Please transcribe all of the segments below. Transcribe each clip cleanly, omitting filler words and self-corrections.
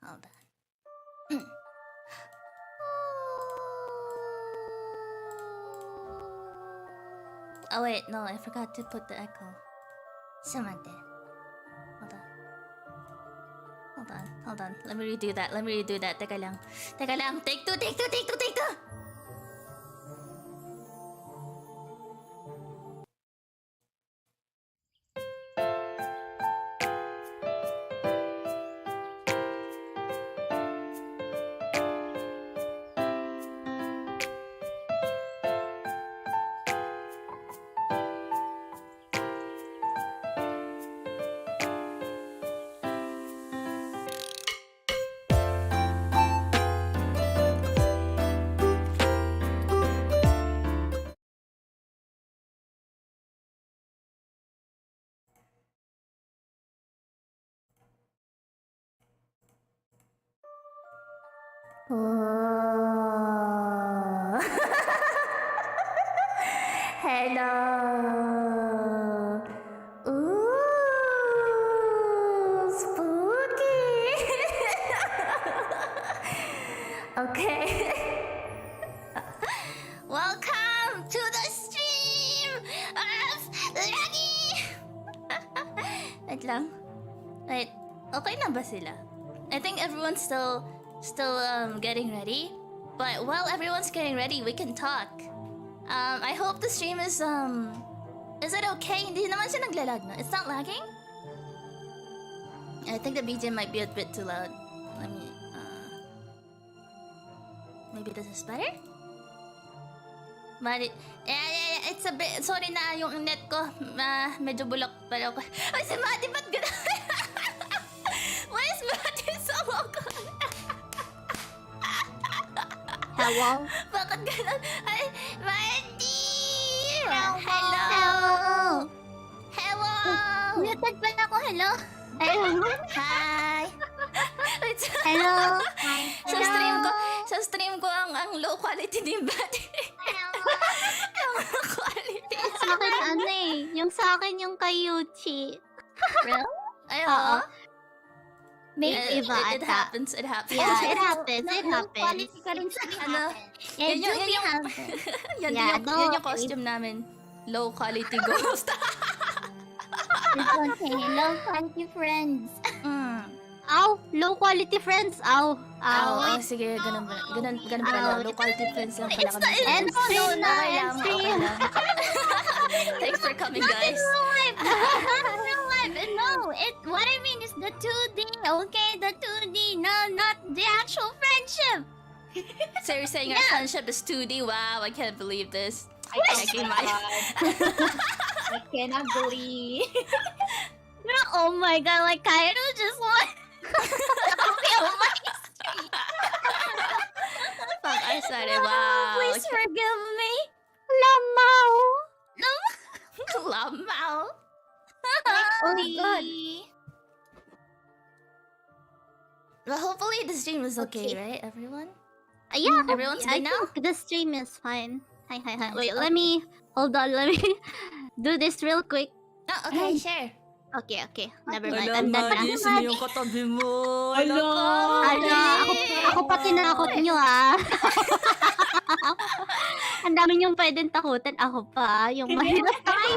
Hold on. Oh wait, no, I forgot to put the echo. Samante. Hold on. Let me redo that. Teka lang. Take two. Oh. Hello. Ooh, spooky. Okay. Welcome to the stream of Lagim. Wait lang. Wait, okay na ba sila? I think everyone's still getting ready. But while everyone's getting ready, we can talk. I hope the stream is it okay? Hindi naman siya naglalag, no? It's not lagging? I think the BGM might be a bit too loud. Let me maybe this is better? But yeah, it's a bit, sorry na yung net ko. Medyo bulok pero ako. Ay, si Mati, ba't gano'n? Why is Mati so vocal? Hello? Bakit gano'n? Ay, Mati! Hello! Muted pala ako, hello? Hi! Wait, Hello? sa stream ko ang low quality din battery. Ang low quality. Sa akin ano eh, yung sa akin yung kay Yuchi. Real? Ay, Oo. oo. May It iba ata. happens. Yeah, it happens. Quality ka rin sa Ano? It Yun do yung- happen. Yan Yeah, yun yung costume namin. Low quality ghost. It's okay. Low quality friends. Ow! Low quality friends! Ow! Oh, sige, ganun pala. Low quality friends lang pala kami. End stream na! Okay End lang. stream! Thanks for coming, guys. No, what I mean is the 2D, okay? The 2D, no, not the actual friendship. So you're saying our friendship is 2D? Wow, I can't believe this. Checking my... I cannot believe. Oh my god, like Kaheru just won! Fuck, I said it. Wow. Please forgive me. Lamaw! Lamau. Oh god. Well, hopefully the stream is okay, Okay. right, everyone? Yeah, Everyone's I good now? think the stream is fine. Hi. Nice, Wait, okay. let me... Hold on, let me do this real quick. Oh, okay, share. Okay. Never mind. I'm done na. yung katabi mo. Ako pa tinakot nyo ah. Ang dami niyong pwedeng takutan. Ako pa. Yung mahirap tayo.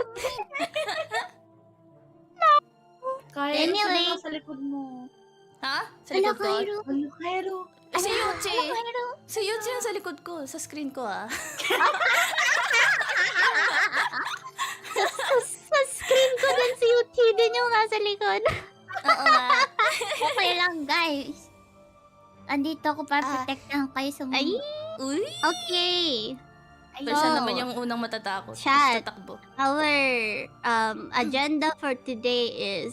Kaya Anyway. sa likod mo. Ha? Sa Hello, likod ko? Kaheru. Hello, Kaheru. Si Yuchi. Si Yuchi yung sa likod ko. Sa screen ko, ah. Sa screen ko din si Yuchi din yung nasa likod. Oo nga. Okay lang, guys. Andito ako para protektahan kayo sa Ay, Uy. okay. Pero siya naman yung unang matatakot. Chat. Tatakbo. Our agenda for today is,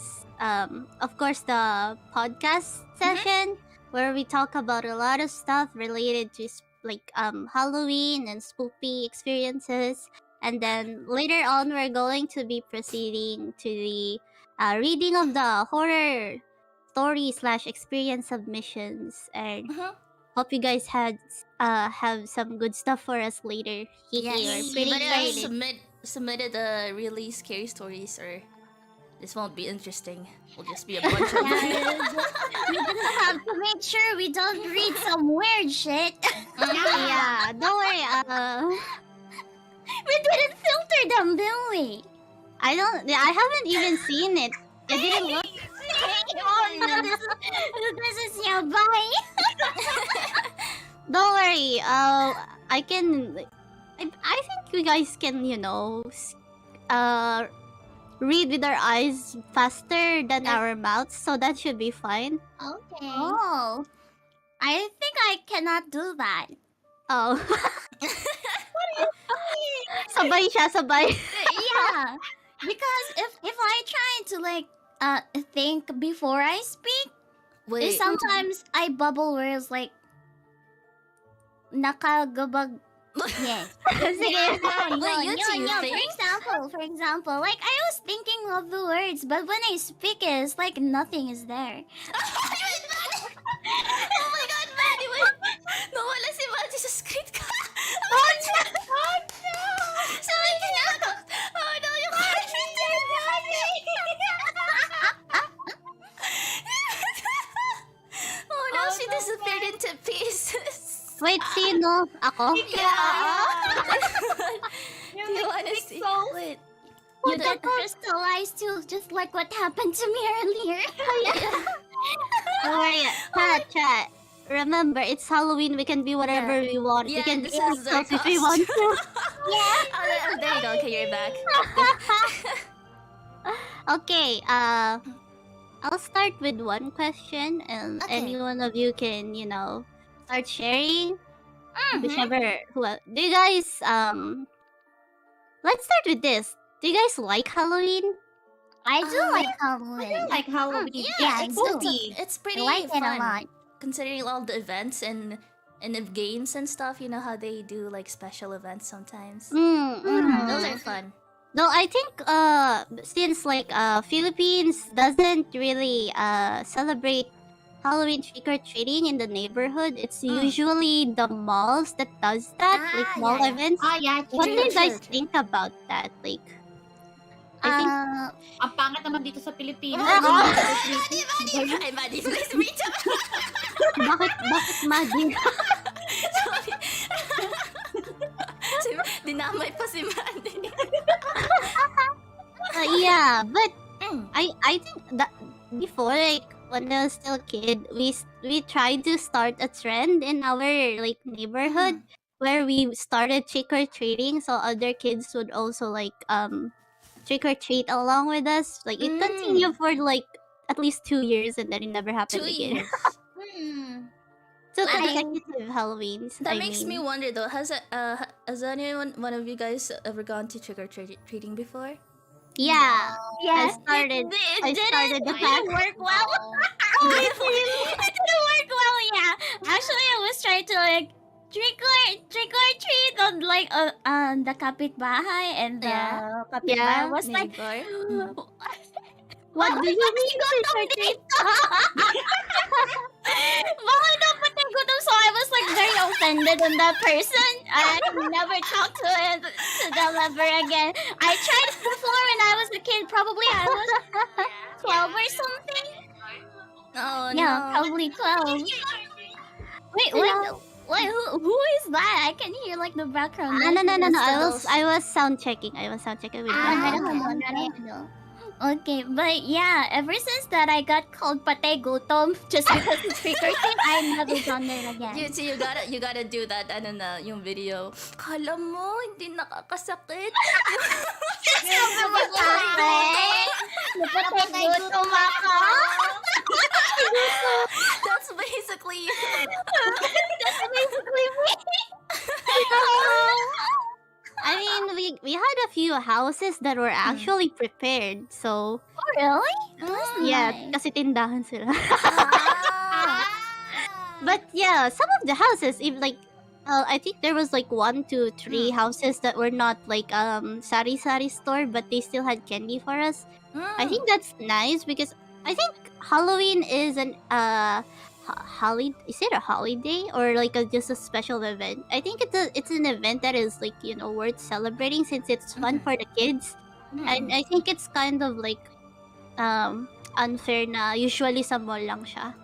of course, the podcast session where we talk about a lot of stuff related to Halloween and spooky experiences. And then later on, we're going to be proceeding to the reading of the horror story / experience submissions. And hope you guys have some good stuff for us later. We're pretty But excited. submitted really scary stories or This won't be interesting. We'll just be a bunch of. We just have to make sure we don't read some weird shit. Yeah, don't worry. We didn't filter them, didn't we? I haven't even seen it. I didn't look. Oh no, this is yabai. Don't worry. I can. I think you guys can, read with our eyes faster than our mouths, so that should be fine. Okay. Oh, I think I cannot do that. Oh. Sabay siya, sabay. Yeah, because if I try to think before I speak, Wait. sometimes I bubble words like nakagabag. Yes. Sige. Wait, you two think? For example, like I was thinking of the words, but when I speak it, it's like nothing is there. Oh my god, Maddie, wait! Nawala si Maddie sa screen ka! Oh no! Oh no! Sabi ka na ako! Oh no, yung cartridge! Oh no, she disappeared into pieces! Wait, sino? Ako? Do you wanna see? Wait. You get crystallized too, just like what happened to me earlier. Don't worry. Chat. Remember, it's Halloween. We can be whatever we want. Yeah, we can be this is our ourselves if we want to. Oh, there you go. Okay, you're back. Okay. I'll start with one question, and Okay. any one of you can, start sharing. Whichever. Do you guys Let's start with this. Do you guys like Halloween? I do like Halloween. Like Halloween. Yeah, it's, spooky. it's I pretty like it fun. a lot. Considering all the events and the games and stuff, you know how they do like special events sometimes. Those are fun. Though I think since Philippines doesn't really celebrate Halloween trick-or-treating in the neighborhood, it's usually the malls that does that, like mall yeah. events. Yeah. What do you guys true. think about that? Like, I think Ang pangit naman dito sa Pilipinas. Ay, Maddie, please reach out. bakit Maggie? Sorry. Dinamay pa si Maddie. Yeah, but I think that before, like when I was still a kid, we tried to start a trend in our neighborhood where we started trick or treating, so other kids would also trick or treat along with us. Like it continued for at least 2 years, and then it never happened 2 again. years. Two I mean, consecutive Halloweens. That makes me wonder though. Has anyone, one of you guys, ever gone to trick or treating before? Yeah. Yes, I started the It pack. didn't work well. It didn't work well. Yeah. Actually, I was trying to trick or treat on the kapitbahay, and the kapitbahay was like, Neighbor? What do you mean trick or treat? Bakit dapat nagutom? So I was very offended on that person. I never talked to them ever again. I tried before when I was a kid. Probably I was 12 or something. Oh Yeah, no. probably 12. Wait, who is that? I can hear the background. No. That's I was sound checking. With Okay, but yeah, ever since that I got called patay gutom just because it's trick or treat, I never done it again. You gotta do that, yung video. Kala mo, hindi nakakasakit. Patay gutom ako. That's basically me. I mean, we had a few houses that were actually prepared. So Oh, really? yeah, kasi tindahan sila. But yeah, some of the houses, if I think there was 1, 2, 3 houses that were not sari-sari store, but they still had candy for us. I think that's nice because I think Halloween is is it a holiday or just a special event? I think it's an event that is worth celebrating since it's fun for the kids, and I think it's kind of unfair na usually sa mall lang siya.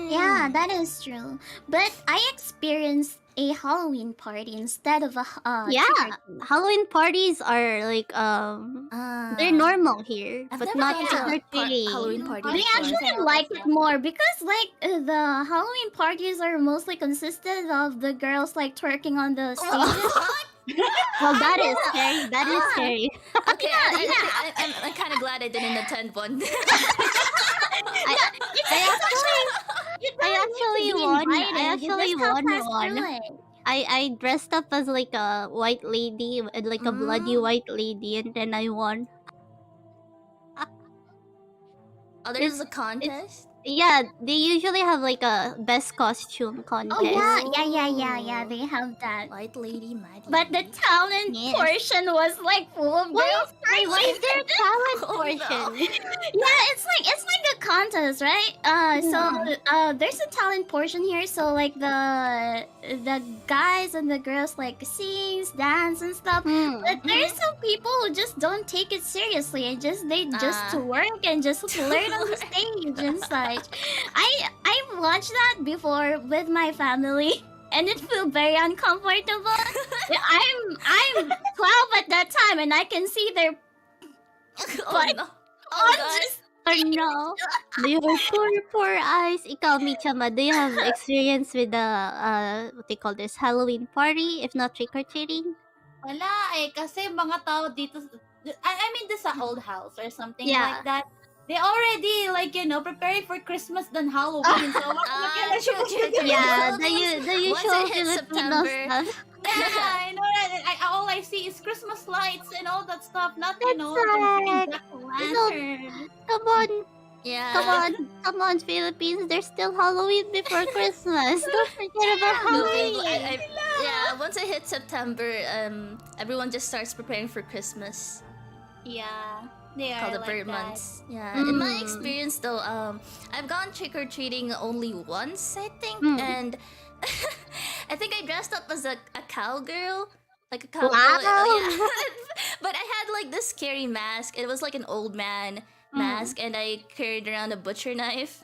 Yeah, that is true. But I experienced a Halloween party instead of a Yeah, trick-or-treat. Halloween parties are like they're normal here, I've but never not gone to a trick-or-treating. Halloween party I before. actually like it more because like the Halloween parties are mostly consisted of the girls like twerking on the stage. Well, that is scary. That is scary. Okay, I'm kind of glad I didn't attend one. I actually won. I actually won one. I dressed up as like a white lady, like a bloody white lady, and then I won. Oh, there's a contest? Yeah, they usually have like a best costume contest. Oh yeah, they have that. White lady, mad But the lady. talent Yes. portion was like full of girls. What is their talent Oh, no. portion? Yeah, it's like a contest, right? So there's a talent portion here. So like the guys and the girls like sings, dance, and stuff. But there's some people who just don't take it seriously and they just work and just flirt on the stage and such. I watched that before with my family. And it felt very uncomfortable. I'm 12 at that time, and I can see their Oh, no. Oh, God. Or no? Do you have poor eyes? Ikaw, Michama, do you have experience with the what they call this Halloween party? If not trick or treating? Wala eh, kasi mga tao dito, I mean, this sa old house or something Yeah. like that. They already, like, preparing for Christmas than Halloween. So, True. Yeah, Well, the once usual it hits Filipino September. stuff. yeah, I know that. All I see is Christmas lights and all that stuff. Not, That's sad. Jack-o'-lantern. Yeah. Come on, Philippines. There's still Halloween before Christmas. Don't forget about No, Halloween. yeah, once it hits September, everyone just starts preparing for Christmas. Yeah. They are Called the like bird that. months. Yeah. In my Mm. experience though, I've gone trick or treating only once, I think, Mm. and I think I dressed up as a cowgirl. Like a cowgirl. Wow. Yeah. But I had like this scary mask. It was like an old man mask, and I carried around a butcher knife.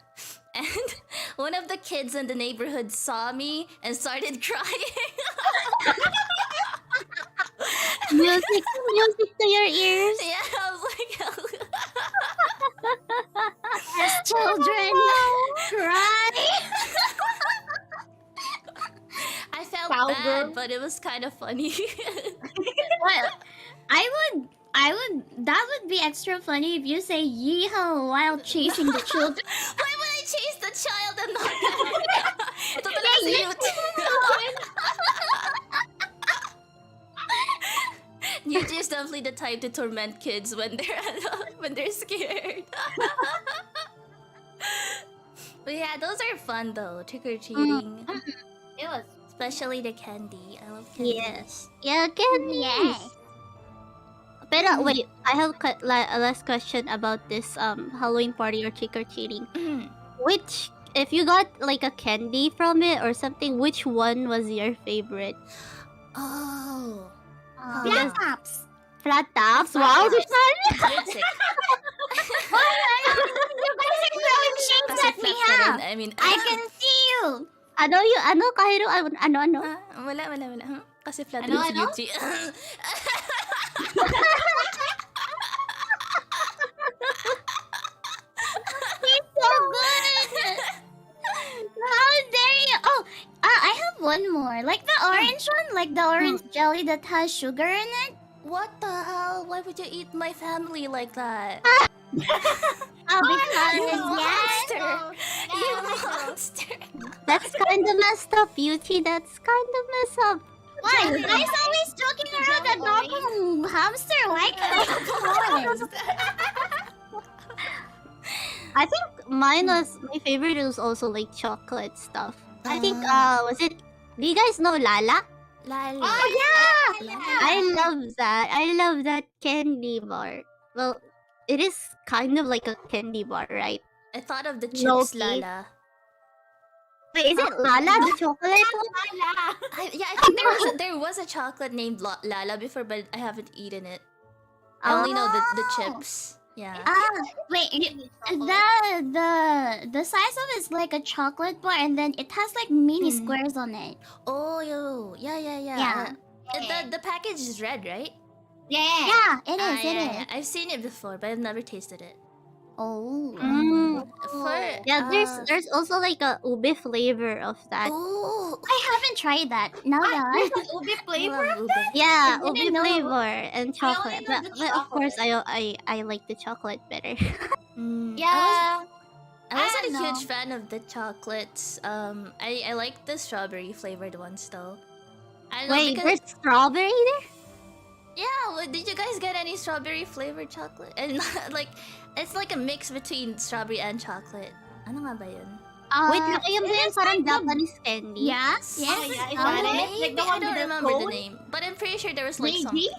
And one of the kids in the neighborhood saw me and started crying. Music to your ears. Yeah, I was like, As children cry. I felt Cowgirl. bad, but it was kind of funny. Well, I would. That would be extra funny if you say yeehaw while chasing the children. Why would I chase the child and not Ito talaga si Yuji. Yuji is definitely the type to torment kids when they're scared. But yeah, those are fun though, trick or treating. It was. Especially the candy. I love candy. Yes. Yeah, candies. Yes. Pero wait, I have a last question about this Halloween party or trick or treating. Which, if you got like a candy from it or something, which one was your favorite? Oh. Yes. Tops. Flat tops. Flat Wow, tops. this one. Lipstick. You guys are throwing shades Kasi at me, flat ka huh? rin. I mean, I can see you. Ano, Kaheru? Ano? wala. Huh? Kasi flat Ano, rin si ano? Yuji. He's so good. How dare you? Oh, I have one more. Like the orange one, like the orange jelly that has sugar in it. What the hell? Why would you eat my family like that? Oh, because you yes. monster! You monster! That's kind of messed up, Yuji. That's kind of messed up. Why? You guys always joking around that normal hamster like I think mine was my favorite was also like chocolate stuff. I think was it? Do you guys know Lala? Lala. Oh yeah. I love that. I love that candy bar. Well, it is kind of like a candy bar, right? I thought of the chips Low-key. Lala. Wait, is it Lala the chocolate one? I think there was a chocolate named Lala before, but I haven't eaten it. I only know the chips. Yeah. Wait, the size of it is like a chocolate bar, and then it has like mini squares on it. Oh, yeah. Yeah. The package is red, right? Yeah. Yeah, it is. It is. Yeah. I've seen it before, but I've never tasted it. Oh. Yeah, there's also like a ube flavor of that. Oh, I haven't tried that. No, There's no. an ube I flavor? love ube. Yeah, I didn't ube know. flavor and chocolate. know But, the of course, I like the chocolate better. Yeah. I wasn't I a don't huge fan of the chocolates. I like the strawberry flavored ones though. I don't know Wait, because there's strawberry there? yeah. Did you guys get any strawberry flavored chocolate? And like, it's like a mix between strawberry and chocolate. Ano nga ba yun? Wait, ayun ba yun parang Japanese candy? Yes. Oh, Yes. yeah, is that it? Maybe, Like the I one don't with the remember the cone? name, but I'm pretty sure there was like some. Maybe?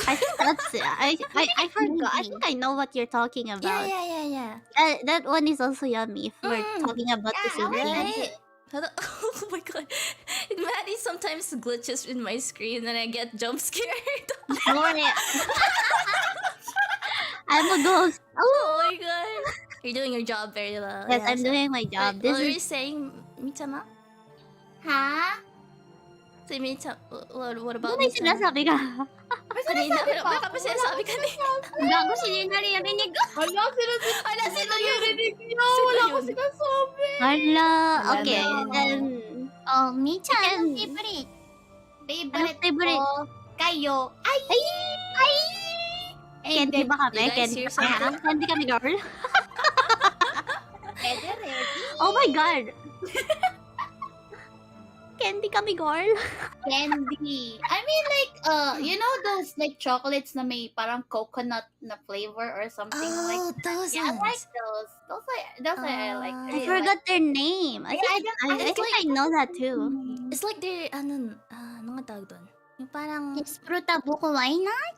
I think that's it. I forgot. I think I know what you're talking about. Yeah. That one is also yummy if we're talking about the same thing. Right? Oh my god. Maddie sometimes glitches in my screen and I get jump scared. I'm a ghost. Oh my god. You're doing your job very well. Yes, Yeah, I'm so- doing my job. What This were you is saying, Mitama? Ha? Say Mitama. What about ano may Mitama? sinasabi ka? Kanina, wala ka pa sinasabi kanina. Gago si Nina narinig ko. Hala, Ala, sino yun? sinarinig niya. Wala ko sinasabi. Hala, okay. Wala. Then, Oh, Micha, Chicken. anong favorite? Favorite favorite? ko, kayo. Ay! candy ba kami? You guys Candy hear kami? something? Candy kami, girl? Pwede rin. Oh my god! Candy kami, girl? Candy. I mean like, you know those like chocolates na may parang coconut na flavor or something like Oh, those Yeah, I like ones. those. Those I like. I forgot their name. I think I know that too. It's like they're, ano nga tawag doon? Yung parang, It's fruta buko why not?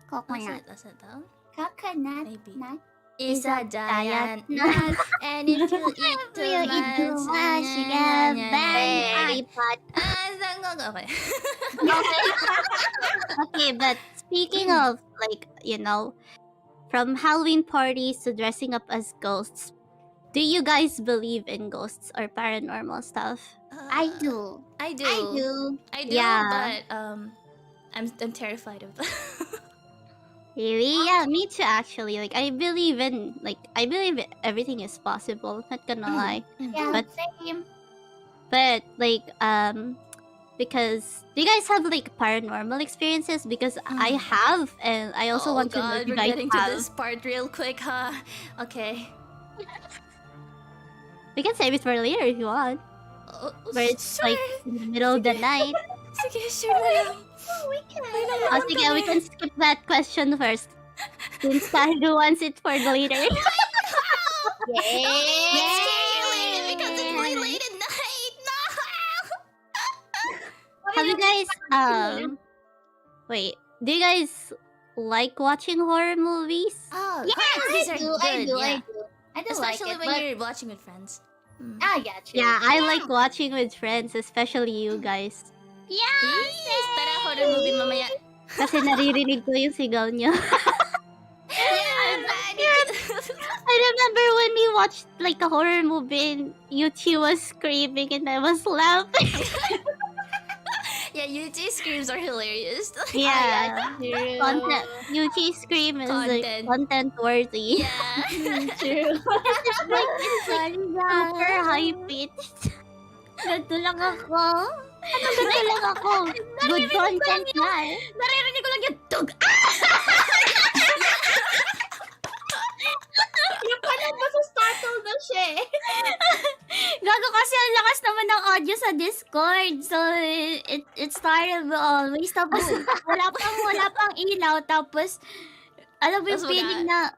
Coconut. what's that daw? Coconut. Maybe. Nut. Is a giant nut. nut, and if you eat too Will eat too much, much, you get bad Okay. Okay, but speaking of like, from Halloween parties to dressing up as ghosts, do you guys believe in ghosts or paranormal stuff? I do. I do. I do. I do, Yeah. but I'm terrified of that. Really? Yeah, me too actually. Like I believe everything is possible, not gonna lie. Yeah, But- same. But like because do you guys have like paranormal experiences? Because I have, and I also Oh want to know God, if you we're guys getting have. to this part real quick, huh? Okay. We can save it for later if you want. Where it's like in the middle of the night. Sige, sure na lang. Oh, sige, we can skip that question first. Since Kaheru wants it for later. It's scary because it's way late at night. No. Have you guys wait, do you guys like watching horror movies? Oh, Yeah, horror movies are good. I do. Yeah. I do Especially like it, when but... you're watching with friends. Yeah, true. Yeah, I like watching with friends, especially you guys. Yes, tara horror movie mamaya. Kasi naririnig ko yung sigaw niyo. I remember when we watched like a horror movie and Yuchi was screaming and I was laughing. Yeah, Yuji's screams are hilarious. Yeah. True. Content. Yuchi scream is like Content. content worthy. Yeah. True. Like super high pitched. Ganto lang ako. Ganito lang ako. Good content na eh. Naririnig ko lang yung tug. Yung parang masustartle na siya eh. Gago kasi ang lakas naman ng audio sa Discord. So, it started always. Tapos, wala pang ilaw. Tapos, alam mo yung Tapos feeling na,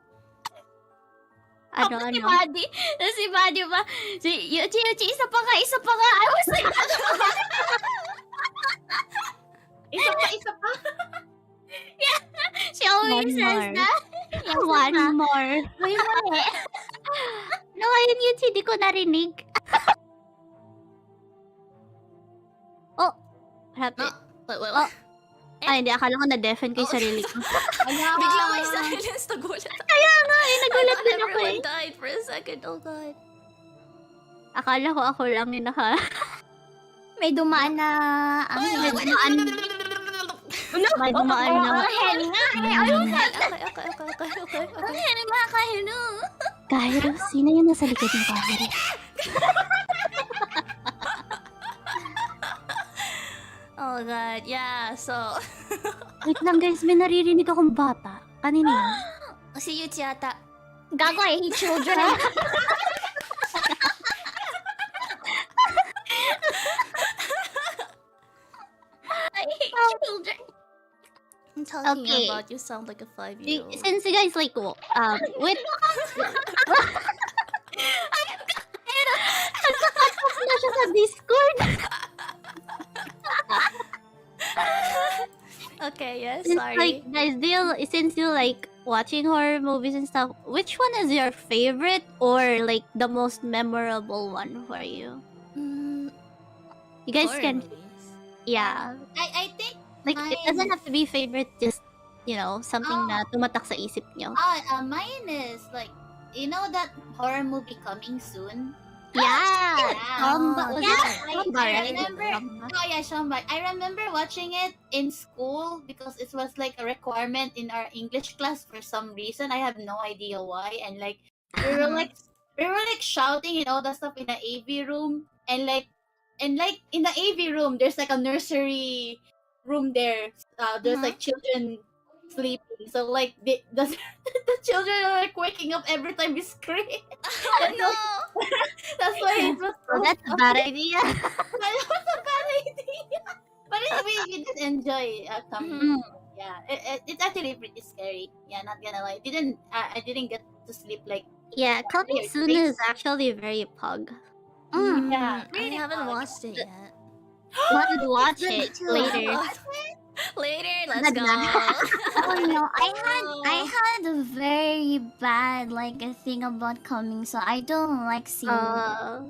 Ano, tapos si ano? Buddy, tapos si Buddy ba, Yuchi, isa pa nga. I was like, Isa pa. she always One says more. that. One more. May mali. No, ayun Yuchi, di ko narinig. Oh, what happened? Wait. Oh. Ay, hindi. Akala ko na-deafen ko yung sarili ko. Bigla may silence. Nagulat. Nagulat din ako eh. Everyone died for a second. Oh God. Akala ko ako lang yung naka... May dumaan na... May dumaan. May dumaan na. Kahel nga. Okay. Kahel mga Kaheru. Kaheru? Sino yung nasa likod ng Kaheru? Oh God, yeah, so... Wait lang guys, may naririnig akong bata. Kanina yun? Si Yuchi yata. Gago, I hate children. I hate children. I'm talking Okay. about you sound like a 5-year-old. Since you guys like, with... Nagkakatas na siya sa Discord. Okay, yes, Since, sorry. like, guys, since you like watching horror movies and stuff, which one is your favorite or like the most memorable one for you? You guys Horror can, movies. yeah. I think Like, it doesn't have to be favorite, just, you know, something na tumatak sa isip nyo. mine is like, you know that horror movie coming soon? Yeah! Oh, Was yeah, it I Shamba, right? remember. Oh yeah, Shamba. I remember watching it in school because it was like a requirement in our English class for some reason. I have no idea why. And like we were like shouting and all that stuff in the AV room. And like in the AV room, there's like a nursery room there. There's like children sleeping. So like the children are like waking up every time we scream. Oh no! That's why it was. Oh, that's a bad idea. That was a bad idea. But we did enjoy coming. Mm. Yeah, it's actually pretty scary. Yeah, not gonna lie. I didn't get to sleep like. Yeah, coming soon is actually very pug. Yeah, I haven't watched it yet. Let's watch it later. Later, let's go. Oh no, I had a very bad like a thing about coming, so I don't like seeing it.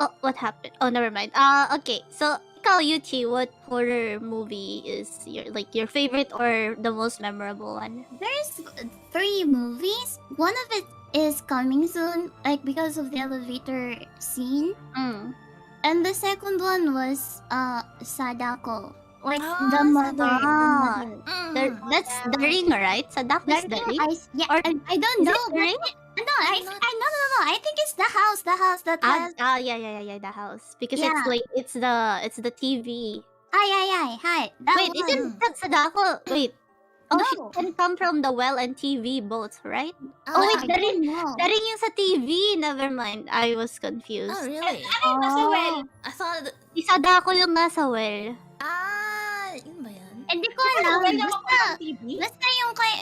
Oh, what happened? Oh, never mind. Okay. So, ikaw, Yuchi, what horror movie is your favorite or the most memorable one? There's 3 movies. One of it is coming soon, like because of the elevator scene. And the second one was Sadako. Like the mother. That's the ring, right? Sadako is the ring? Or I don't is know. it the ring? No, I think it's the house that has. Yeah, the house. Because Yeah. it's the TV. Hi. That Wait, one. isn't that Sadako? Wait. Oh, No. she can come from the well and TV both, right? Oh, wait, I the ring. don't know. The ring yung sa TV. Never mind. I was confused. Oh, really? I thought... Si Sadako yung nasa well. Yun ba yan? Hindi ko alam.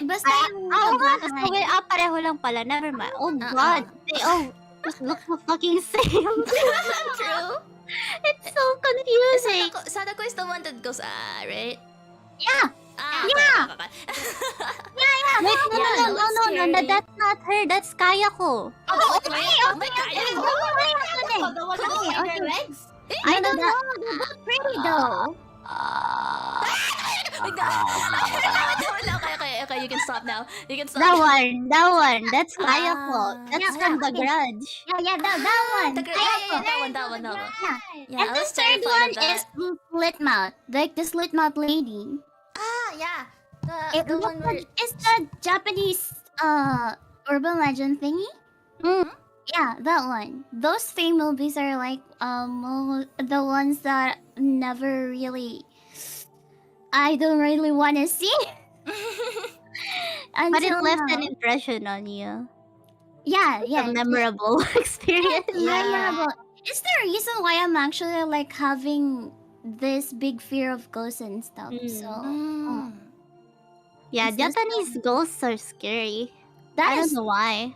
Basta yung Oo nga, nasa well. Pareho lang pala. Never mind. Oh, God. They just look so fucking same. True. It's so confusing. Sadako is the one that goes, right? Yeah. Yeah. Wait, no, scary. that's not her. That's Kayako. Okay. The one with the legs. I don't know. They're both pretty though. Okay, you can stop now. You can stop. That one. That's Kayako. That's Yeah, from the okay. garage. Yeah, that one. That one. Yeah, And I the was third terrified one of that. is slit mouth, like the slit mouth lady. Yeah. The one where it's the Japanese urban legend thingy. Yeah, that one. Those 3 movies are like the ones that never really I don't really want to see. But it Until left now. an impression on you. Yeah. A memorable experience. Memorable. It's the reason why I'm actually like having this big fear of ghosts and stuff. So Yeah, It's just Japanese ghosts are scary. that I don't is know why.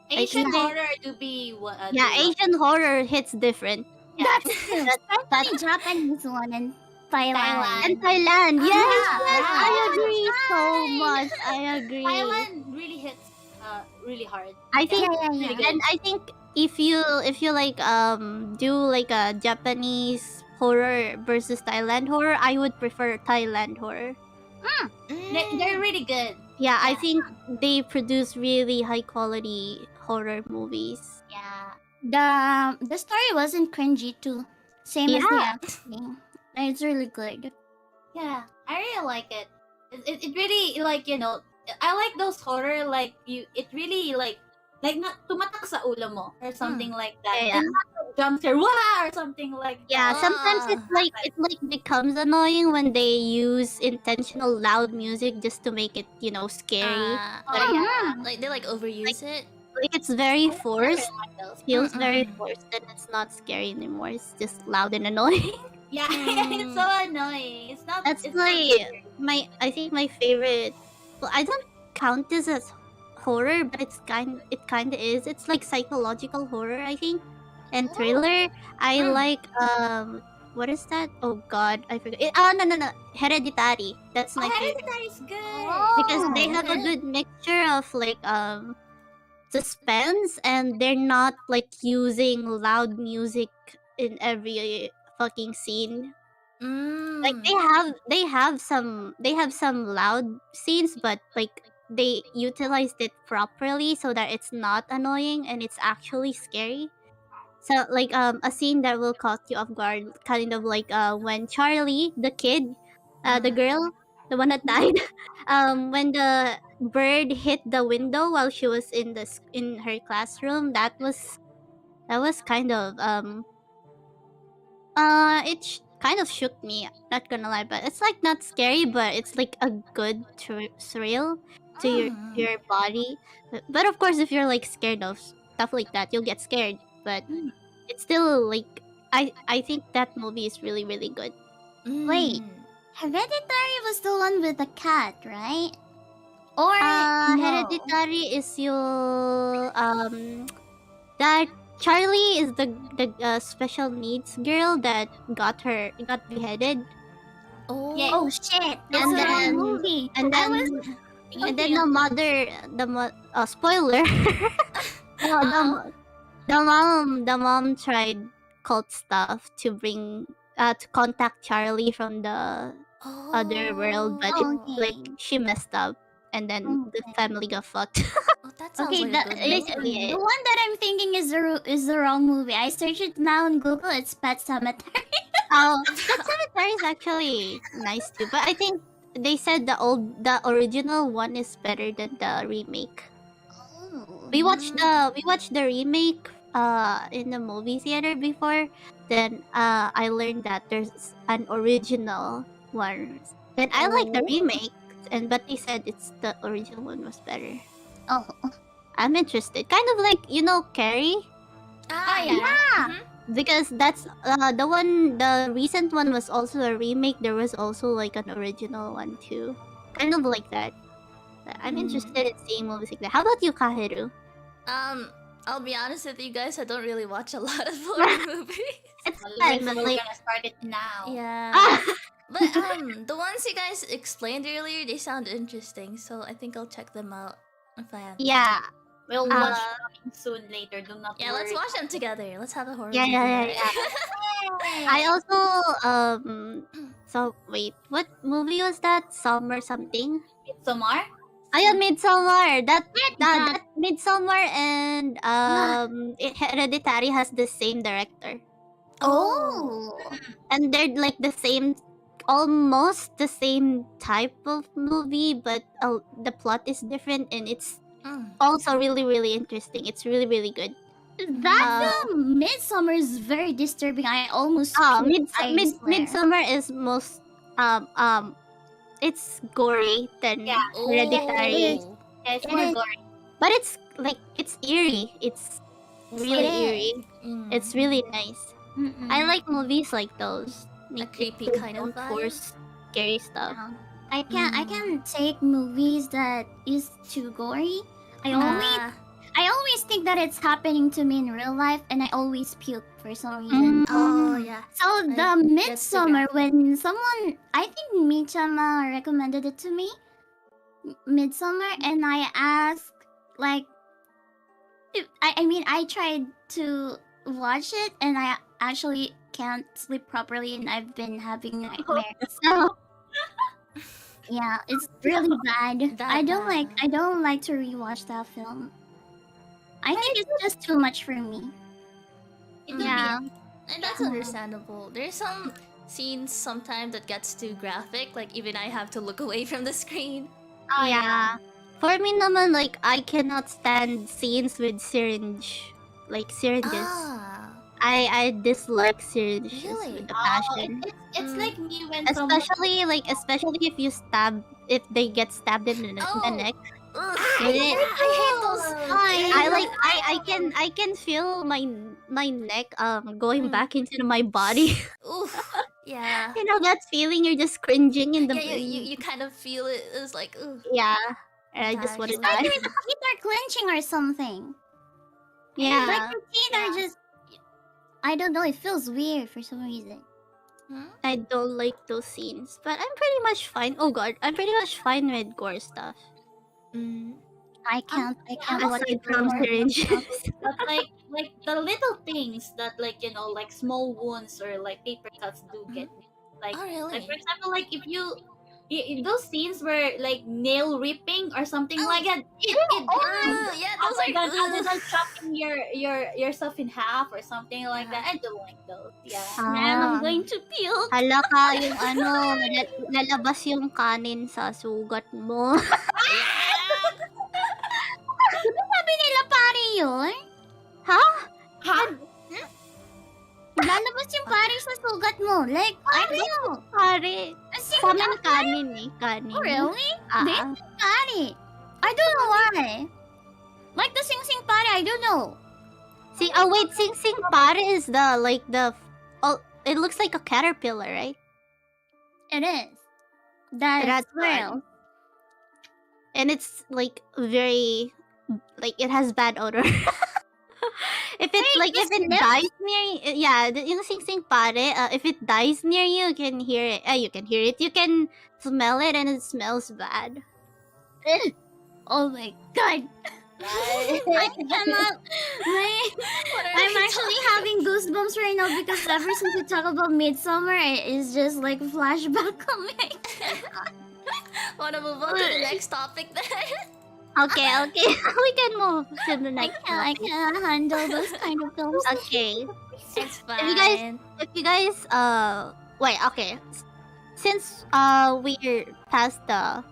Asian think- horror to be Yeah, Asian horror hits different. that's true. Especially Japanese one in Thailand. And Thailand, yes, Yeah. I agree so much. I agree. Thailand really hits really hard. I think, Yeah. and I think if you like do like a Japanese horror versus Thailand horror, I would prefer Thailand horror. They're really good. Yeah, I think they produce really high quality horror movies. Yeah. The story wasn't cringy too. Same as the Yeah. acting. It's really good. Yeah, I really like it. It really like I like those horror like it really like not tumatak sa ulo mo or something like that. Yeah. And not like jump scare wow or something like Yeah, that. sometimes it becomes annoying when they use intentional loud music just to make it, scary. Like they like overuse it. Like it's very I forced. really like those. Feels very forced and it's not scary anymore. It's just loud and annoying. Yeah, it's so annoying. It's not. That's it's like not I think my favorite. Well, I don't count this as horror, but it kind of is. It's like psychological horror, I think, and thriller. I like what is that? Oh God, I forgot. No, Hereditary. That's my favorite Hereditary is good. because they have a good mixture of like suspense, and they're not like using loud music in every fucking scene. Like they have some loud scenes, but like they utilized it properly so that it's not annoying and it's actually scary. So like a scene that will caught you off guard, kind of like when Charlie, the kid, the girl, the one that died, when the bird hit the window while she was in her classroom. That was kind of kind of shook me, not gonna lie, but it's like not scary, but it's like a good thrill to your body. But of course, if you're like scared of stuff like that, you'll get scared. But it's still like I think that movie is really really good. Wait. Hereditary was the one with the cat, right? Or no. Hereditary is your that Charlie is the special needs girl that got beheaded. Oh. Yeah. Oh shit! That's And the wrong then- movie. And then spoiler. No, the mom tried cult stuff to bring to contact Charlie from the other world, but Oh, it's like she messed up, and then the family got fucked. Oh, that sounds Okay, like a good movie. the one that I'm thinking is the wrong movie. I searched it now on Google. It's Pet Cemetery. Oh, that cemetery is actually nice too, but I think they said the original one is better than the remake. We watched the remake in the movie theater before. Then I learned that there's an original one. Then I like the remake, but they said it's the original one was better. Oh, I'm interested. Kind of like Carrie, yeah. because that's the recent one was also a remake. There was also like an original one too. Kind of like that. I'm interested in seeing movies like that. How about you, Kaheru? I'll be honest with you guys. I don't really watch a lot of horror movies. It's Well, fine, we're but like gonna start it now. Yeah. But the ones you guys explained earlier, they sound interesting. So I think I'll check them out if I have. yeah, We'll watch coming soon later. Do not Yeah, let's worry. watch them together. Let's have a horror. Yeah, movie yeah, night. I also So wait, what movie was that? Summer something? Midsommar? Ayun, Midsommar. That Midsommar and Hereditary has the same director, Oh. and they're like the same, almost the same type of movie, but the plot is different, and it's also really really interesting. It's really really good. That Midsummer is very disturbing. I almost puked, I swear. Midsummer is most it's gory than Yeah. Hereditary, Yeah, it's more It is- gory. but it's like it's eerie. It's really It is. eerie. It's really nice. Mm-mm. I like movies like those. A Like, creepy they kind of don't vibe. force scary stuff. I can't take movies that is too gory. I always think that it's happening to me in real life, and I always puke for some reason. Oh yeah. So the Midsummer, when someone, I think Michama recommended it to me, Midsummer, and I asked, like, I mean, I tried to watch it, and I actually can't sleep properly and I've been having nightmares. So yeah, it's really bad. That I don't bad. like to rewatch that film. I think it's just too much for me. Yeah. And that's understandable. There's some scenes sometimes that gets too graphic. Like even I have to look away from the screen. Oh, yeah. For me naman, like, I cannot stand scenes with syringes. Ah, I dislike syringes Really? with a passion. It's Mm. like me when someone Especially if they get stabbed in the Oh. neck. ugh, I hate those. I can feel my neck going Mm. back into my body. Oof. Yeah. You know that feeling, you're just cringing in the Yeah, you kind of feel it. It's like, ugh. yeah. And I just Tired. want to It's like die. your teeth are clenching or something. Yeah. Like your teeth are just. I don't know. It feels weird for some reason. Hmm? I don't like those scenes, but I'm pretty much fine. Oh god, I'm pretty much fine with gore stuff. Mm. I can't watch Aside it from anymore. syringes. but like the little things that like like small wounds or like paper cuts do get me. Like Oh really? for example, like if you those scenes where like nail ripping or something like that, it Yeah, oh those my god, are. other than chopping yourself in half or something like that, I don't like those. Yeah. Man, I'm Ah. going to puke. Hala ka, yung ano, lalabas yung kanin sa sugat mo. Di ba sabi nila pare yun? Ha? Ha? Lalabas yung pare sa sugat mo. Like, I don't know. Pare. As in, Sa amin kanin eh, kanin. oh, really? Ah, They ah. pare. I don't know why. Like the Sing Sing pare, I don't know. Wait, Sing Sing pare is it looks like a caterpillar, right? It is. That's That's real. And it's like very, like it has bad odor. If it dies near you, yung Sing Sing pare, if it dies near you, you can hear it. You can hear it. You can smell it, and it smells bad. Oh my god. I cannot. I'm actually having goosebumps right now because ever since we talk about Midsummer, it is just like flashback coming. Wanna move on to the next topic then? Okay, we can move to the next I topic. can't handle those kind of films. Okay. It's fine. If you guys wait, okay. Since we're past the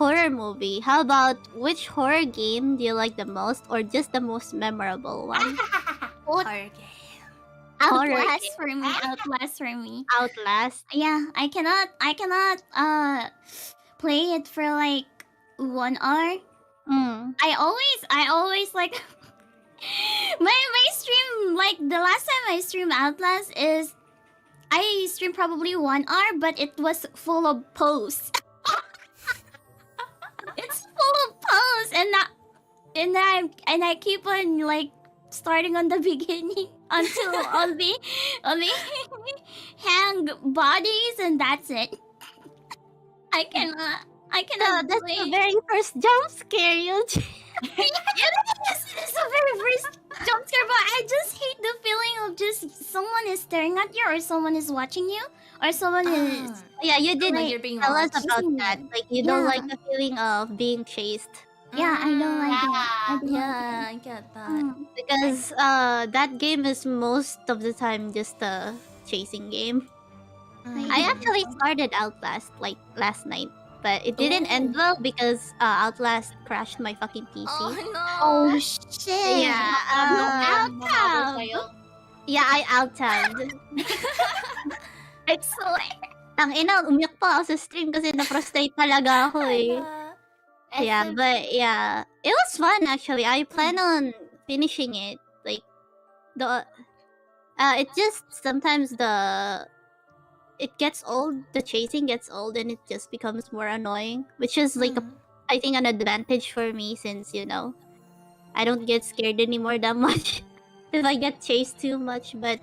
horror movie, how about which horror game do you like the most, or just the most memorable one? Horror game. Horror Outlast for me. Outlast for me. Outlast. Yeah, I cannot play it for like 1 hour. I always like my stream, like the last time I streamed Outlast is I streamed probably 1 hour, but it was full of posts. It's full of posts, and I keep on like starting on the beginning until only hang bodies, and that's it. I cannot That's play. the very first jump scare, Yuji. It's the very first jump scare, but I just hate the feeling of just someone is staring at you, or someone is watching you, or someone is. Yeah, you did Like you're being tell us watched. about that. Like you don't Yeah. like the feeling of being chased. Yeah, I don't like it. I don't Yeah, I get like that. it. Because that game is most of the time just a chasing game. I actually started Outlast like last night, but it didn't end well because Outlast crashed my fucking PC. Oh no. Oh shit! Yeah, Outtab. Yeah, I outtabbed. I swear. Tangina, umiyak pa ako sa stream kasi na-frustrate talaga ako eh. Yeah, but yeah, it was fun actually. I plan on finishing it. Like it just sometimes it gets old. The chasing gets old, and it just becomes more annoying, which is like I think an advantage for me since I don't get scared anymore that much if I get chased too much. But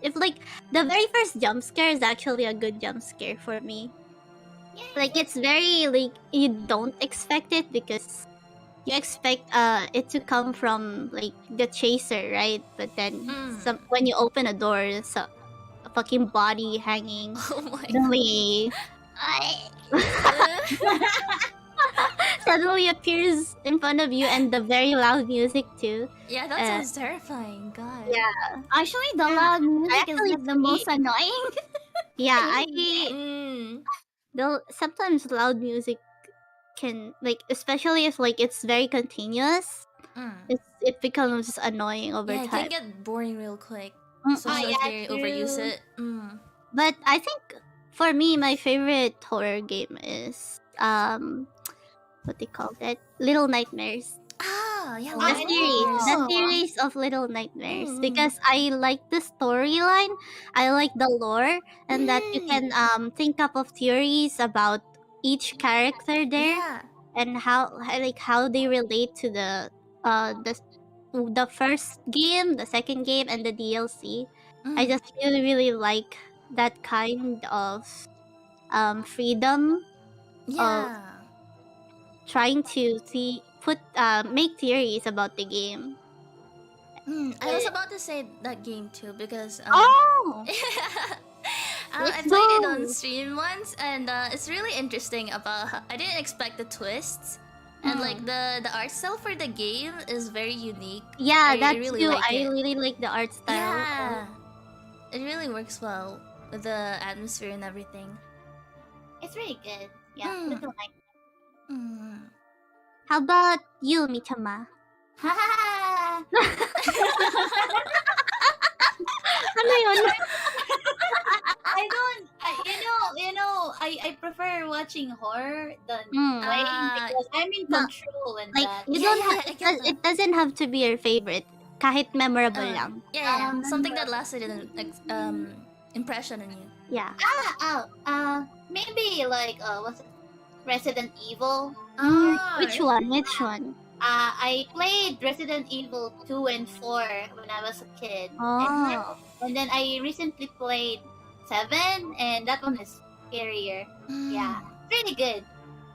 if like the very first jump scare is actually a good jump scare for me. Like it's very like you don't expect it because you expect it to come from like the chaser, right? But then when you open a door, so fucking body hanging. Oh my god. Suddenly, suddenly appears in front of you, and the very loud music too. Yeah, that sounds terrifying. God. Yeah, Actually, the loud music is actually like the most annoying. yeah. Mm. Sometimes loud music can like, especially if like it's very continuous. Mm. It becomes annoying over Yeah, it time. can get boring real quick. Mm-mm. Especially if yeah, they overuse true. it. Mm. But I think for me, my favorite horror game is what they call that, Little Nightmares. Ah, yeah, The Little series, the Nightmares. series of Little Nightmares, Mm. because I like the storyline, I like the lore, and that you can think up of theories about each character there, Yeah. and how they relate to the first game, the second game, and the DLC. I Mm. just really like that kind of freedom of Yeah. trying to make theories about the game. I was about to say that game too because Oh, I let's played it on go. stream once, and it's really interesting about I didn't expect the twists, and like the art style for the game is very unique. Yeah, I that really too. like I it. really like the art style. Yeah, it really works well with the atmosphere and everything. It's really good. Yeah, Mm. Little Nightmares. Mm. How about you, Michama? Ha Ano yun? I don't. I prefer watching horror than Mm. playing because I'm in No, control and Like that. you Yeah, don't yeah, have. I get that. It doesn't have to be your favorite. Kahit memorable lang. Yeah, Um, something that lasted an impression on you. Yeah. Maybe like what's it? Resident Evil. Which one? Which one? I played Resident Evil 2 and 4 when I was a kid. Oh. And then I recently played 7, and that one is scarier. Yeah. It's really good.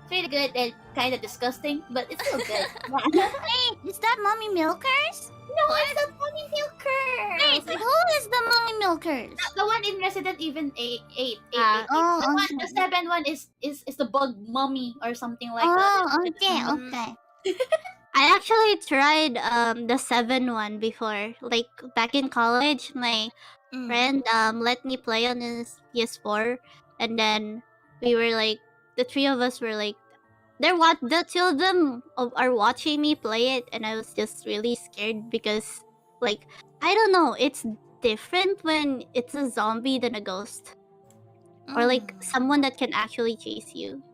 It's really good and kind of disgusting, but it's still good. Wait, is that Mommy Milkers? No, it's not Mommy Milkers! Wait, who is the Mommy Milkers? The one in Resident Evil 8. Oh, The 7 one is the bug mummy or something like that. Oh, okay, Mm. okay. I actually tried the 7 one before. Like back in college, my Mm. friend let me play on his PS4, and then we were like, the three of us were like, the two of them are watching me play it, and I was just really scared because, like, I don't know, it's different when it's a zombie than a ghost, or like someone that can actually chase you.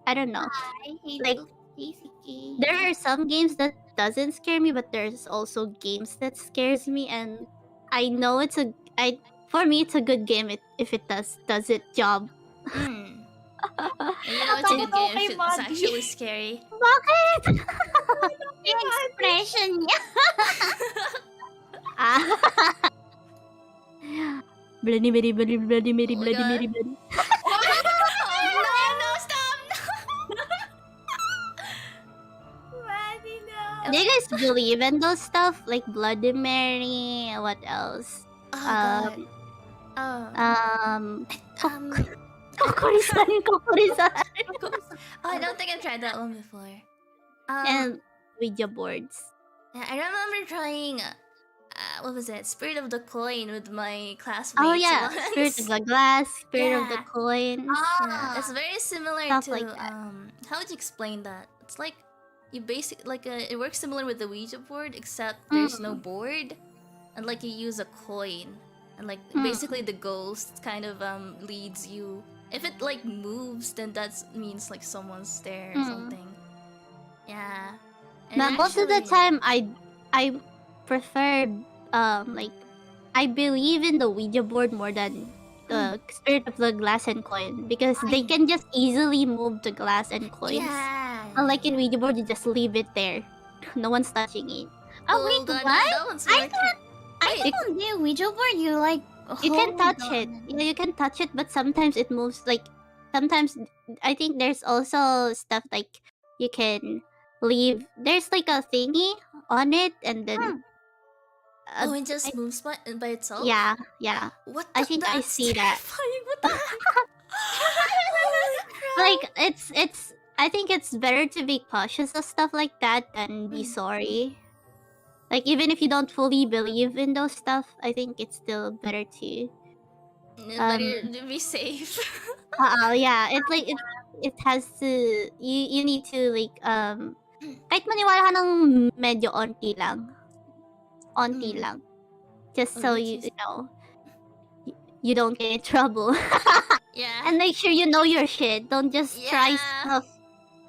I don't know. I hate Like, those basic games. there are some games that doesn't scare me, but there's also games that scares me, and I know for me it's a good game if it does its job. Mm. You know it's a good game if it's actually scary. Bakit? Yung expression niya. Ah. Bloody Mary, bloody Mary, bloody Oh my Mary, God. bloody Mary. No, stop! Manny, no. Do you guys believe in those stuff like Bloody Mary? What else? Oh god. Kokorisan, Kokorisan, Oh, I don't think I've tried that one before. and Ouija boards. Yeah, I remember trying. What was it? Spirit of the Coin with my classmates. Oh yeah, once. Spirit of the Glass, Spirit of the Yeah. Coin. Yeah, it's very similar Stuff to like that. How would you explain that? It's like you it works similar with the Ouija board, except there's no board, and like you use a coin, and like basically the ghost kind of leads you. If it like moves, then that means like someone's there or something. Yeah. And But most of the actually- time, I prefer like, I believe in the Ouija board more than the Spirit of the Glass and Coin, because they can just easily move the glass and coins. Yeah. Unlike in Ouija board, you just leave it there. No one's touching it. Oh, wait, God, what? That one's I more- I thought the Ouija board, you like. You can hold touch on it. Yeah, you can touch it, but sometimes it moves. Like, sometimes I think there's also stuff like you can leave. There's like a thingy on it, and then Oh, it just moves by itself? yeah. What I the- think I that's see that. terrifying. What the heck? Like it's I think it's better to be cautious of stuff like that than be sorry. Like even if you don't fully believe in those stuff, I think it's still better to Better to be safe. yeah, it's like it has to you need to like kahit maniwala ka ng medyo onti lang. Onti lang. Just so you know you don't get in trouble. Yeah. And make sure you know your shit. Don't just try Yeah. stuff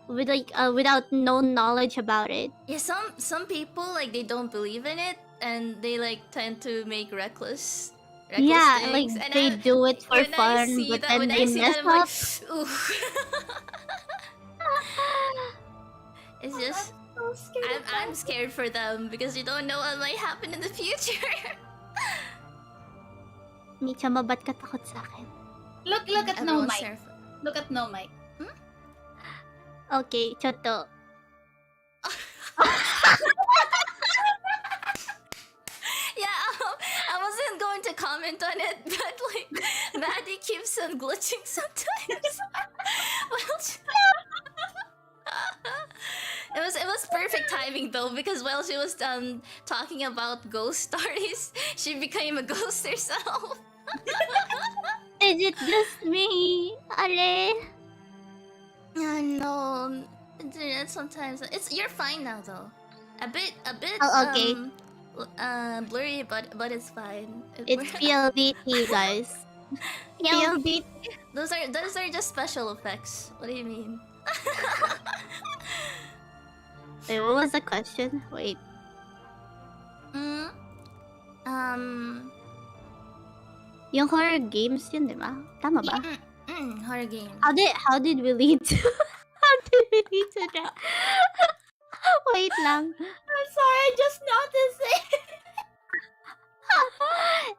with like without no knowledge about it. Yeah, some people like they don't believe in it and they like tend to make reckless Yeah, things. like And they do it for when I fun, see but that, then when they I see mess that, I'm like, up. ooh. It's just So scared. I'm scared for them because you don't know what might happen in the future. Michama, ba't ka takot sa akin? Look at No Everyone's Mike. terrified. Look at No Mike. Okay, Choto. Yeah, I wasn't going to comment on it, but like Maddie keeps on glitching sometimes. Well, it was perfect timing though, because while she was talking about ghost stories, she became a ghost herself. Is it just me? Ale? I know. Sometimes you're fine now though. A bit Oh, okay. blurry, but it's fine. It's PLBT, guys. PLBT. Those are just special effects. What do you mean? Wait, what was the question? Wait. Yung horror games yun, di ba? Tama ba? Horror game. How did we lead to how did we lead to that? Wait lang. I'm sorry, I just noticed it.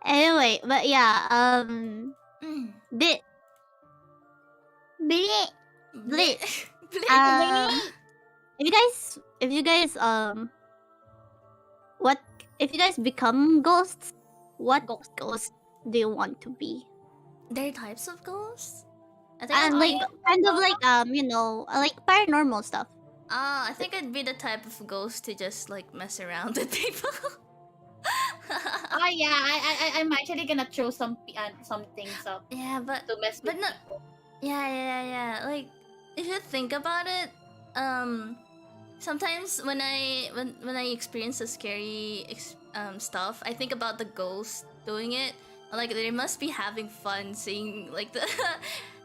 Anyway, but yeah, Blit. Blit. If you guys what if you guys become ghosts, what ghost do you want to be? There are types of ghosts. I think And like kind of like you know, like paranormal stuff. I think I'd be the type of ghost to just like mess around with people. Oh yeah, I'm actually gonna throw some things up Yeah, but to mess with not. people. Yeah. Like, if you think about it, sometimes when I experience a scary stuff, I think about the ghost doing it. Like, they must be having fun seeing like the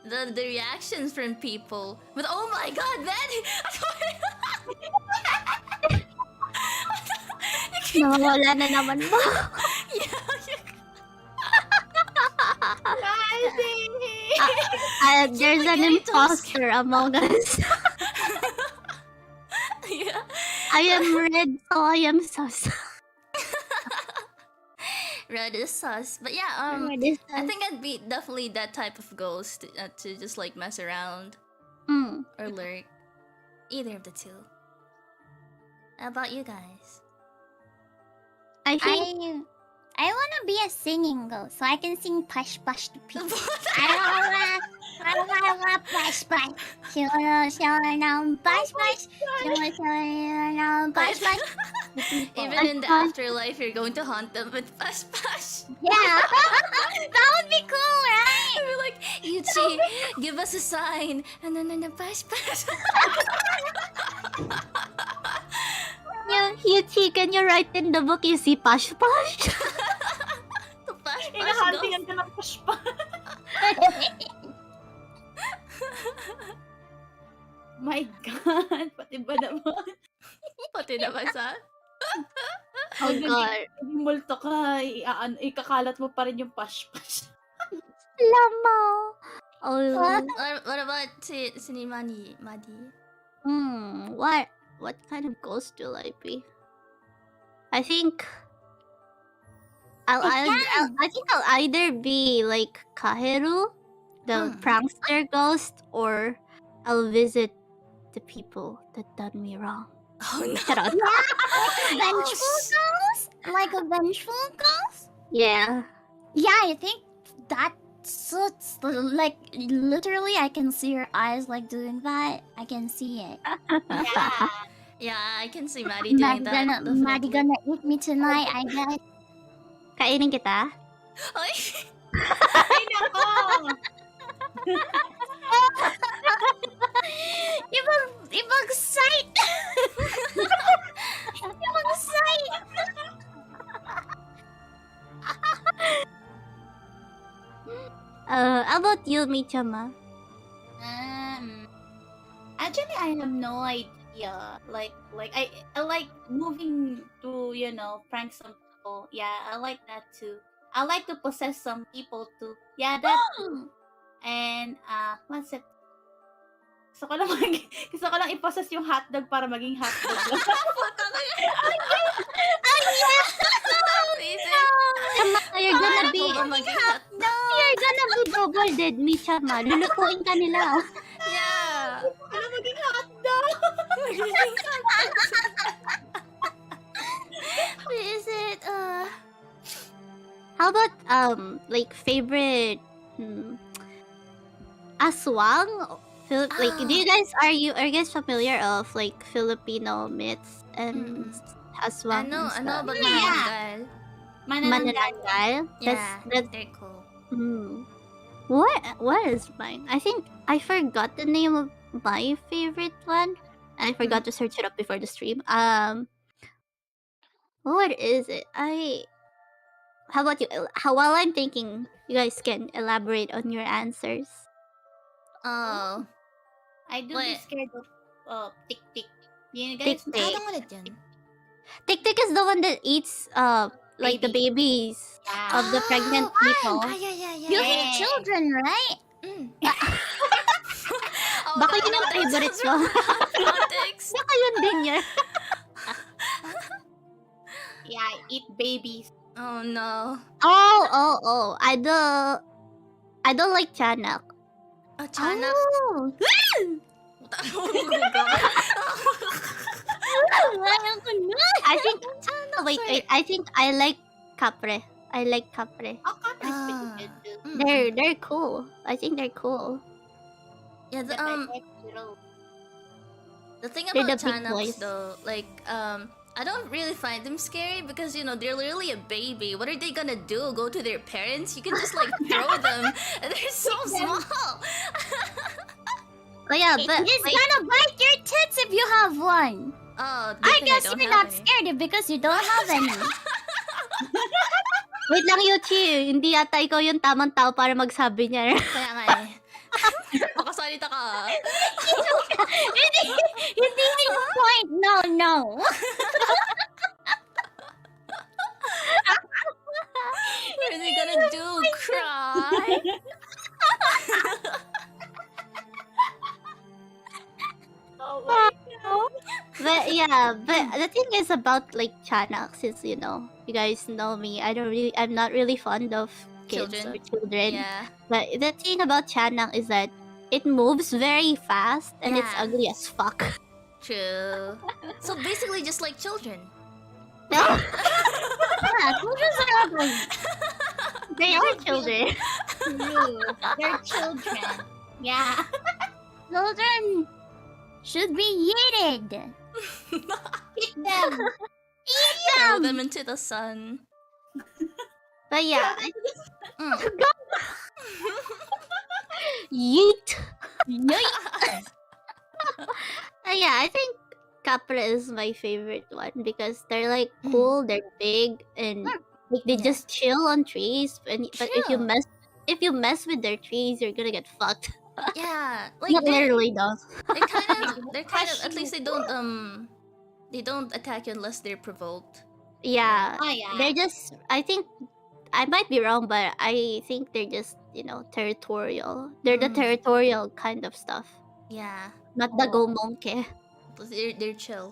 the reactions from people. But oh my god, man! Nawawala na naman ba? There's like an getting so imposter among us. Yeah. I am red, so I am sus. Red is sus. But yeah, Red is I sus. think I'd be definitely that type of ghost to just like mess around or lurk. Either of the two. How about you guys? I think I wanna be a singing ghost so I can sing push push to people. I wanna push push. Push push. Push push. Even in the afterlife, you're going to haunt them with pash pash. Yeah, that would be cool, right? You're like, Yuchi, give us a sign. And then pash pash. Yuchi, can you write in the book you see Pash Pash? The pash pash Hinahantingan ghost. ka ng pushpa. My God, pati ba naman? Pati naman sa... Oh god. Pag multo ka, ikakalat mo pa rin yung pash-pash. Lamo. Oh. What about si Madi? What kind of ghost will I be? I think I think I'll either be like Kaheru, the prankster ghost, or I'll visit the people that done me wrong. Oh no. Charot. Vengeful girls? Like a vengeful girls? Yeah. Yeah, I think that suits. Like, literally, I can see your eyes like doing that. I can see it. Yeah. Yeah, I can see Maddie doing that. Maddie Definitely. gonna eat me tonight, I guess. Kainin kita. Ay! Ay, nako! Ibang sight! Ibang sight! How about you, Michama? Actually, I have no idea. Like I like moving to prank some people. Yeah, I like that too. I like to possess some people too. Yeah, that too. And what's it? Gusto ko lang i-possess yung hotdog para maging hotdog. You're gonna be double dead, Michama. Lulutuin ka nila. Yeah. Para maging hotdog. Is it How about like favorite aswang? Like, do you guys are you guys familiar of like Filipino myths and aswang? I know and about stuff? Manananggal. Manananggal. Yeah, That's they're cool. What is mine? I think I forgot the name of my favorite one. And I forgot to search it up before the stream. What is it? How about you? While I'm thinking, you guys can elaborate on your answers. Oh. I do be Wait. scared of Tik-Tik. You guys Tik-Tik. Anong ulit yun? Tik-Tik is the one that eats like the babies Yeah. of the pregnant people. Yeah. You hate children, right? Oh, Baka yun yung favorites mo. Context. Baka yun din yun. Yeah, I eat babies. Oh no. Oh. I don't like Chanak. Oh, Chana. Oh. I think wait. I think I like Capre. I like Capre. Oh, Copper is pretty Ah. good too. They're cool. I think they're cool. Yeah, Except I like little. the thing They're about the big Chanaks boys. though, like, I don't really find them scary because they're literally a baby. What are they gonna do? Go to their parents? You can just like throw them, and they're so small. Oh yeah, but He's wait, gonna bite your tits if you have one. Oh, I good thing guess don't you're have not any. scared because you don't have any. wait lang, Yuchi. Hindi yata ikaw yung tamang tao para magsabi niya. Kaya nga eh. Makasalita ka. Hindi yung point. No. What are they gonna do? Cry? Oh my But yeah, but the thing is about like Chanak, since you guys know me, I'm not really fond of kids Children. or children. Yeah. But the thing about Chanak is that it moves very fast and it's Yeah. ugly as fuck. True. So basically, just like children. Yeah, Children are ugly. they are children. True. They're children. Yeah. Children should be yeeted. Eat them. Throw them into the sun. But yeah, Mm. yeet. Yeah, I think Capra is my favorite one because they're like cool, they're big, and like they Yeah. just chill on trees. But if you Chill. mess with their trees, you're gonna get fucked. Yeah, like Not literally though. they're kind of, at least they don't attack you unless they're provoked. Yeah, Oh yeah. they're just. I think I might be wrong, but I think they're just territorial. They're the Mm. territorial kind of stuff, Yeah, not the go monkey. they're chill.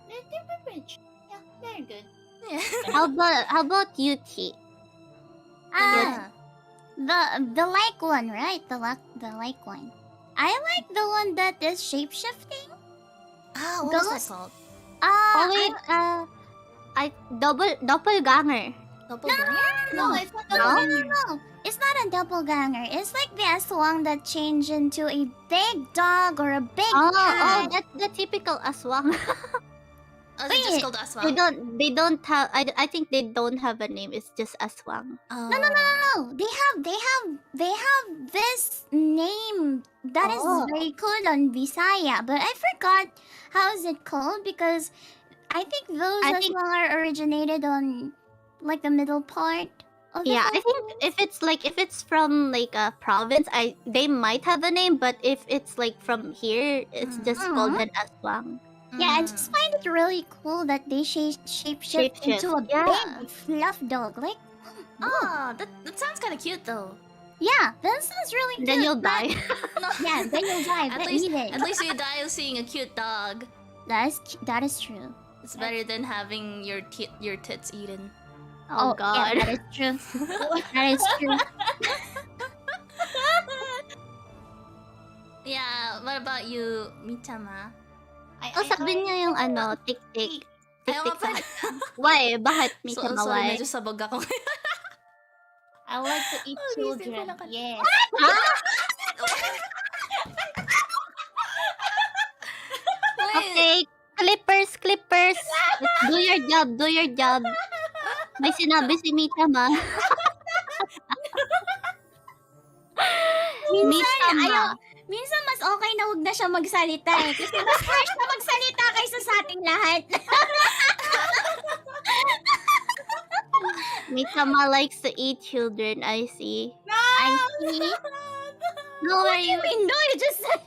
They're rich. Yeah, they're good. Yeah. How about you, T? Ah, the like one, right? The like one. I like the one that is shape shifting. Ah, what was that Ghost? called? Call it doppelganger. Doppelganger? No, it's not No? no. It's not a doppelganger. It's like the aswang that changed into a big dog or a big cat. That's the typical aswang. Oh, is it just Wait, called Aswang? They don't have. I think they don't have a name. It's just aswang. Oh. No, they have this name that is Oh. very cool on Visaya, but I forgot how is it called because I think those I as think- well are originated on like the middle part of the Yeah, I think Philippines. if it's from like a province, they might have a name. But if it's like from here, it's just called an aswang. Yeah, I just find it really cool that they shapeshift into a yeah. big fluff dog. Like, Oh, that sounds kind of cute though. yeah, that sounds really And cute. then you'll but- die. No. Yeah, then you'll die. At But least, eat it. at least you die seeing a cute dog. That is true. It's better than having your tits eaten. Oh, God. Yeah, that is true. That is true. Yeah, what about you, Michama? Oh, sabihin niya yung ano, tik-tik. Ayaw nga Tik-tik sa pala. Why? Bakit So, Misa sorry, maway? medyo sabog ako. I like to eat Oh, gising children. pala ka. Yes. Wait, Okay, clippers. Do your job. May sinabi si Mita ma. Mita ma. Minsan mas okay na wag na siya magsalita eh. Kasi mas harsh na magsalita kaysa sa ating lahat. Mita ma likes to eat children, I see. I see. No, are you? No, you just said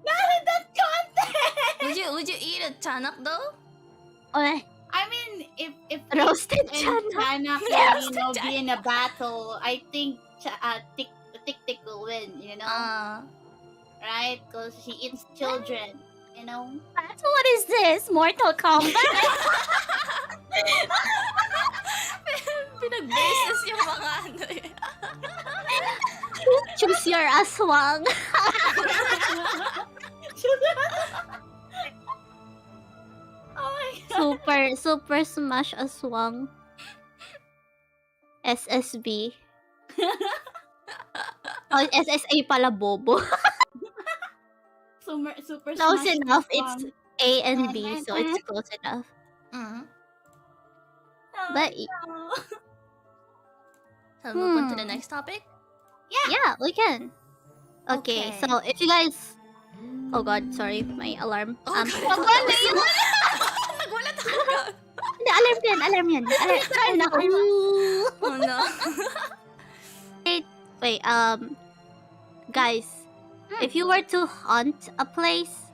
Not in that context. would you eat a chanak though? oh, I mean, if Roasted and chana. Chana Yeah, can, be in a battle, I think Tik will win, right? Because she eats children, that's what is this? Mortal Kombat? Pinag-basis yung mga ano eh. Choose your aswang. Oh my Super Smash Aswang. SSB. Oh, SSA pala, bobo. super Close Smash enough. Bros. It's A and B, so it's close enough. Mm. But So move on to the next topic. yeah, we can. Okay, Okay. so if you guys... Oh god, sorry, my alarm. Oh, Nagulat ako. Hindi, alarm yan. Oh no. Wait, guys, if you were to hunt a place,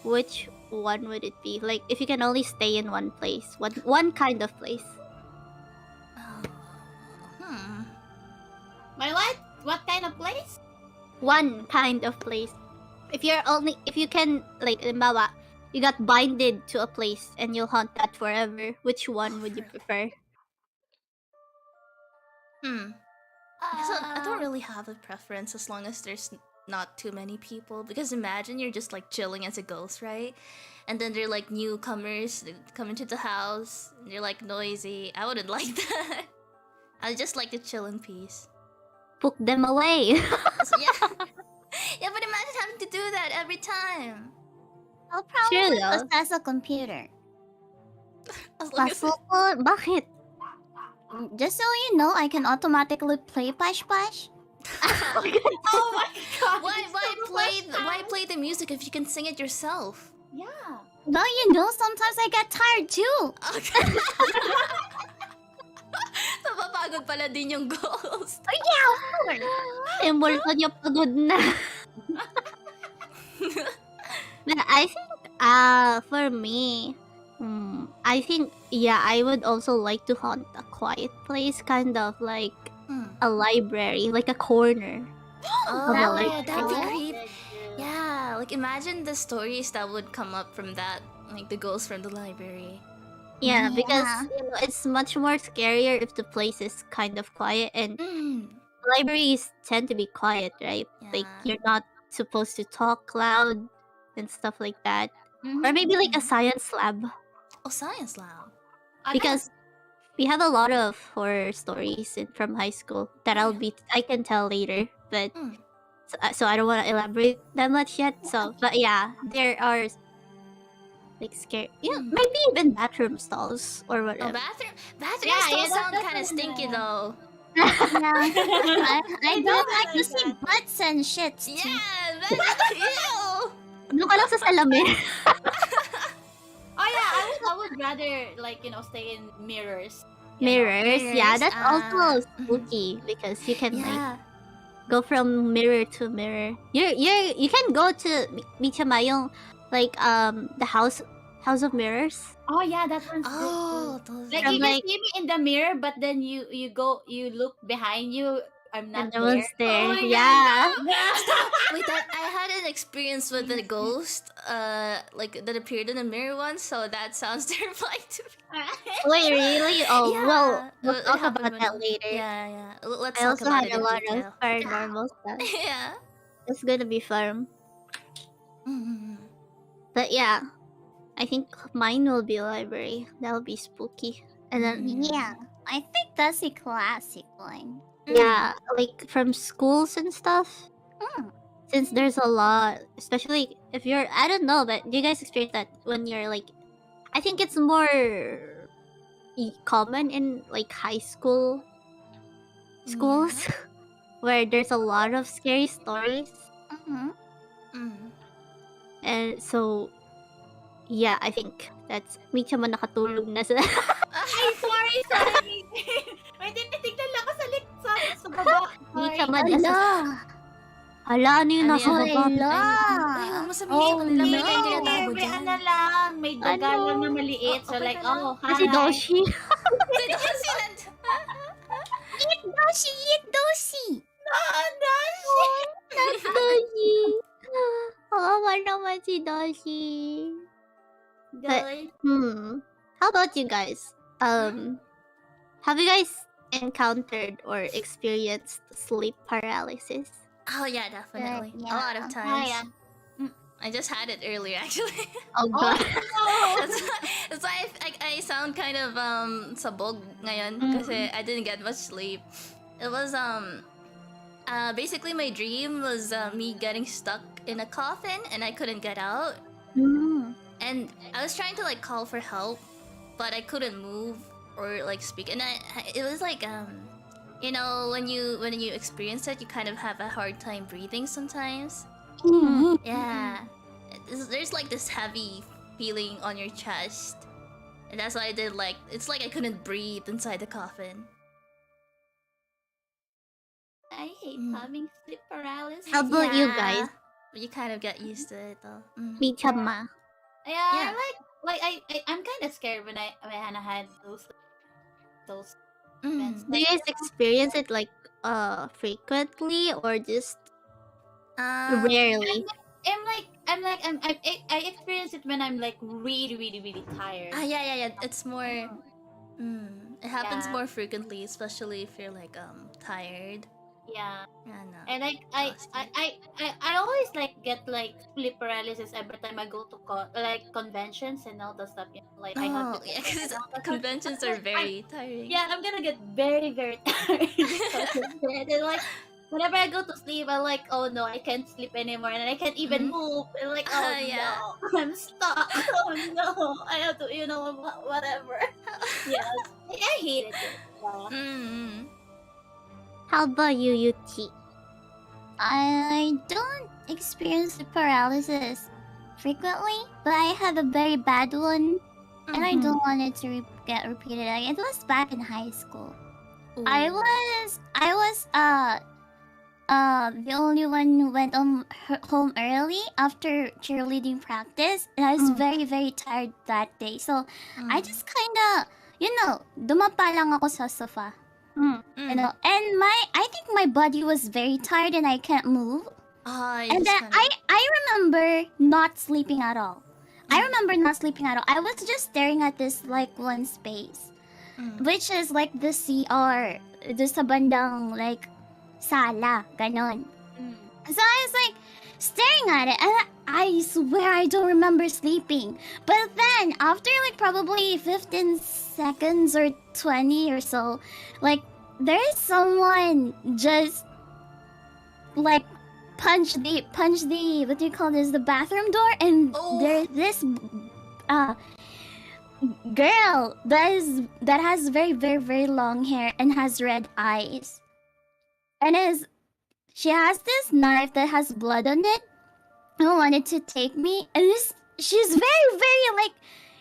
which one would it be? Like, if you can only stay in one place, one kind of place. My what? What kind of place? One kind of place. If you can, like, halimbawa, you got binded to a place and you'll hunt that forever, which one would you prefer? I don't really have a preference as long as there's not too many people. Because imagine you're just like chilling as a ghost, right? And then they're like newcomers that come into the house. And they're like noisy. I wouldn't like that. I just like to chill in peace. Book them away. So, yeah. Yeah, but imagine having to do that every time. I'll Sure, probably though. possess a computer. As long as Kaso po, bakit? Just so you know, I can automatically play Pash Pash. Oh my god. why play the music if you can sing it yourself? Yeah. Well, you know, sometimes I get tired too. Okay. Napapagod pala din yung ghost. Oh yeah, of course. Yung multo niyo pagod na. But I think, for me, I think, yeah, I would also like to haunt a quiet place, kind of like a library, like a corner. Oh, That that'd be would great. Yeah, like imagine the stories that would come up from that, like the ghost from the library. Yeah, Yeah. because it's much more scarier if the place is kind of quiet, and libraries tend to be quiet, right? Like Yeah. you're not supposed to talk loud and stuff like that. or maybe like a science lab, Oh, science lab. because we have a lot of horror stories from high school that I can tell later, but Mm. so I don't want to elaborate that much yet. So, but yeah, there are like scary, maybe even bathroom stalls or Oh, whatever. bathrooms Yeah, still yeah, sound that's kind of stinky though. I don't like to see butts and shit. Yeah, that's ew. Doon ka lang sa salamin. Oh yeah, I would rather like stay in mirrors. Mirrors, yeah, Mirrors, that's also mhm. spooky because you can like Yeah. go from mirror to mirror. You can go to Michama yung like the house of mirrors. Oh yeah, that one's Oh, good too. those. Like From, you can like- see me in the mirror, but then you look behind you. I'm And not no there. one's there. Oh my Yeah. Wait, I had an experience with a ghost, like that appeared in the mirror once. So that sounds terrifying to me. Wait, really? Oh, Yeah, well, we'll it talk happened about when that I- later. Yeah, yeah. Let's I talk also about had it a in lot detail. of paranormal stuff. Yeah. It's gonna be fun. Mm-hmm. But yeah, I think mine will be library. That'll be spooky. And then Yeah, I think that's a classic one. yeah, like from schools and stuff. Mm. Since there's a lot, especially if you're, I don't know, but do you guys experience that when you're like, I think it's more common in like high school schools where there's a lot of scary stories. Mm-hmm. Mm. And so, yeah, I think that's Micha mo nakatulog na sa... Ay, sorry. May tinitignan lang ako sa baba. Micha mo Sorry. nasa... Hala, ano yung Ano nasa yan? baba? Ay, huwag mo sabihin. Oh, Kanila may may tinatago may dyan. ano lang, may daga Ano? lang na maliit. So Okay like, ka lang? oh, hi. Kasi Doshi. Sino ka sila? Eat doshi! Doshi. Kawawa naman si Doshi. Guys. How about you guys? Have you guys encountered or experienced sleep paralysis? Oh yeah, definitely. Yeah. A lot of Oh, times. yeah. I just had it earlier, actually. Oh god. That's why I sound kind of sabog ngayon kasi I didn't get much sleep. It was basically my dream was me getting stuck in a coffin and I couldn't get out. And I was trying to like call for help, but I couldn't move or like speak. And it was like you know, when you experience it, you kind of have a hard time breathing sometimes. Yeah. There's like this heavy feeling on your chest. And that's why I did like, it's like I couldn't breathe inside the coffin. I hate having sleep paralysis. How about you Yeah. guys? But you kind of get used to it though. Michama. Yeah, Yeah. I'm kind of scared when I had those Mm. Do you guys experience it like frequently or just rarely? I experience it when I'm like really tired. Yeah. It's more. It happens Yeah. more frequently, especially if you're like tired. Yeah. Yeah, no. And like I always like get like sleep paralysis every time I go to conventions and all that stuff. You know, like I Oh, have to yeah, because and all that stuff. conventions are very tiring. Yeah, I'm gonna get very tired. And like whenever I go to sleep, I'm like, oh no, I can't sleep anymore, and I can't even move. And like, oh Yeah. no, I'm stuck. Oh no, I have to, whatever. Yeah, I hated it. Yeah. Mm. How about you, Yuchi? I don't experience the paralysis frequently, but I have a very bad one, and I don't want it to get repeated. It was back in high school. I was the only one who went home early after cheerleading practice, and I was very tired that day. So I just kinda, dumapa lang ako sa sofa. And I think my body was very tired and I can't move. And then I remember not sleeping at all. I was just staring at this like one space, which is like the CR, the sa bandang like sala, ganon. So I was like staring at it, and I swear I don't remember sleeping. But then after like probably 15 seconds or 20 or so, like there is someone just like punch the what do you call this, the bathroom door, and Oh. there's this girl that has very very very long hair and has red eyes, and she has this knife that has blood on it, who wanted to take me, and she's very very like,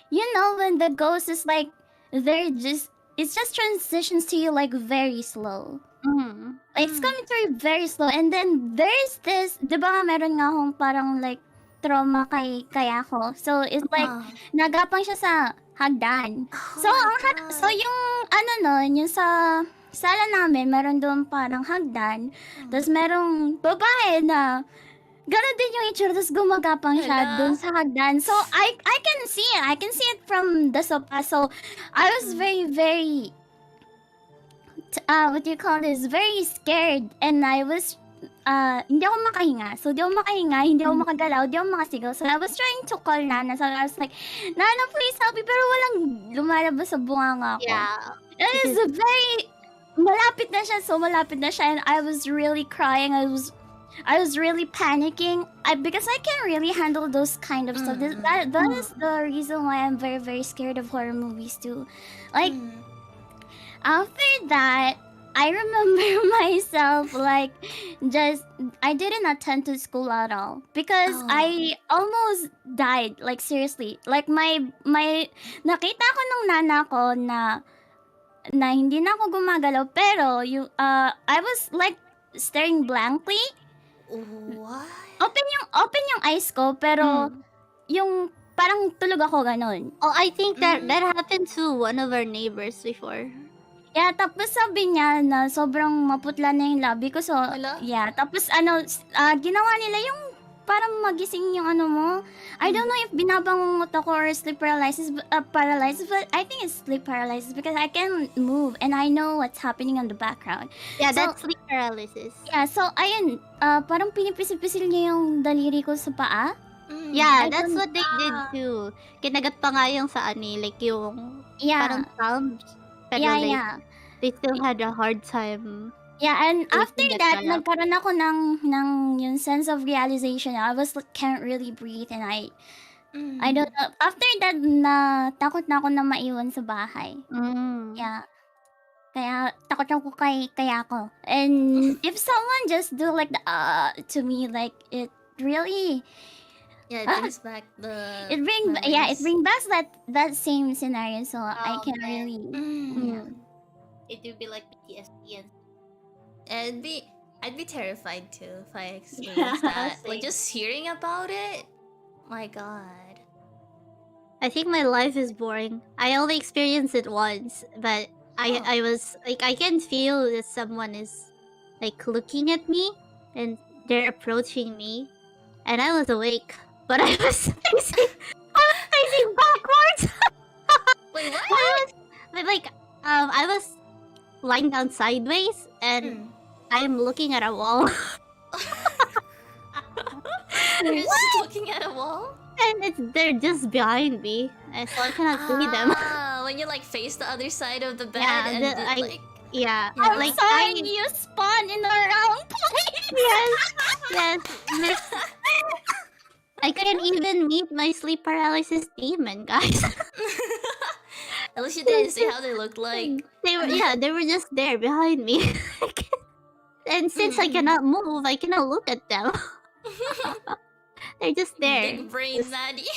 you know, when the ghost is like, they're just, it just transitions to you like very slow. Mm. Like, it's coming through very slow. And then there's this, di ba meron nga akong parang like trauma kay ako. So it's like nagapang siya sa hagdan. So so yung ano nun, yung sa sala namin, meron doon parang hagdan. Tapos merong babae na ganon din yung itsura, tapos gumagapang siya dun sa hagdan. So I can see it. I can see it from the sofa. So I was very very what do you call this? Very scared, and I was hindi ako makahinga. So, hindi ako makahinga, hindi ako makagalaw, hindi ako makasigaw. So, I was trying to call Nana. So, I was like, Nana, please help me. Pero walang lumalabas sa bunganga ko. Yeah. And it's a very, malapit na siya. So, malapit na siya. And I was really crying. I was really panicking. Because I can't really handle those kind of stuff. That is the reason why I'm very, very scared of horror movies too. Like, after that, I remember myself like I didn't attend to school at all because I almost died, like seriously. Like my nakita ko nung nana ko na hindi na ako gumagalaw, pero I was like staring blankly. What? Open yung eyes ko, pero yung parang tulog ako ganon. Oh, I think that happened to one of our neighbors before. Yeah, tapos sabi niya na sobrang maputla na yung labi ko. So, Wala? yeah. Tapos ginawa nila yung parang magising yung ano mo. I don't know if binabangungot ako or sleep paralysis, paralysis, but I think it's sleep paralysis because I can move and I know what's happening on the background. Yeah, So- that's sleep paralysis. Yeah, so ayun, parang pinipisil-pisil niya yung daliri ko sa paa. Yeah, I that's don't- what they did too. Kinagat pa nga yung sa ani, like yung Yeah. parang thumbs. Pero Yeah, like, yeah. they still had a hard time. Yeah, and after Get that, up. nagkaroon ako ng yung sense of realization. I was like, can't really breathe, and I don't know. After that, takot na ako na maiwan sa bahay. Mm. Yeah. Kaya takot ako kay ako. And if someone just do like the to me, like it really Yeah, it brings back the. it bring back that same scenario. So I can man. really It will be like PTSD and I'd be terrified too if I experienced Yeah, that. Like same. just hearing about it. My God. I think my life is boring. I only experienced it once, but I was like, I can feel that someone is like looking at me and they're approaching me, and I was awake, but I was facing backwards. Wait, what? I was lying down sideways, and I'm looking at a wall, You're just looking at a wall? and they're just behind me, and so I cannot see them. When you like face the other side of the bed Yeah, and like Yeah, I'm like sorry, you spawn in the wrong place. yes. I couldn't even meet my sleep paralysis demon, guys. at least you didn't see how they looked like. They were just there behind me. And since I cannot move, I cannot look at them. They're just there, Big brain Maddie.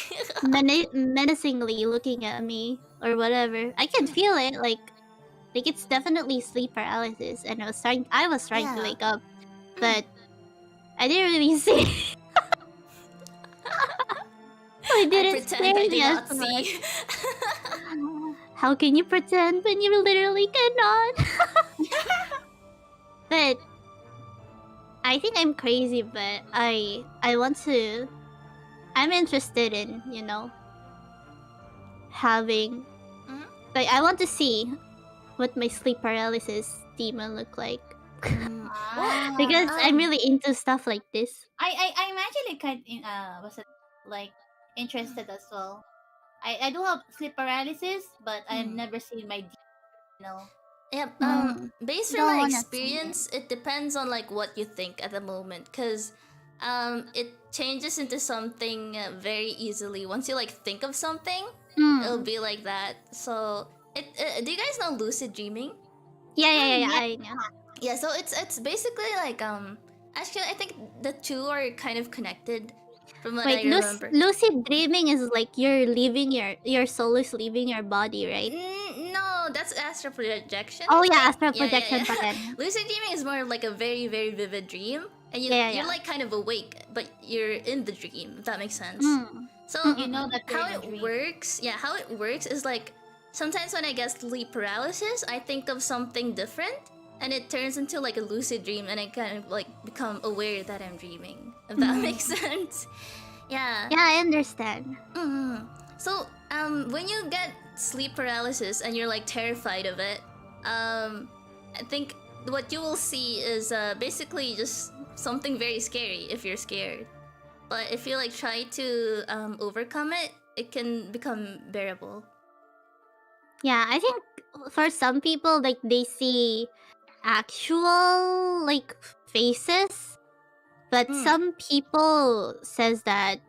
menacingly looking at me or whatever. I can feel it, like it's definitely sleep paralysis, and I was trying to Yeah. wake up, but I didn't really see. I I didn't pretend I scare did me not as much. see. How can you pretend when you literally cannot? But I think I'm crazy, but I want to. I'm interested in, having. Mhm. Like, I want to see what my sleep paralysis demon look like. because I'm really into stuff like this. I'm actually was it like interested as well. I do have sleep paralysis, but I've never seen my Yep. Based Don't on my wanna see experience, it depends on like what you think at the moment, cause it changes into something very easily. Once you like think of something, it'll be like that. So, do you guys know lucid dreaming? Yeah. Yeah. So it's basically like Actually, I think the two are kind of connected, from what I Wait, remember. lucid dreaming is like you're leaving your soul is leaving your body, right? No, that's astral projection. Oh yeah, astral Yeah, projection yeah. pa rin. Lucid dreaming is more of like a very, very vivid dream, and you're like kind of awake, but you're in the dream. If that makes sense. So You know that you're how in a it dream. works? Yeah, how it works is like sometimes when I get sleep paralysis, I think of something different, and it turns into like a lucid dream, and I kind of like become aware that I'm dreaming. If that makes sense. Yeah. Yeah, I understand. So, when you get sleep paralysis and you're like terrified of it, I think what you will see is basically just something very scary if you're scared. But if you like try to overcome it, it can become bearable. Yeah, I think for some people, like they see actual like faces, but some people says that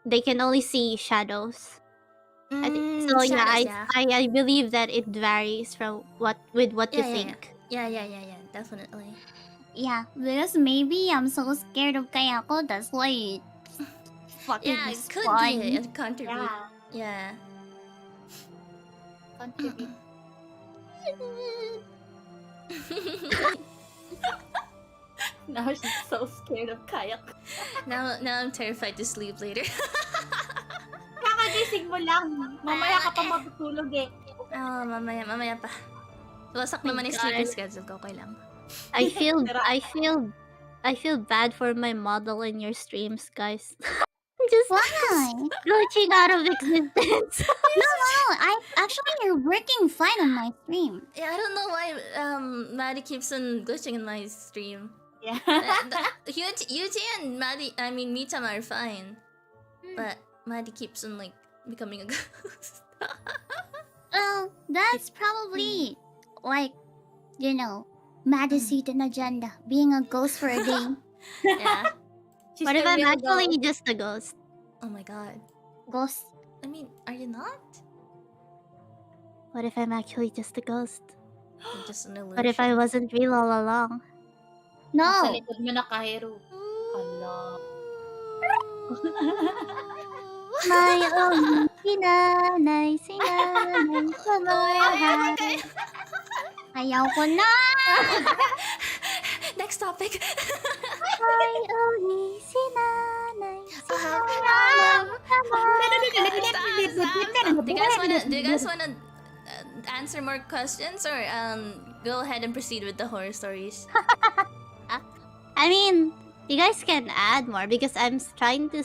they can only see shadows. I think, so yeah, shadows, I believe that it varies from what you Yeah, think. yeah, definitely. Yeah, because maybe I'm so scared of Kayako, that's why it's fucking Yeah, it could fun. be a contribute. Yeah. Contribute. Now she's so scared of kayak. Now I'm terrified to sleep later. Kakagising mo lang. Mamaya ka pa matutulog eh. Oh, mamaya pa. Wasak naman yung sleeping schedule ko, okay lang. I feel bad for my model in your streams, guys. Just Why? glitching out of existence. Actually you're working fine on my stream. Yeah, I don't know why Maddie keeps on glitching in my stream. Yeah. Yuji and Maddie, I mean Mitama are fine. But Maddie keeps on like becoming a ghost. Well, that's probably like, you know, Maddie's hidden agenda, being a ghost for a day. Yeah. She's What if the I'm real actually girl. just a ghost? Oh my god. Ghost. I mean, are you not? What if I'm actually just a ghost? You're just an illusion. What if I wasn't real all along? Sa No. likod mo na Kaheru. Hala. My own sinanay sa buhay. Ayaw ko na. Next topic. My own sinanay sa Do you guys wanna answer more questions, or go ahead and proceed with the horror stories? I mean, you guys can add more because I'm trying to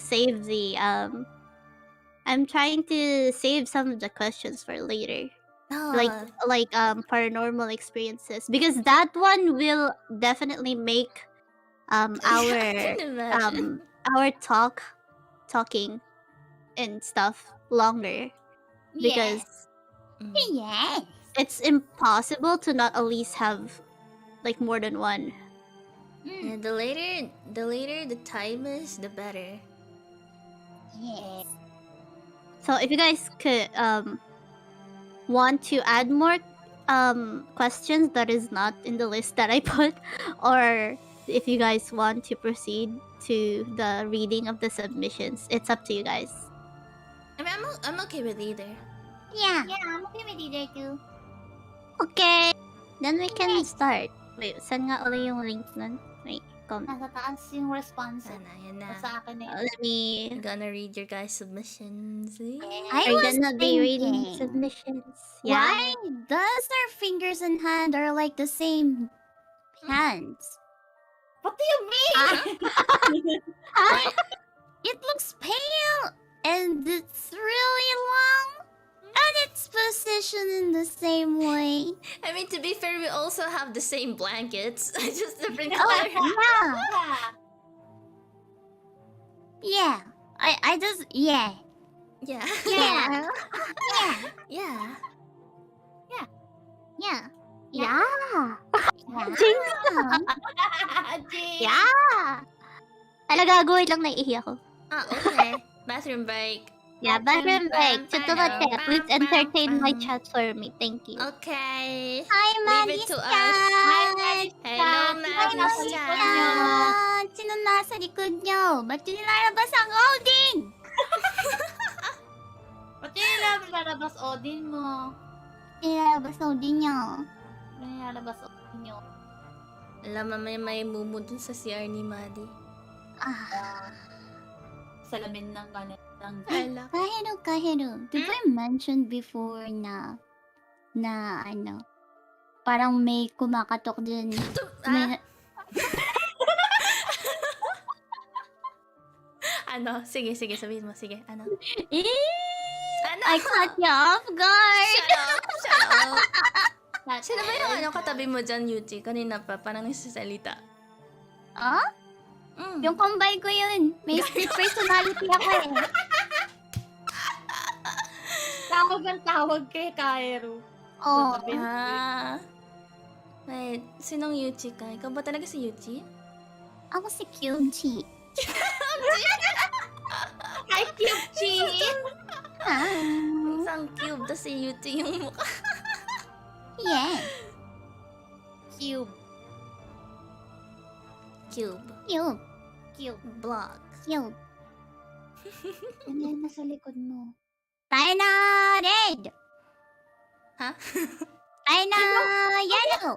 save some of the questions for later. No. Like paranormal experiences, because that one will definitely make I can imagine. our talking and stuff longer, because Yes. it's impossible to not at least have like more than one. Yeah, the later the time is, the better. Yes. So if you guys could want to add more questions that is not in the list that I put, or if you guys want to proceed to the reading of the submissions, it's up to you guys. I mean, I'm okay with either. Yeah. Yeah, I'm okay with either too. Okay, then we can start. Wait, saan nga ulit yung link nun? Wait, Nasa taas yung response. Yan na. Sa akin eh. let me. I'm gonna read your guys' submissions. I Are was gonna be reading thinking, submissions. why does their fingers and hand are like the same hands? What do you mean? It looks pale and it's really long. And it's positioned in the same way. I mean, to be fair, we also have the same blankets, just different Oh, color. yeah. Yeah. I just, yeah. Yeah. Yeah. Yeah. Yeah. Yeah. Yeah. Yeah. Alaga, wait lang, naiihi ako. Okay. Bathroom break. Yeah, bathroom break. So, Bam, please bam, entertain my bam. chat for me. Thank you. Okay. Hi, Leave it to us. Hello, Maddie's chat. Sino nasa likod nyo? Ba't yun nilalabas ang holding? Ba't yung nilalabas Odin mo? Nilalabas holding nyo. Ba't yung nilalabas Odin nyo? Alam, mamaya may mumu dun sa CR ni Maddie. Salamin ng kanan. Ala. Kaheru. Did I mention before na ano, parang may kumakatok din. May, Ano? Sige, sabihin mo. Sige, ano? Ano? I caught you off guard. Shut up. Sino ba yung ano katabi mo dyan, Yuji? Kanina pa, parang nagsasalita. Ah? Yung kumbay ko yun. May split personality ako eh. Tawag kay Kaheru. Oh. Wait, sinong Yuji ka? Ikaw ba talaga si Yuji? Ako si Kyuji. Hi, Kyuchi! Isang cube, tas si Yuji yung mukha. Yeah. Cube. Cube. Block. Cube. Ano yan nasa likod mo? Tayo na red. Ha? Tayo na yellow.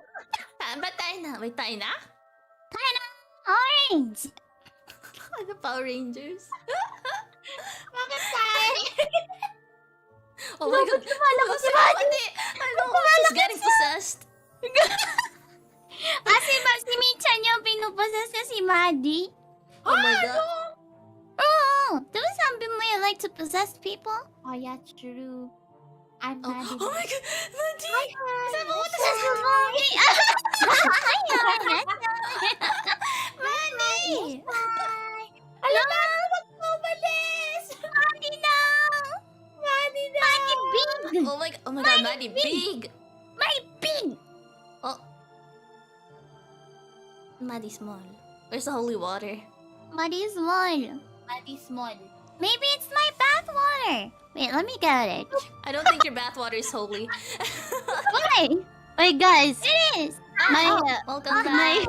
Ba't tayo na? Wait, tayo na? Orange. Ano, Power Rangers? Bakit tayo? Oh my god! Lumala ko si Maddie! Ano? She's getting possessed! Si Michan yung pinuposes niya si Maddie. Oh my god! Oo. Diba sabi mo you like to possess people? Oh, yeah, true. I'm Oh, Maddie. oh my god! Maddie! Saan mo ko Possess tas? Maddie. Maddie! Alam mo, ba't mo umalis? Maddie na. Maddie na! Maddie big. Oh my god, Maddie, big! Maddie big. Oh. Maddie small. Where's the holy water? Maddie small. Maddie small. Maybe it's my bath water. Wait, let me get it. I don't think your bathwater is holy. Why? Wait, guys. It is. Welcome my back.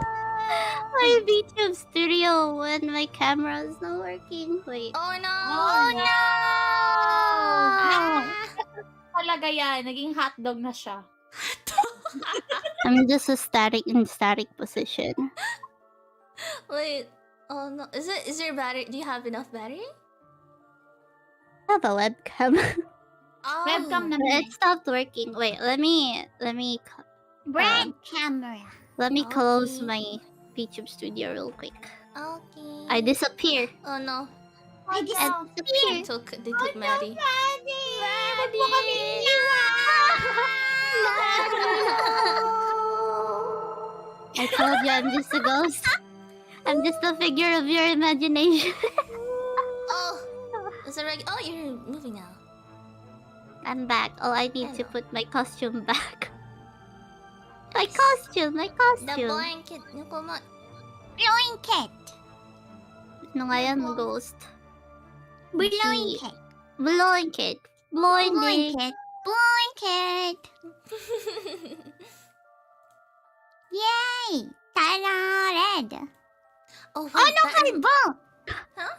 my YouTube studio when my camera is not working. Wait. Oh no! Oh no! Talaga yan. Naging hotdog na siya. I'm just in static position. Wait. Oh no. Is your battery? Do you have enough battery? I have a webcam. Oh. Webcam na It stopped working. Wait, let me Brand camera. let me close Okay. my YouTube studio real quick. Okay. I disappear. Oh no. I They took Maddie. Ba't mo kami I told you I'm just a ghost. I'm just a figure of your imagination. Oh. Is it right? Oh, you're moving now. I'm back. Oh, I need to Hello. put my costume back. My Nice. costume. The blanket. Blanket. No, I am a ghost. Blanket. Blanket. Blinding. Blanket. Blanket. Yay! Tara red. Oh, wait, Oh no, that- kalbo! Huh?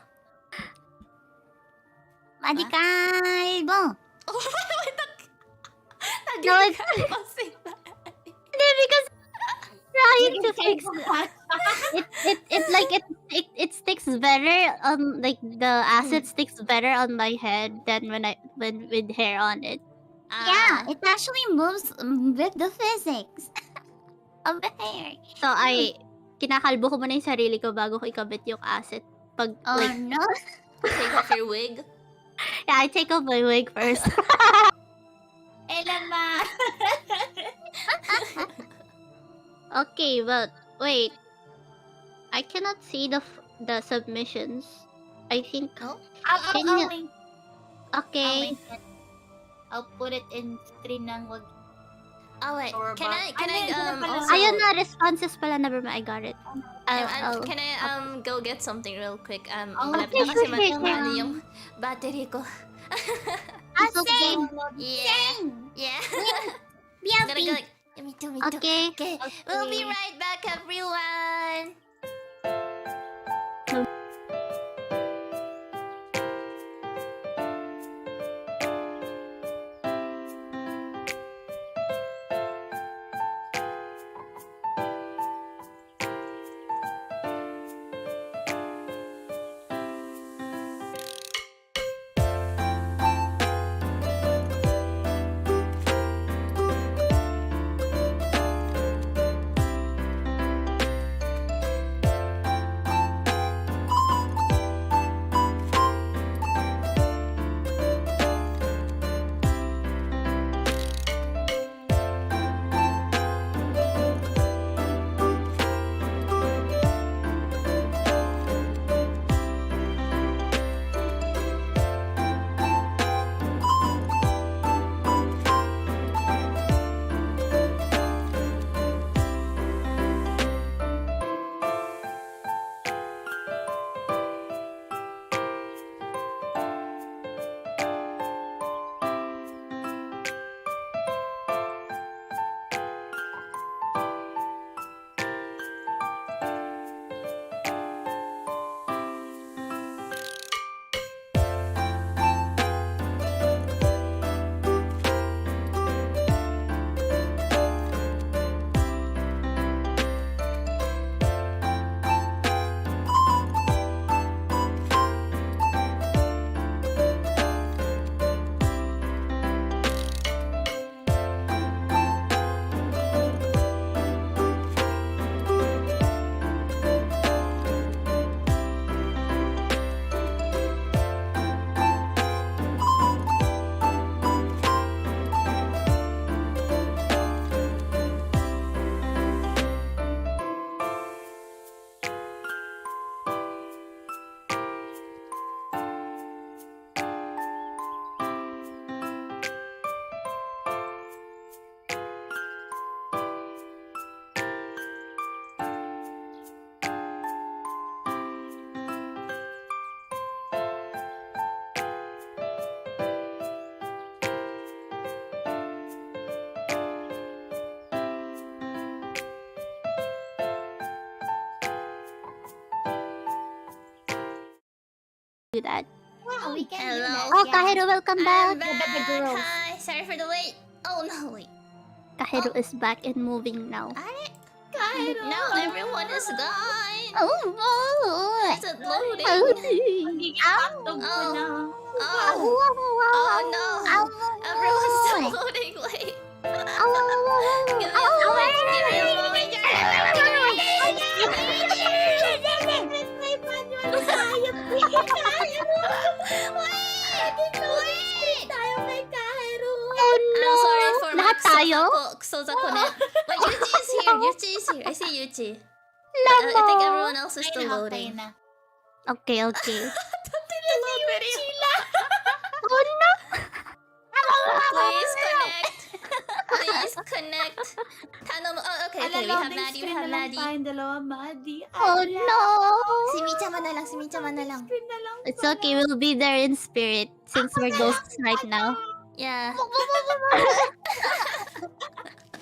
Maddie What? kalbo. Oh, wait, No, it's because trying to fix it sticks better on like the acid sticks better on my head than when with hair on it. Yeah, it actually moves with the physics of the hair. So kinakalbo ko muna yung sarili ko bago ko ikabit yung acid. Pag Oh like no. Take off your wig. yeah, I take off my wig first. Okay, but wait. I cannot see the submissions. I think. Oh? Can I'll you- link. Okay. I'll put it in stream ng wag. Oh wait, Or can back. I Ayun, yun na pala. also Ayun na, responses pala. Never mind, I got it. can I go get something real quick? Oh, Malapit okay, na kasi sure, sure, ano sure. yung battery ko. It's okay. Yeah. Yeah. I'm gonna go like, yeah, me too, me too. Okay. Okay, we'll be right back, everyone. Do that. Wow, we can do Hello. that. Oh, yeah. Kaheru, welcome back. I'm back. Hi, sorry for the wait. Oh no, wait. Kaheru is back and moving now. Kaheru. No, everyone is gone. Oh, Is it loading? Magiging hotdog ko na. Oh no, everyone's still loading. Wait. Give me a moment. Give me a moment. I'm sorry for my Lahat tayo? Soza connect. Wait, Yuchi is here. Yuchi is here. I see Yuchi. I think everyone else is still loading. Okay, okay. Please connect. Please connect. Oh, okay, we have Maddie. We have Maddie. Oh no! Si Micha-man na lang. Si Micha-man na lang. It's okay, we'll be there in spirit since we're ghosts right now. Yeah.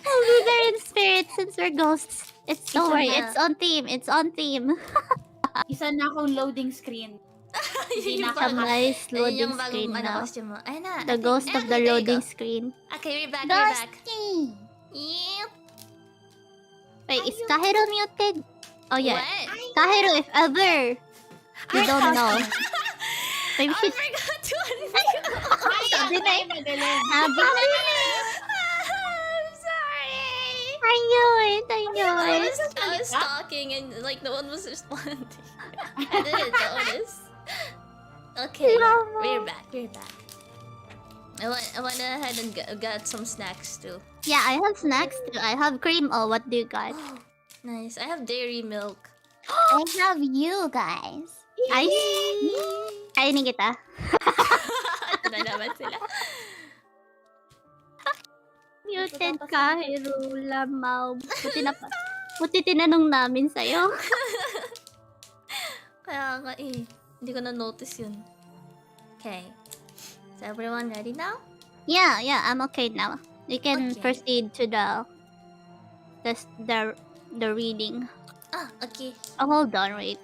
We'll be there in spirit since we're ghosts. Don't worry, na. it's on team. It's on team. Isa na akong loading screen. Hindi na A nice Ayun loading yung screen bagong now. costume mo. Ayun na. The ghost of the there you loading go. screen. Okay, we're back. We're back. Yep. Wait, is Kaheru muted? Oh yeah, What? Kaheru, if ever you don't know. Maybe I she's forgot to unmute. sabi na Ay, magaling. sabi na I'm sorry. I knew it, I knew I it. was talking and like no one was responding. I didn't notice. Okay, we're back. We're back. I went ahead and got some snacks too. Yeah, I have snacks too. I have cream. Oh, what do you got? Nice. I have dairy milk. I have you guys. Ice. Kainin kita. Ito na naman sila. Muted Kaheru, lamaw. Buti tinanong namin sa'yo. Kaya nga eh. Hindi ko na-notice yun. Okay. Is everyone ready now? Yeah, I'm okay now. We can Okay. proceed to the reading. Ah, okay. Oh, hold on, wait.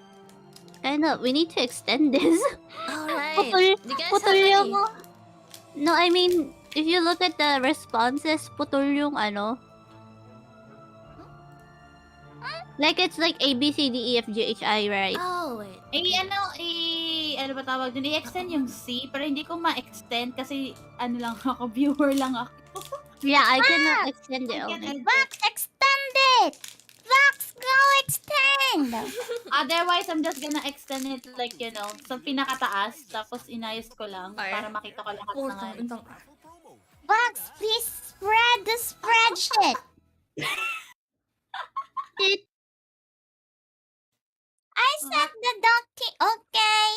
We need to extend this. Alright. Putol- Do you guys Putol have yung... any? No, I mean, if you look at the responses, putol yung ano. Like, it's like A, B, C, D, E, F, G, H, I, right? Oh, wait. Ano ba tawag dun? I-extend yung C, pero hindi ko ma-extend kasi ano lang ako, viewer lang ako. Yeah, I cannot extend it. Okay. Vox, extend it! Vox, go extend! Otherwise, I'm just gonna extend it like, you know, sa pinakataas, tapos inayos ko lang para makita ko lahat ng ano. Vox, please spread the spreadsheet! I set the donkey. Okay.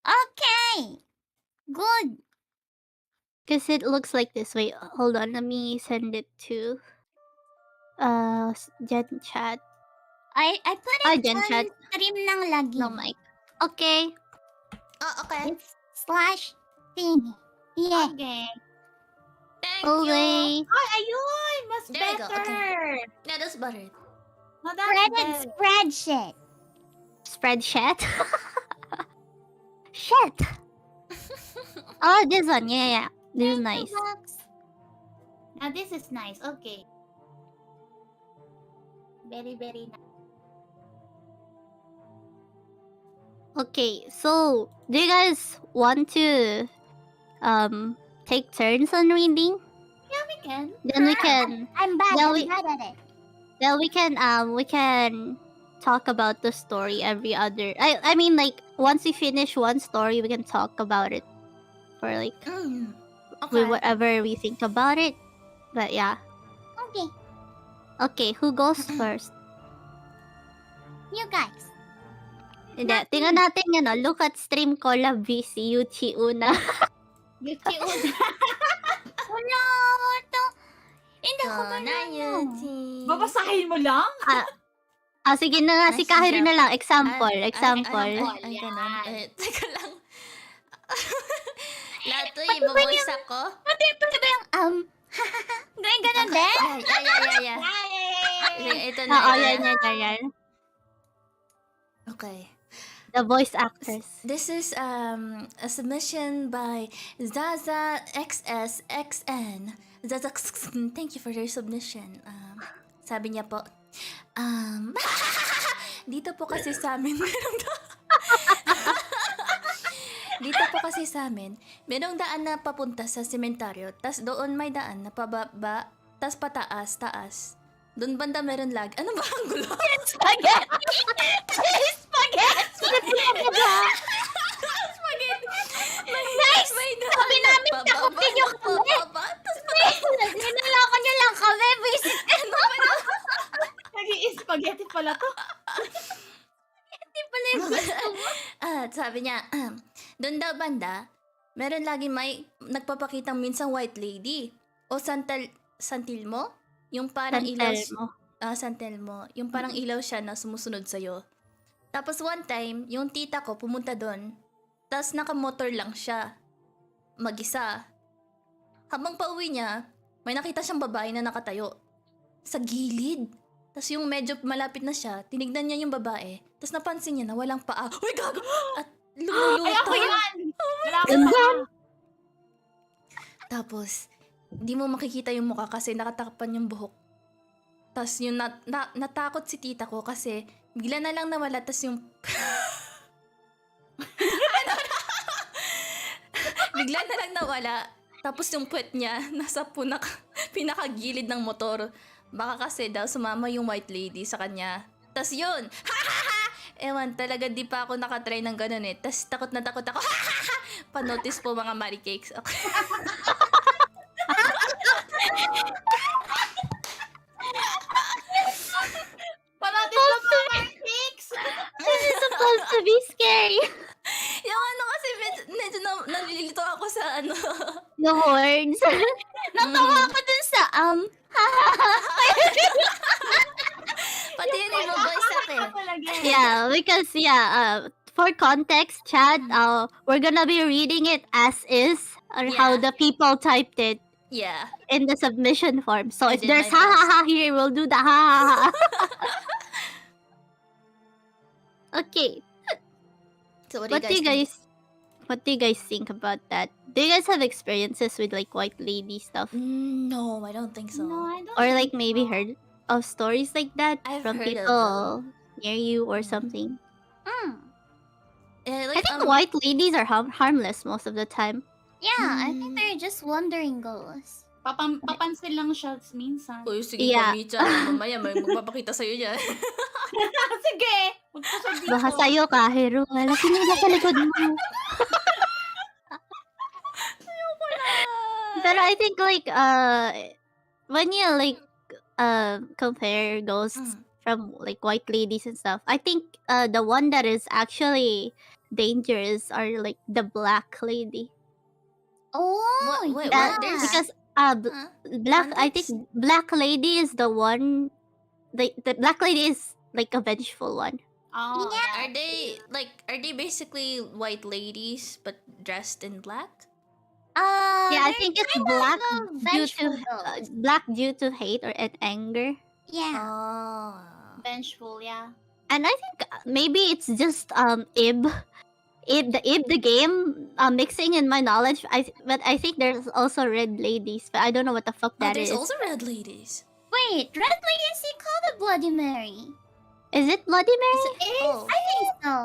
Okay. Good. Because it looks like this. Wait, hold on. Let me send it to Gen Chat. I put Ah, it Gen on Chat. stream ng Lagim. No mic. Okay. Oh, okay. It's slash thingy. Yeah. Okay. Thank Okay. you. Ay, ayun! Mas There you go, better! Yeah, that's better. No, that's Spread better. and spreadsheet. Spreadsheet. Shit. Oh, this one. Yeah. This is nice. Vox. Now, this is nice. Okay. Very, very nice. Okay, so do you guys want to take turns on reading? Yeah, we can. Then we can I'm bad. Yeah, I'm bad at it. then we can talk about the story every other. I mean, like, once we finish one story, we can talk about it for like Okay. whatever we think about it. But yeah. Okay. Okay, who goes first? You guys. Hindi, tingnan natin yun, no? Look at stream collab VC Yuchi una. Wala to. Hindi ko ba na Yuchi. Babasahin mo lang? Sige na nga, si Nice Kaheru job. na lang. Example. Example. Ay, ganun. Yan. Teka lang. Lahat to, ibaboys ako. Pati ba yung Gawin ganun din? Yeah. Ito na. Oo, ito na. yan. Okay. The voice actors. This is a submission by Zaza XSXN. Zaza, thank you for your submission. Sabi niya po, dito po kasi sa amin merong daan na papunta sa sementaryo, tas doon may daan na pababa, tas pataas, taas. Doon banda meron lag. Ano ba ang gulo? Spaghetti! Guys, sabi namin takupin nyo kami. Ninaloko nyo lang kami. Visit ka naman. Nag-i-spaghetti pala to. Hindi pala yung gusto mo. Sabi niya, doon daw banda, meron lagi may nagpapakitang minsan white lady. O santil mo? Yung parang ilaw. Santel mo. Yung parang ilaw siya na sumusunod sa'yo. Tapos one time, yung tita ko pumunta doon. Tapos nakamotor lang siya. Mag-isa. Habang pauwi niya, may nakita siyang babae na nakatayo. Sa gilid. Tapos yung medyo malapit na siya, tinignan niya yung babae. Tapos napansin niya na walang paa. Uy, gago! At lumulutang. Ay, ako yan! Wala ako Ganda! Tapos, di mo makikita yung mukha kasi nakatapan yung buhok. Tapos yung natakot si tita ko kasi bigla na lang nawala. Tapos yung... bigla na lang nawala. Tapos yung puwet niya nasa pinakagilid ng motor. Baka kasi daw sumama yung white lady sa kanya. Tapos yun! Ewan, talaga di pa ako nakatry ng ganun eh. Tapos takot na takot ako. Pa-notice po mga Mari Cakes. Okay. Parating sa mga markings! This is supposed to be scary. Yung ano kasi medyo nalilito ako sa ano. The horns. Natawa ako dun sa Pati yun yung voice akin. Yeah, because for context, chat, we're gonna be reading it as is, or how Yeah. the people typed it Yeah. in the submission form. So I if did there's my ha ha best. ha here, we'll do the ha ha ha. Okay, So what do you guys think about that? Do you guys have experiences with like white lady stuff, No, I don't think so. No, I don't. or like think maybe so. heard of stories like that I've from heard of people near you or Mhm. something? Like, I think white ladies are harmless most of the time. Yeah, I think Mm. they're just wandering ghosts. Papansin lang siya minsan. Uy, sige, Yeah. Pamicha. Mamaya may magpapakita sa'yo yan. Sige! Magpa siya dito. Baka sa'yo, Kaheru. Wala, sinila sa likod mo. Pero I think like when you like compare ghosts Mm. from like white ladies and stuff, I think the one that is actually dangerous are like the black lady. Oh, Wait, yeah. what? There's- Because Huh? black I think Context? black lady is the one, the black lady is like a vengeful one. Oh, Are they basically white ladies but dressed in black? Yeah, I they're think it's kind black of a due to vengeful ghost. black due to hate or and anger. Yeah. Oh. vengeful, yeah. And I think maybe it's just the game mixing in my knowledge. But I think there's also red ladies, but I don't know what the fuck Oh, that there's is. also red ladies. Wait, Red Lady is he called a Bloody Mary? Is it Bloody Mary? Oh. I think so.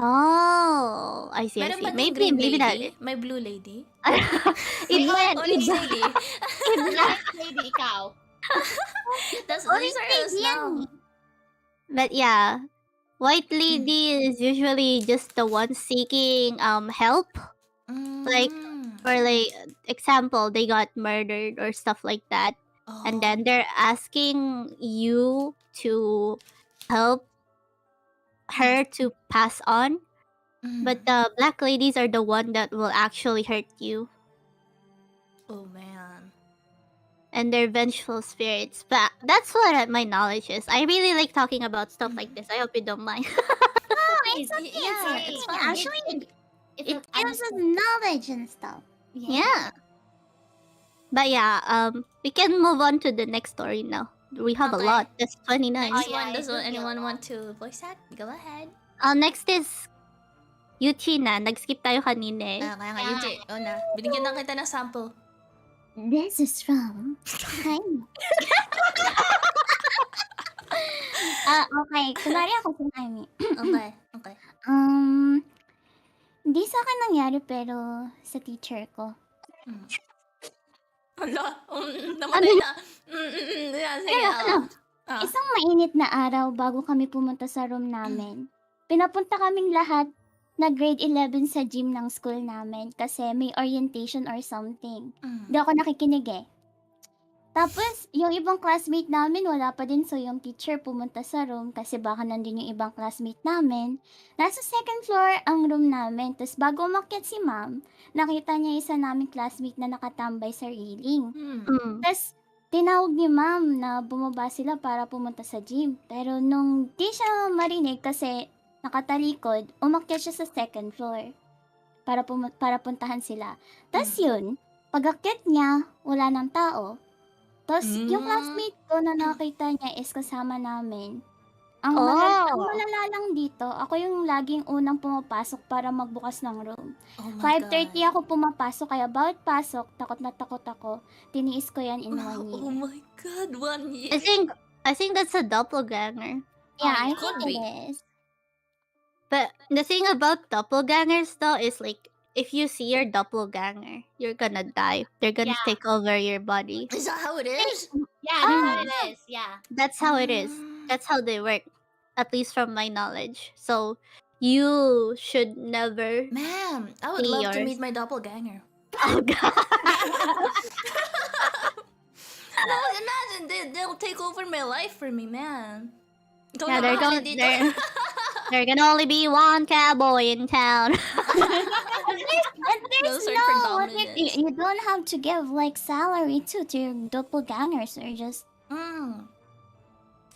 Oh, I see. I Meron see. ba ding Maybe green maybe lady? that. May blue lady? It went. Orange lady. Black lady, ikaw. These Orange are us lady now. yan. But yeah, white lady is usually just the one seeking help. Like, Mm. For like example, they got murdered or stuff like that, and Oh. then they're asking you to help her to pass on. But Mm. the black ladies are the one that will actually hurt you, Oh man. and they're vengeful spirits. But that's what my knowledge is. I really like talking about stuff like this. I hope you don't mind. Oh, it's Y- okay. yeah, it's it's okay. fine. Actually, It's it gives us knowledge and stuff. Yeah. But yeah, we can move on to the next story now. We have a Okay. lot. That's 29. Next yeah, one. it Does will be a anyone lot. want to voice that? Go ahead. Next is Yuchi na. Nag-skip tayo kanina eh. Kaya nga, Yuji. Una. Binigyan na kita ng sample. This is from. Okay. Kunwari ako si Jaime. Okay. Okay. Hindi sa akin nangyari pero sa teacher ko. Mm. Hala. Namatay na. Yeah, sige. Isang mainit na araw bago kami pumunta sa room namin. Pinapunta kaming lahat na grade 11 sa gym ng school namin kasi may orientation or something. Hindi ako nakikinig eh. Tapos, yung ibang classmate namin wala pa din, so yung teacher pumunta sa room kasi baka nandun yung ibang classmate namin. Nasa second floor ang room namin. Tapos bago umakyat si ma'am, nakita niya isa naming classmate na nakatambay sa railing. Tapos, tinawag ni ma'am na bumaba sila para pumunta sa gym. Pero nung di siya marinig kasi nakatalikod, umakyat siya sa second floor para puntahan sila. Tapos yun, pag-akyat niya, wala ng tao. Tapos yung classmate ko na nakita niya is kasama namin. Ang malala lang dito, ako yung laging unang pumapasok para magbukas ng room. Oh my 5:30 ako pumapasok, kaya bawat pasok, takot na takot ako. Tiniis ko yan in 1 year. Oh my god, 1 year. I think that's a doppelganger. Yeah, I could think be. it is. But the thing about doppelgangers though is like if you see your doppelganger, you're gonna die. They're gonna Yeah. take over your body. Is that how it is? Yeah, that's how it is. Yeah. That's how it is. That's how they work. At least from my knowledge. So you should never. Man, I would See love to yours. meet my doppelganger. Oh god. No, imagine they'll take over my life for me, man. Ikaw Yeah, na they're bahala going. dito. There can only be one cowboy in town. And Those there's are for no like, dominance. you don't have to give like salary too to your doppelgangers or just Mm.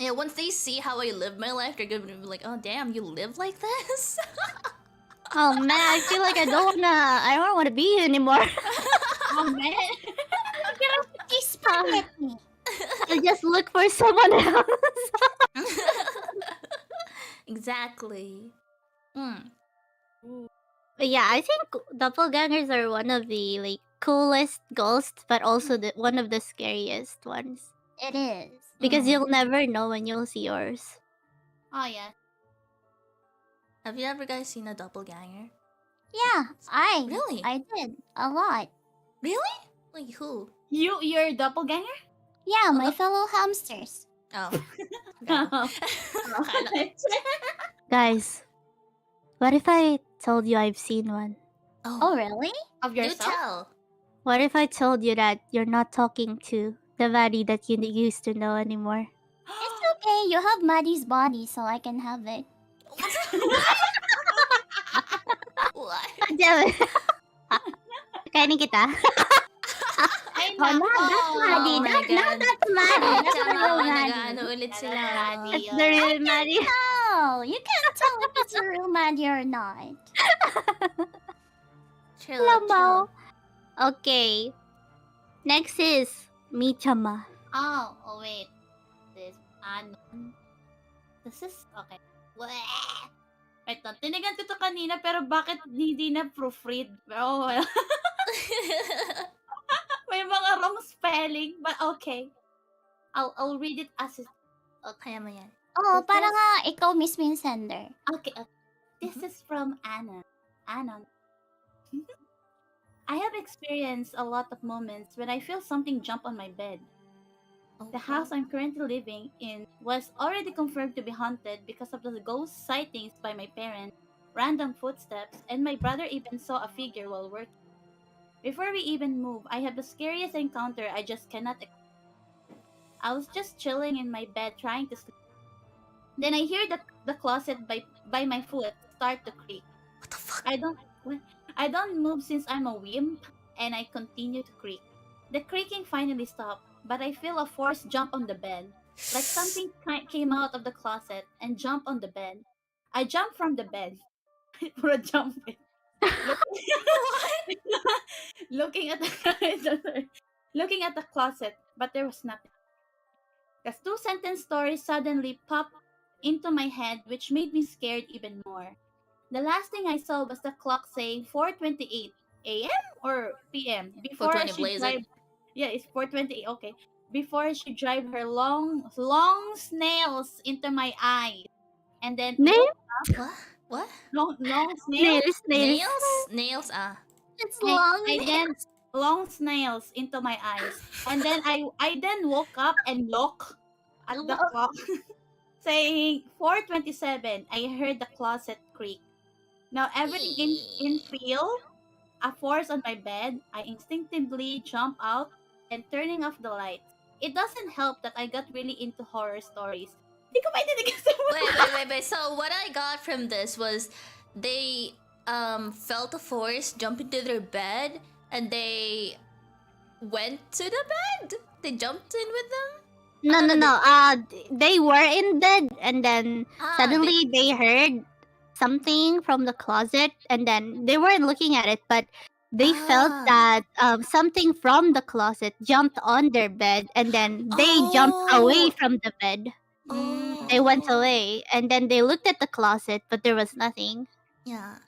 Yeah, once they see how I live my life, they're gonna be like, "Oh, damn, you live like this." Oh man, I feel like I don't wanna be here anymore. oh man. Spaghetti. I'll just look for someone else. Exactly. Mm. But yeah, I think doppelgangers are one of the like coolest ghosts, but also one of the scariest ones It is. because Mm. you'll never know when you'll see yours. Oh yeah. Have you ever guys seen a doppelganger? Yeah, Really? I did a lot. Really? Like who? You're a doppelganger? Yeah, my fellow hamsters. Oh. Guys, what if I told you I've seen one? Oh, really? Of Do yourself? tell. What if I told you that you're not talking to the Maddie that you used to know anymore? It's okay. You have Maddie's body, so I can have it. What? Damn it. Kainin kita. Ay, Oh, not that Oh Maddie. my Not God. that's Maddie. That's the Tama, real nag-ano Maddie. ulit sila. That's the real Maddie. No, you can't tell if it's a real Maddie or not. Chill, Lamaw. Okay. Next is Michama. Oh, wait. This, This is, okay. Wait, no, tinigan ko to kanina, pero bakit hindi na proofread? Oh, well. chill. May mga wrong spelling, but okay. I'll read it as it. Kaya mo yan. Oh, This parang is- nga ikaw mismo yung sender. Okay. This is from Anna. Anna. I have experienced a lot of moments when I feel something jump on my bed. The house I'm currently living in was already confirmed to be haunted because of the ghost sightings by my parents, random footsteps, and my brother even saw a figure while working. Before we even moved, I had the scariest encounter I just cannot explain. I was just chilling in my bed trying to sleep. Then I hear the closet by my foot start to creak. What the fuck? I don't move since I'm a wimp, and I continue to creak. The creaking finally stopped, but I feel a force jump on the bed, like something came out of the closet and jumped on the bed. I jumped from the bed for a jump. looking at looking at the closet, but there was nothing. The two-sentence story suddenly popped into my head, which made me scared even more. The last thing I saw was the clock saying 4:28 a.m. or p.m. before 4:20 she blaze drive. Yeah, it's 4:28. Okay, before she drive her long snails into my eyes, and then Nail? What? long snails. Nails. Nails? Ah. It's I long. then long snails into my eyes, and then I then woke up and looked at the clock, saying 4:27. I heard the closet creak. Now everything in feel a force on my bed. I instinctively jump out and turning off the lights. It doesn't help that I got really into horror stories. Hindi ko maintindihan sa Wait. So what I got from this was they felt a force jump into their bed and they went to the bed. They jumped in with them. No. They were in bed, and then suddenly they heard something from the closet, and then they weren't looking at it, but they felt that something from the closet jumped on their bed, and then they jumped away from the bed. They went away, and then they looked at the closet, but there was nothing. Yeah.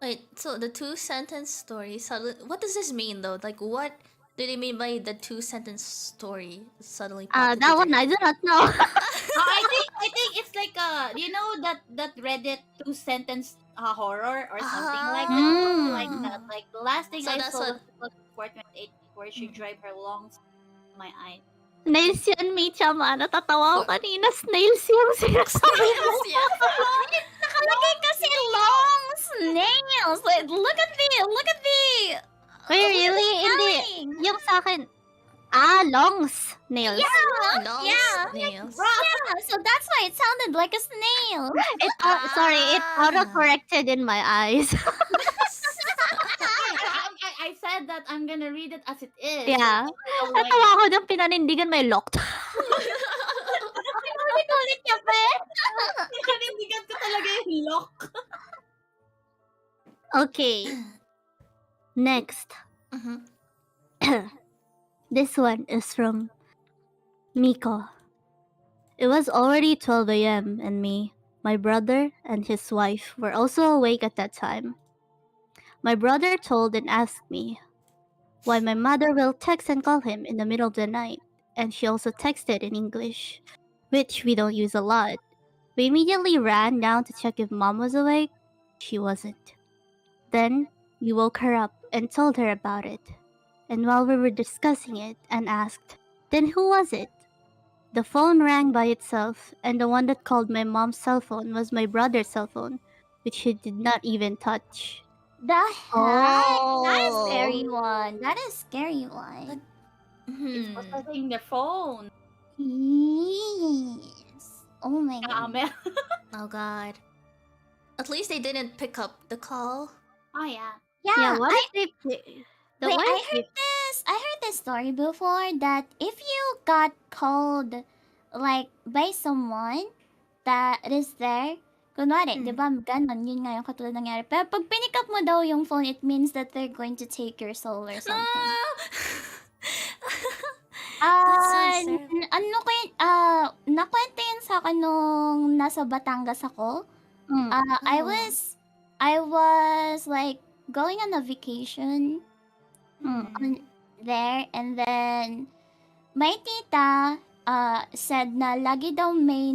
Wait, so the two-sentence story suddenly... What does this mean, though? Like, what do they mean by the two-sentence story suddenly popped That into one their- I do not know. I think it's like you know that Reddit two-sentence horror or something like that. Mm. Like that. Like the last thing So I that's saw what- was 4:28 where she drive her long my eye. Snails yun, Michama. Natatawa ako kanina. Snails yung sinasabi mo. Yeah. Nakalagay kasi long snails. Like, look at the Wait, really? Hindi. spelling. Yung sa akin, longs. Nails. Nose, Yeah. nails. Yeah, so that's why it sounded like a snail. Sorry, it auto-corrected in my eyes. I said that I'm gonna read it as it is. Yeah. So, like, Natawa ako ng pinanindigan may locked. Ulit niya pa eh. Panindigan ko talaga yung lock. Okay. Next. Mhm. This one is from Miko. It was already 12 a.m. and me, my brother, and his wife were also awake at that time. My brother told and asked me why my mother will text and call him in the middle of the night, and she also texted in English, which we don't use a lot. We immediately ran down to check if mom was awake. She wasn't. Then we woke her up and told her about it. And while we were discussing it and asked, then who was it? The phone rang by itself, and the one that called my mom's cell phone was my brother's cell phone, which he did not even touch. The heck? That is Oh. scary one. That is scary one. Mhm. Possessing their phone. Yes. Oh my god. Oh god. At least they didn't pick up the call. Oh yeah. Yeah, what if they wait, I heard this story before that if you got called like by someone that is there, kunwari, di ba, ganon, yun nga yung katulad nangyari. Pero pag pinick up mo daw yung phone, it means that they're going to take your soul or something. That's so sad. Ano ko yun, nakwento yun sa akin nung nasa Batangas ako. I was like going on a vacation on there, and then my tita said na lagi daw may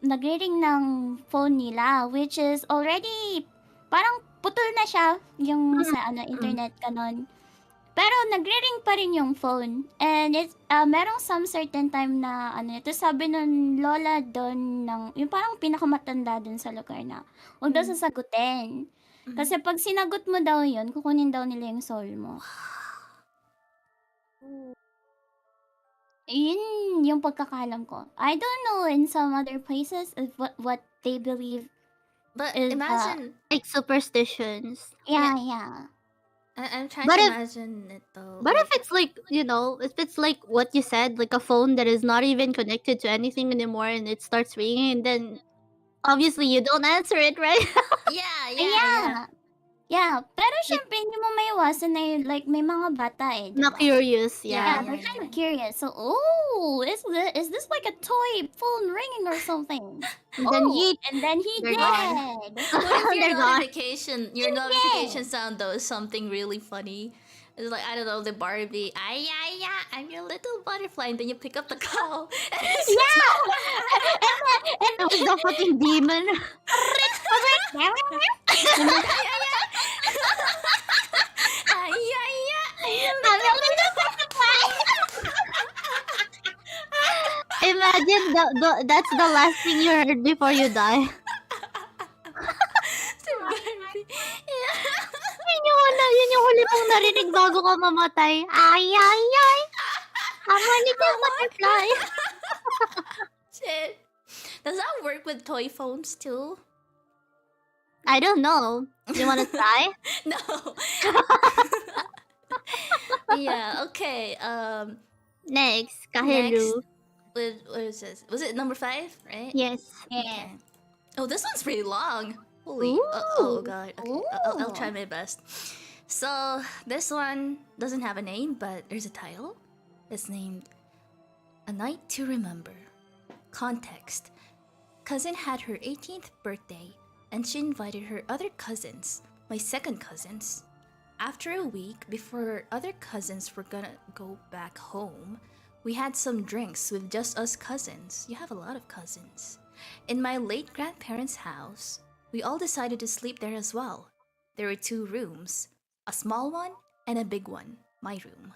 nagre-ring ng phone nila, which is already parang putol na siya yung sa internet kanon. Pero nagre-ring pa rin yung phone. And it's merong some certain time na ito sabi nun lola doon ng yung parang pinakamatanda doon sa lugar na huwag daw sasagutin. Kasi pag sinagot mo daw yun, kukunin daw nila yung soul mo. Yun yung pagkakalam ko. I don't know in some other places if what they believe. But Is, imagine. like superstitions. Yeah. I'm trying But to if- imagine it though. But if it's like, if it's like what you said, like a phone that is not even connected to anything anymore and it starts ringing, then obviously you don't answer it, right? Yeah. Pero syempre, hindi mo maiwasan na yun, like, may mga bata eh, Not diba? curious, Yeah, yeah. they're kind of curious. So, is this like a toy phone ringing or something? And then And then he They're dead. What if They're your gone. notification sound though is something really funny? It's like, I don't know, the Barbie, ay, I'm your little butterfly, and then you pick up the call. And it was the fucking demon. Imagine that's the last thing you heard before you die. Si Barbie. Yun yung huli mong narinig bago ka mamatay. Ay. I'm a little butterfly. Shit. Does that work with toy phones too? I don't know. You wanna try? No. Yeah, okay. Next, Kaheru. What is this? Was it number 5, right? Yes. Okay. Oh, this one's pretty long. Holy. Ooh. Oh god. Okay. I'll try my best. So, this one doesn't have a name, but there's a title. It's named A Night to Remember. Context. Cousin had her 18th birthday, and she invited her other cousins, my second cousins. After a week before other cousins were gonna go back home, we had some drinks with just us cousins. You have a lot of cousins. In my late grandparents' house, we all decided to sleep there as well. There were 2 rooms, a small one and a big one, my room.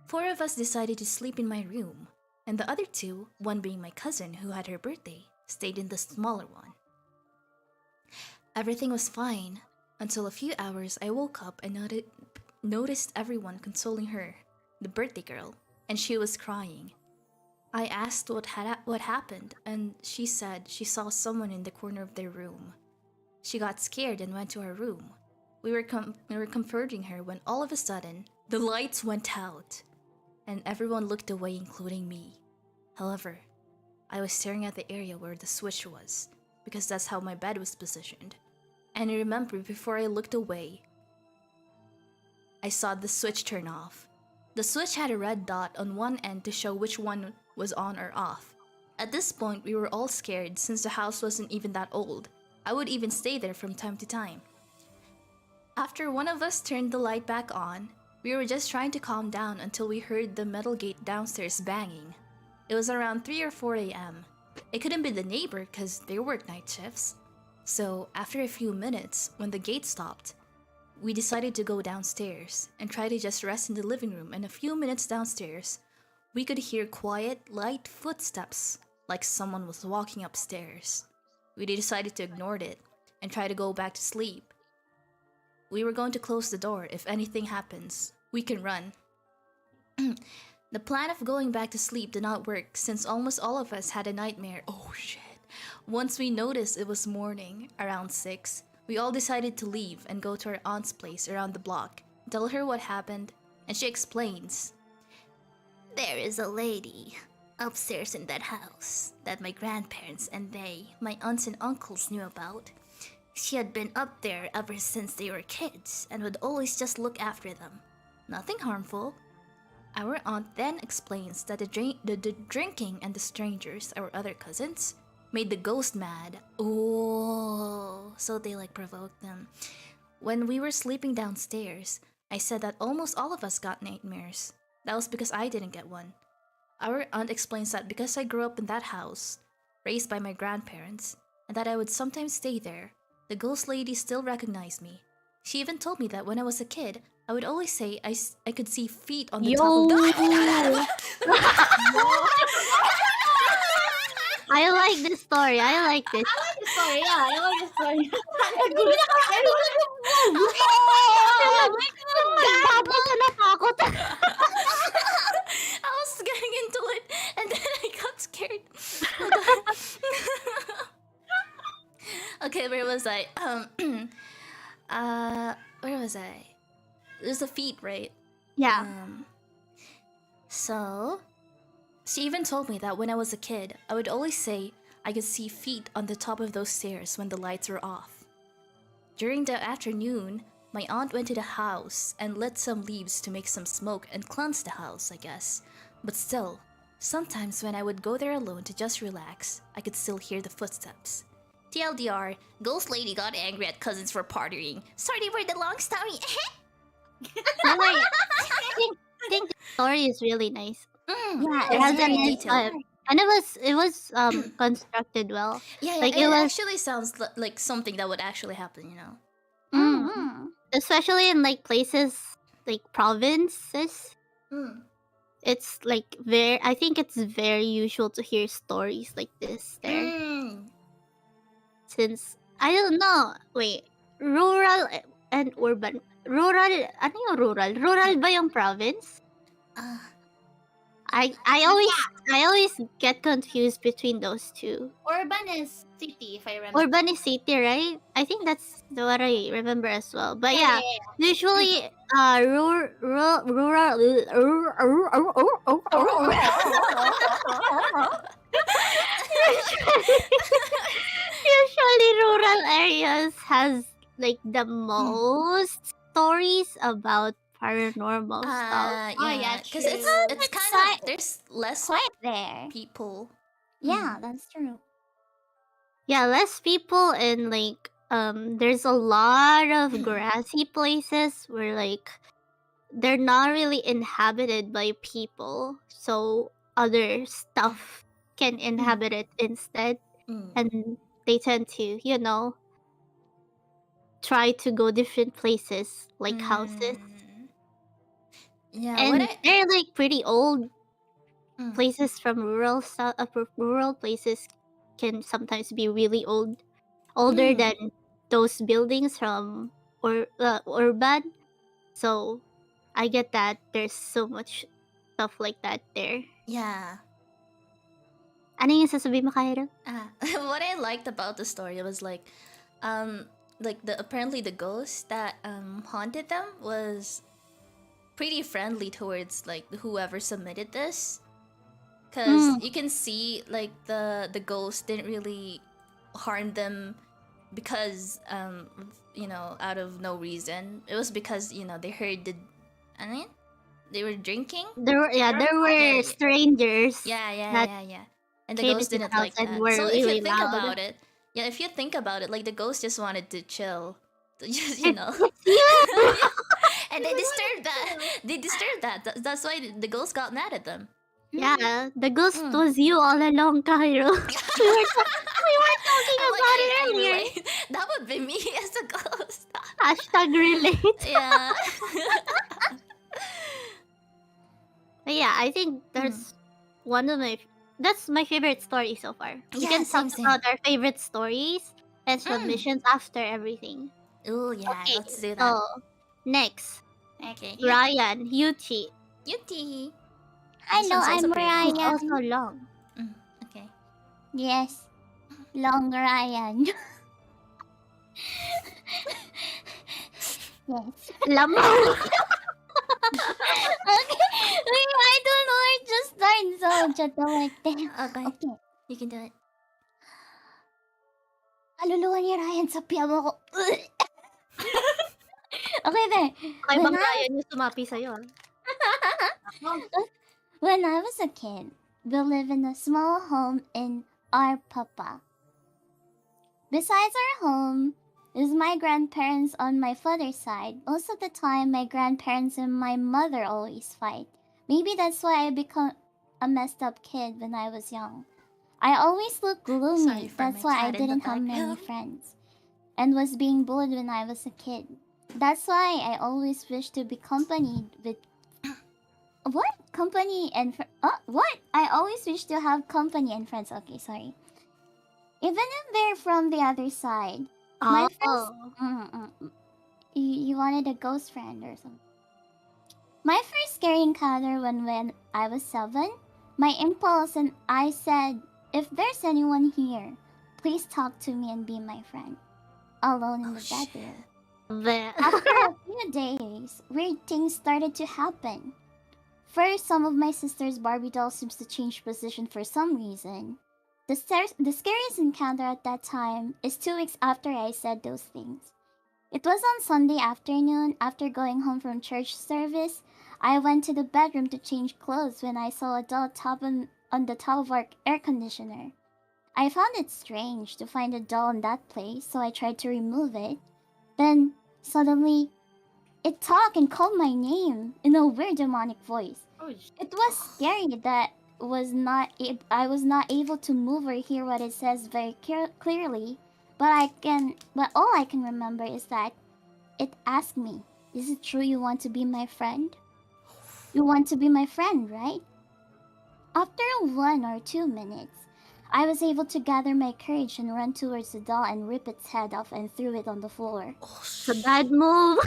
4 of us decided to sleep in my room, and the other 2, one being my cousin who had her birthday, stayed in the smaller one. Everything was fine until a few hours I woke up and noticed everyone consoling her, the birthday girl, and she was crying. I asked what happened, and she said she saw someone in the corner of their room. She got scared and went to her room. We were comforting her when all of a sudden the lights went out, and everyone looked away, including me. However, I was staring at the area where the switch was, because that's how my bed was positioned. And I remember before I looked away, I saw the switch turn off. The switch had a red dot on one end to show which one was on or off. At this point, we were all scared since the house wasn't even that old. I would even stay there from time to time. After one of us turned the light back on, we were just trying to calm down until we heard the metal gate downstairs banging. It was around 3 or 4 a.m. It couldn't be the neighbor because they work night shifts. So after a few minutes, when the gate stopped, we decided to go downstairs and try to just rest in the living room, and a few minutes downstairs, we could hear quiet, light footsteps like someone was walking upstairs. We decided to ignore it and try to go back to sleep. We were going to close the door. If anything happens, we can run. The plan of going back to sleep did not work since almost all of us had a nightmare. Oh shit. Once we noticed it was morning, around 6, we all decided to leave and go to our aunt's place around the block, tell her what happened, and she explains. There is a lady upstairs in that house that my grandparents and my aunts and uncles, knew about. She had been up there ever since they were kids and would always just look after them. Nothing harmful. Our aunt then explains that the drinking and the strangers, our other cousins, made the ghost mad. Oh, so they provoked them. When we were sleeping downstairs, I said that almost all of us got nightmares. That was because I didn't get one. Our aunt explains that because I grew up in that house, raised by my grandparents, and that I would sometimes stay there, the ghost lady still recognized me. She even told me that when I was a kid, I would always say I could see feet on the top of the... I like this story. I like this. I like the story. Yeah, I like the story. I was getting into it, and then I got scared. Okay, where was I? Where was I? There's the feet, right? Yeah. So she even told me that when I was a kid, I would always say I could see feet on the top of those stairs when the lights were off. During the afternoon, my aunt went to the house and lit some leaves to make some smoke and cleanse the house, I guess. But still, sometimes when I would go there alone to just relax, I could still hear the footsteps. TLDR, Ghost Lady got angry at cousins for partying. Sorry for the long story. I think the story is really nice. Yeah, It has a very nice detailed. vibe. And it was constructed well. Yeah, Like, it it was- actually sounds like something that would actually happen, you know? Mm. Especially in places like provinces. It's I think it's very usual to hear stories like this there. Since I don't know, wait, rural and urban. Rural, ano yung rural? Rural ba yung province? I always get confused between those two. Urban is city, if I remember. Urban is city, right? I think that's what I remember as well. But yeah, usually usually rural areas has the most stories about paranormal stuff. yeah, because true. it's kind of there's less Quiet there. people. Yeah, that's true. Yeah, less people and there's a lot of grassy places where they're not really inhabited by people, so other stuff can inhabit it instead, and they tend to try to go different places like houses, Yeah, and they're pretty old. Places from rural places can sometimes be really old. older Mm. than those buildings from urban. So I get that there's so much stuff like that there. Yeah. Ano yung sasabihin mo, Kaheru? What I liked about the story was like the apparently the ghost that haunted them was pretty friendly towards like whoever submitted this, because you can see like the ghost didn't really harm them because out of no reason. It was because they heard they were drinking. There were Yeah. strangers. that Yeah. And the came ghost into the didn't like house and that. were So if you really think loud. about it, if you think about it, like the ghost just wanted to chill. Just, and they disturbed that. They disturbed that. That's why the ghost got mad at them. Yeah, the ghost was you all along, Kaheru. we were talking I'm about it I earlier. relate. That would be me as a ghost. Hashtag relate. Yeah. But yeah, I think that's that's my favorite story so far. We Yeah, can talk same. about our favorite stories and submissions after everything. Oh yeah, Okay, let's do that. so next, Okay. Ryan, Yuchi. Yuti. Hello, I'm It's Ryan. also long. Okay. Yes, Long Ryan. Yes. Lamang. Okay. Wait, I don't know where to start. So, chatawate. Okay. Okay. You can do it. Kaluluwa ni Ryan sa piyama ko. Okay, there. Kay When bang I- Ryan yung sumapi sa'yo? When I was a kid, we lived in a small home in our papa. Besides our home is my grandparents on my father's side. Most of the time, my grandparents and my mother always fight. Maybe that's why I become a messed up kid when I was young. I always looked gloomy. Sorry for That's my why I cat in the didn't have many background. friends and was being bullied when I was a kid. That's why I always wished to be accompanied with what? Company and what? I always wish to have company and friends. Okay, sorry. Even if they're from the other side. My friends. You wanted a ghost friend or something. My first scary encounter when I was 7, my impulse and I said, if there's anyone here, please talk to me and be my friend. Alone in the bedroom. After a few days, weird things started to happen. First, some of my sister's Barbie doll seems to change position for some reason. The scariest encounter at that time is 2 weeks after I said those things. It was on Sunday afternoon after going home from church service. I went to the bedroom to change clothes when I saw a doll on the top of our air conditioner. I found it strange to find a doll in that place, so I tried to remove it. Then, suddenly, it talked and called my name in a weird demonic voice. It was scary that I was not able to move or hear what it says very clearly, but all I can remember is that it asked me, "Is it true you want to be my friend? You want to be my friend, right?" After 1 or 2 minutes, I was able to gather my courage and run towards the doll and rip its head off and threw it on the floor. It's a bad move.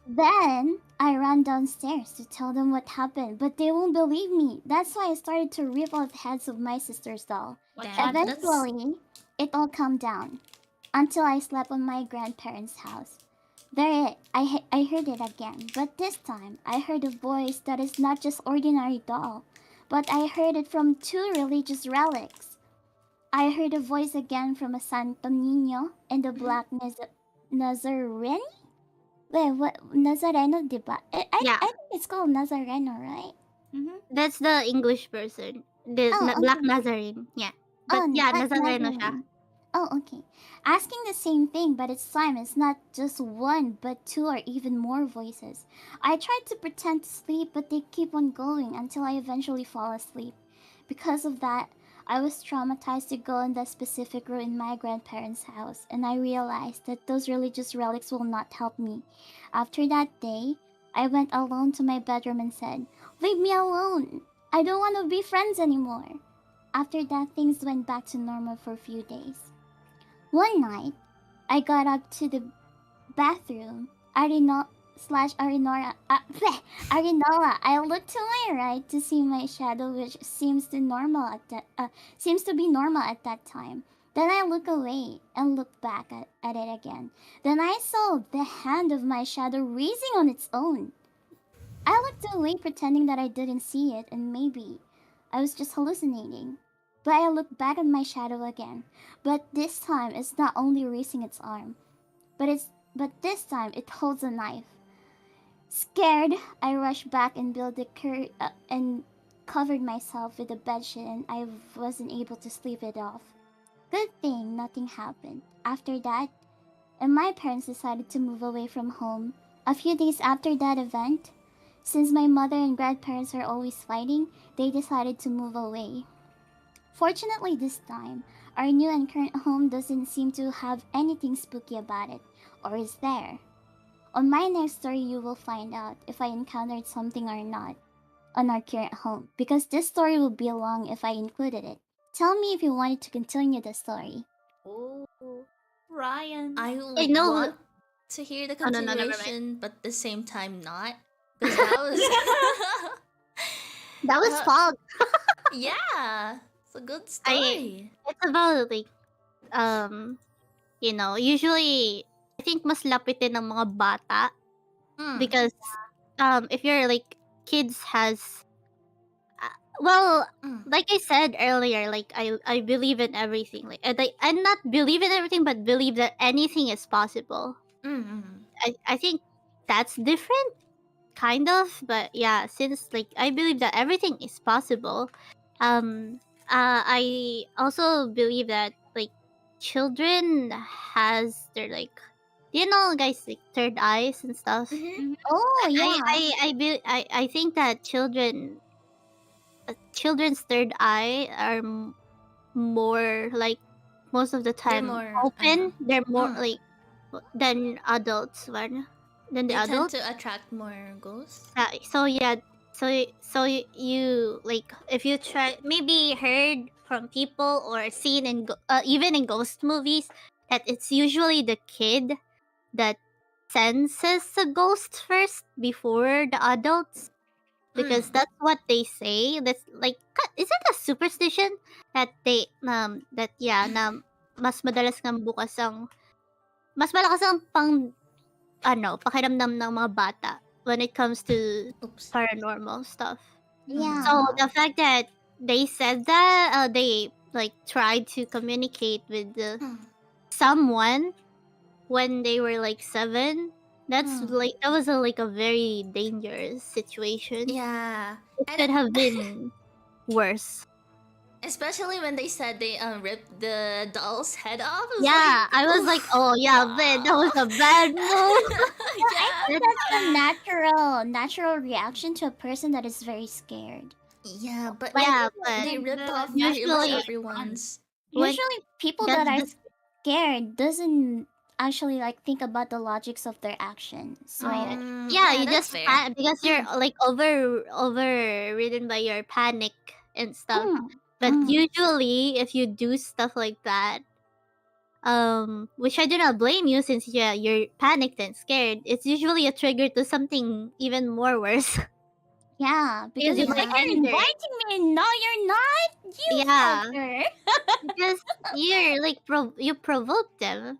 Then I ran downstairs to tell them what happened, but they won't believe me. That's why I started to rip off the heads of my sister's doll. Eventually, it all calmed down until I slept on my grandparents' house. There, I heard it again, but this time I heard a voice that is not just ordinary doll, but I heard it from 2 religious relics. I heard a voice again from a Santo Niño and a black Nazarene. Wait, what? Nazareno, diba? I think it's called Nazareno, right? That's the English version. The Black Nazarene. Yeah. But Nazareno siya. Oh, okay. Asking the same thing, but it's time it's not just 1, but 2 or even more voices. I tried to pretend to sleep, but they keep on going until I eventually fall asleep. Because of that, I was traumatized to go in that specific room in my grandparents' house, and I realized that those religious relics will not help me. After that day, I went alone to my bedroom and said, "Leave me alone! I don't want to be friends anymore." After that, things went back to normal for a few days. One night, I got up to the bathroom. Arinola, Arinola. I looked to my right to see my shadow, which seems to be normal at that time. Then I look away and look back at it again. Then I saw the hand of my shadow raising on its own. I looked away pretending that I didn't see it and maybe I was just hallucinating. But I looked back at my shadow again. But this time it's not only raising its arm, but this time it holds a knife. Scared, I rushed back and and covered myself with the bedsheet and I wasn't able to sleep it off. Good thing nothing happened. After that, and my parents decided to move away from home. A few days after that event, since my mother and grandparents are always fighting, they decided to move away. Fortunately this time, our new and current home doesn't seem to have anything spooky about it, or is there? On my next story you will find out if I encountered something or not on our current home, because this story will be long if I included it. Tell me if you wanted to continue the story. Oh, Ryan. I know- want to hear the Oh, no, never mind. continuation, but at the same time not. Because that was That was fog. yeah, it's a good story. It's about like, usually I think mas lapitin ng mga bata Mm. because if you're like kids has well, Mm. like I said earlier, like I believe in everything. Like I not believe in everything, but believe that anything is possible. Mm. I think that's different, kind of. But yeah, since like I believe that everything is possible, I also believe that like children has their like, guys, like third eyes and stuff. Mhm. Oh yeah. I think that children's third eye are more like most of the time more, open. They're more mm. like than adults one than the They tend adults. to attract more ghosts. So yeah, so you like if you try maybe heard from people or seen in even in ghost movies that it's usually the kid that senses a ghost first before the adults, because that's what they say. That's like, is it a superstition that they that yeah na mas madalas ng bukas ang mas malakas ang pakiramdam ng mga bata when it comes to Oops. paranormal stuff. Yeah. So the fact that they said that they like tried to communicate with someone when they were like 7, that's like that was like a very dangerous situation. Yeah. It could have been worse. Especially when they said they ripped the doll's head off. Yeah, I was like, oh yeah, man, that was a bad move. yeah. That's a natural reaction to a person that is very scared. Yeah, but Yeah, they but ripped off usually- everyone's. When- Usually people that's that are the- scared doesn't actually like think about the logics of their actions. So yeah, you that's just fair. because you're like overridden by your panic and stuff. But Mm. usually, if you do stuff like that, which I do not blame you since you're panicked and scared, it's usually a trigger to something even more worse. Yeah, because Because you're you're like, you're angry. inviting me. No, you're not. You Yeah. fucker. Because you're like you provoked them,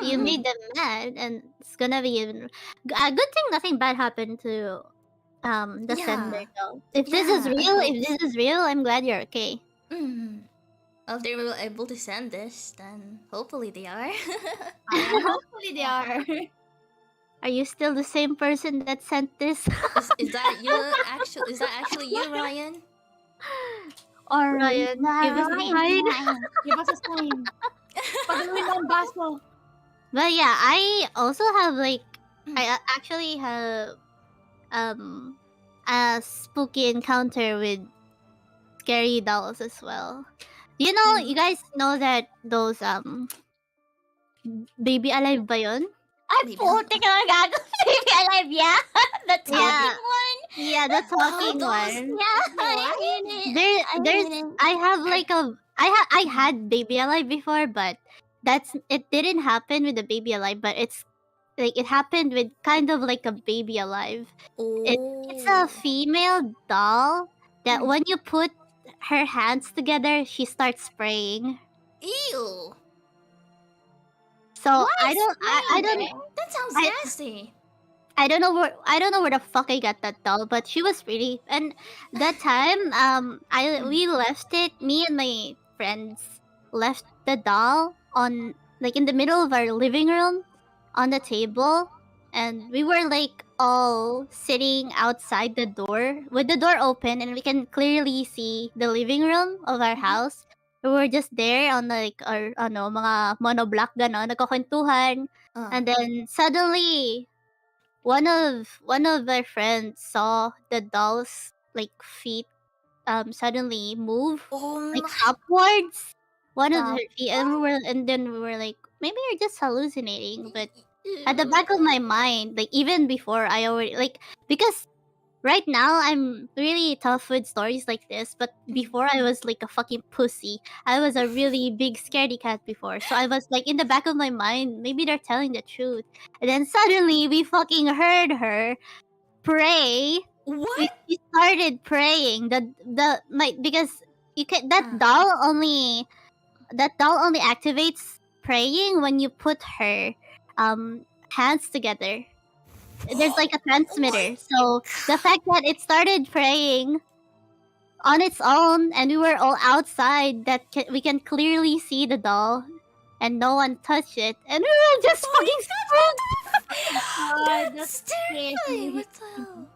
you made them mad, and it's gonna be even a good thing nothing bad happened to the Yeah. sender though. If this is Yeah, I real, hope if this is real, I'm glad you're okay. Well, if they were able to send this, then hopefully they are. Hopefully they are. Are you still the same person that sent this? is that you? Actually, is that actually you, Ryan? Or Ryan, give us a sign. Give us a sign. Pagawin ng baso. But yeah, I also have like I actually have a spooky encounter with scary dolls as well. You know, you guys know that those Baby Alive ba yun? Ay, puti ka na gago. Baby alive, yeah? The talking Yeah. one? Yeah, the talking those- one. Yeah, I hate it. I had Baby Alive before, but it didn't happen with the baby alive, but it's like it happened with kind of like a baby alive. It's a Oh. female doll that Mm. when you put her hands together, she starts spraying. Ew. So I don't That sounds I nasty. I don't know where the fuck I got that doll, but she was pretty. And that time, we left it. Me and my friends left the doll on like in the middle of our living room, on the table, and we were like all sitting outside the door with the door open, and we can clearly see the living room of our house. We were just there on like our mga monoblock ganon, nagkukwentuhan, and then suddenly one of our friends saw the doll's like feet suddenly move Oh like my. upwards. One of her Wow. feet, and then we were like, maybe you're just hallucinating. But at the back of my mind, like even before I already like because right now I'm really tough with stories like this, but before I was like a fucking pussy. I was a really big scaredy cat before. So I was like in the back of my mind, maybe they're telling the truth. And then suddenly we fucking heard her pray. What? She started praying. Because you can that doll only activates praying when you put her hands together. There's like a transmitter. So the fact that it started praying on its own and we were all outside we can clearly see the doll and no one touched it and we were just fucking screwed. God, That's that's terrifying. scary. What the hell?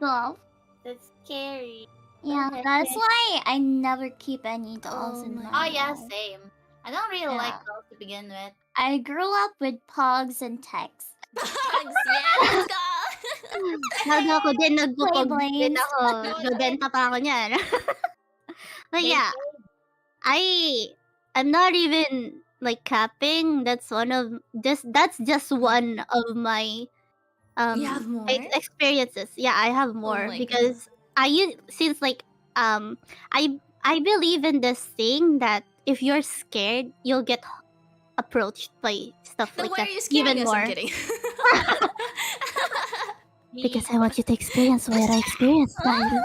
Golf. That's scary. Yeah, that's why I never keep any dolls Oh in my my Oh yeah, life. same. I don't really like Yeah. dolls to begin with. I grew up with pogs and techs. Bugs, yeah, let's go. Nag ako din, nagpupog din Beyblades. ako. Nabenta pa ako niyan. But yeah, I'm not even like capping. That's just one of my You have more? experiences. Yeah, I have more my because since like I believe in this thing that if you're scared, you'll get approached by stuff Then like why that are you scaring even us? I'm more. kidding. Because I want you to experience what I experienced, Kaheru.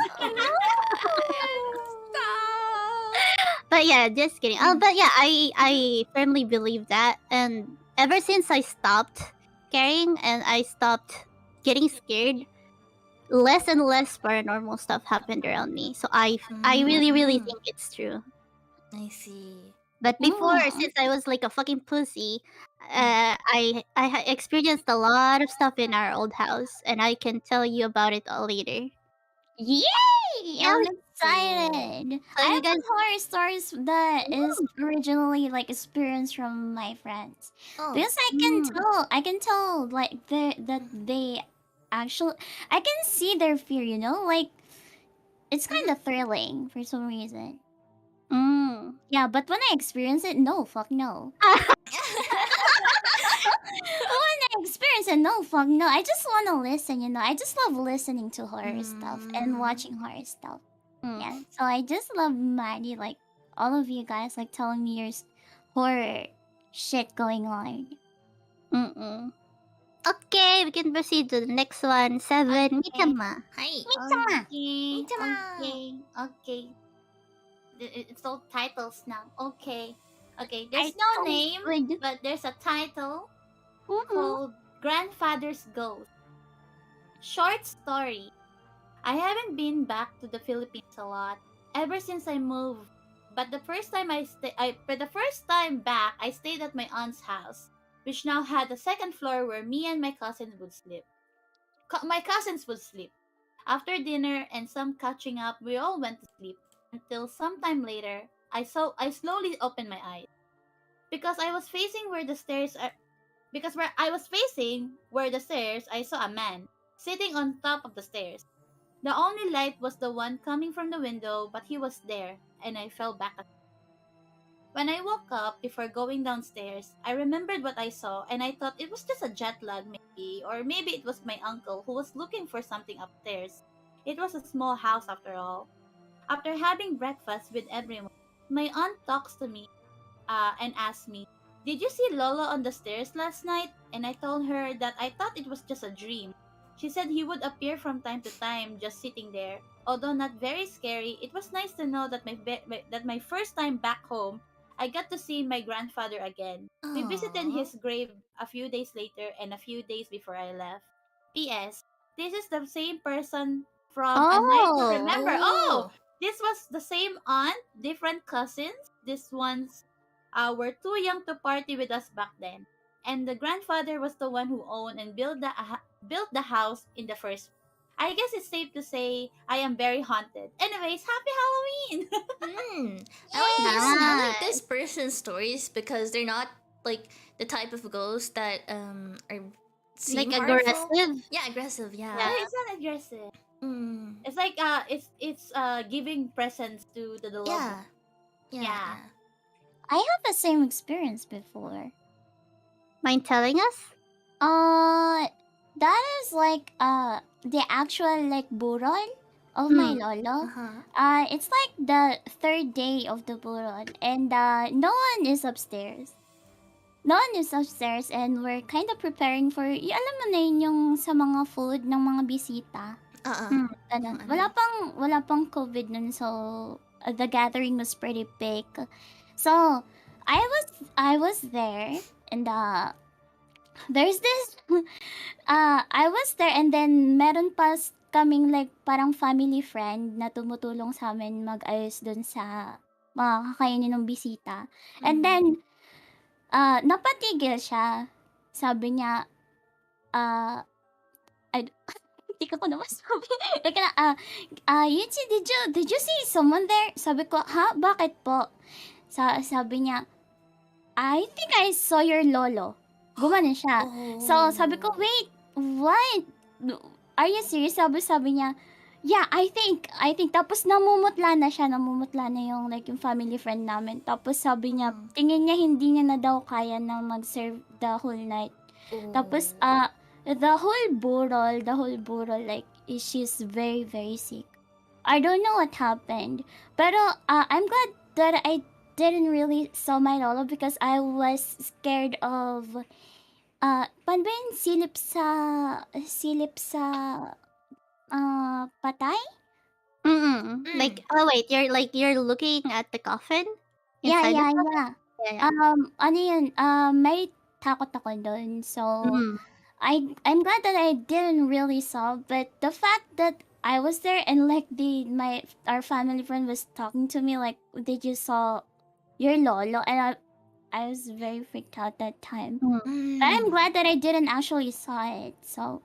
But yeah, just kidding. But yeah, I firmly believe that, and ever since I stopped caring and I stopped getting scared, less and less paranormal stuff happened around me. So I really Mm. think it's true. I see. But before, Mm. since I was like a fucking pussy, I experienced a lot of stuff in our old house, and I can tell you about it all later. Yay! I'm Yeah, excited. so I you have guys, some horror stories that is originally like experience from my friends. Oh. Because I can tell like that they actually I can see their fear, you know? Like it's kind of thrilling for some reason. Yeah, but when I experience it, no, fuck no. When I experience it, no, fuck no. I just want to listen, you know. I just love listening to horror stuff and watching horror stuff. Yeah, so I just love Maddie, like all of you guys, like telling me your horror shit going on. Okay, we can proceed to the next one. 7, Mikama. Hi. Okay. Tama. Okay. It's all titles now. Okay. Okay. I There's no don't name, would- but there's a title called Grandfather's Ghost. Short story. I haven't been back to the Philippines a lot ever since I moved. But the first time back, I stayed at my aunt's house, which now had a second floor where me and my cousin would sleep. My cousins would sleep. After dinner and some catching up, we all went to sleep. Until sometime later, I slowly opened my eyes. Because I was facing where the stairs are because where I was facing where the stairs, I saw a man sitting on top of the stairs. The only light was the one coming from the window, but he was there, and I fell back asleep. When I woke up before going downstairs, I remembered what I saw and I thought it was just a jet lag maybe, or maybe it was my uncle who was looking for something upstairs. It was a small house after all. After having breakfast with everyone, my aunt talks to me and asks me, "Did you see Lolo on the stairs last night?" And I told her that I thought it was just a dream. She said he would appear from time to time, just sitting there. Although not very scary, it was nice to know that my first time back home, I got to see my grandfather again. We visited Aw. his grave a few days later and a few days before I left. P.S. This is the same person from A Night to Oh. Remember. Oh, this was the same aunt, different cousins. These ones were too young to party with us back then. And the grandfather was the one who owned and built the house in the first. I guess it's safe to say I am very haunted. Anyways, happy Halloween! I like this Nice. person's stories because they're not like the type of ghosts that are seem Like harmful. aggressive. Yeah, aggressive. No, Yeah. it's not aggressive. Mm. It's like it's giving presents to the loved Yeah. one. Yeah. Yeah. Yeah. I have the same experience before. Mind telling us? That is like the actual like burol of my lolo. Uh-huh. It's like the third day of the burol, and no one is upstairs. No one is upstairs, and we're kind of preparing for, alam mo na yun, yung sa mga food ng mga bisita. Uh-uh. Ganun. Ano? Wala pang COVID nun, so the gathering was pretty big. So I was there, and there's this I was there, and then meron pa kaming like parang family friend na tumutulong sa amin mag-ayos dun sa mga kakainin ng bisita. And then napatigil siya. Sabi niya, hindi ko na masabi. Like, Yuchi, did you see someone there? Sabi ko, ha? Bakit po? Sabi niya, I think I saw your lolo. Gumanon siya. So, sabi ko, wait, what? Are you serious? Sabi niya, yeah, I think. Tapos namumutla na siya. Namumutla na yung, like, yung family friend namin. Tapos sabi niya, tingin niya hindi niya na daw kaya na mag-serve the whole night. Tapos, the whole burol, like, she's very, very sick. I don't know what happened. Pero, I'm glad that I didn't really saw my lolo because I was scared of, paano ba yun? Silip sa, patay? Like, oh wait, you're looking at the coffin? Yeah. Inside the coffin? Yeah. Ano yun, may takot ako doon. So, Mhm. I'm glad that I didn't really saw, but the fact that I was there and like our family friend was talking to me like, did you saw your lolo? And I was very freaked out that time. But I'm glad that I didn't actually saw it. So,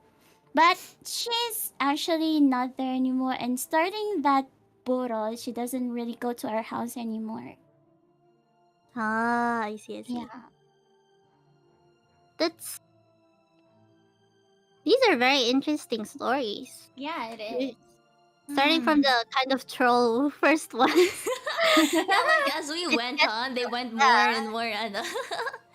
but she's actually not there anymore, and starting that burol, she doesn't really go to our house anymore. I see. Yeah. These are very interesting stories. Yeah, it is. Starting from the kind of troll first ones. Yeah, like as we went on, they went more and more.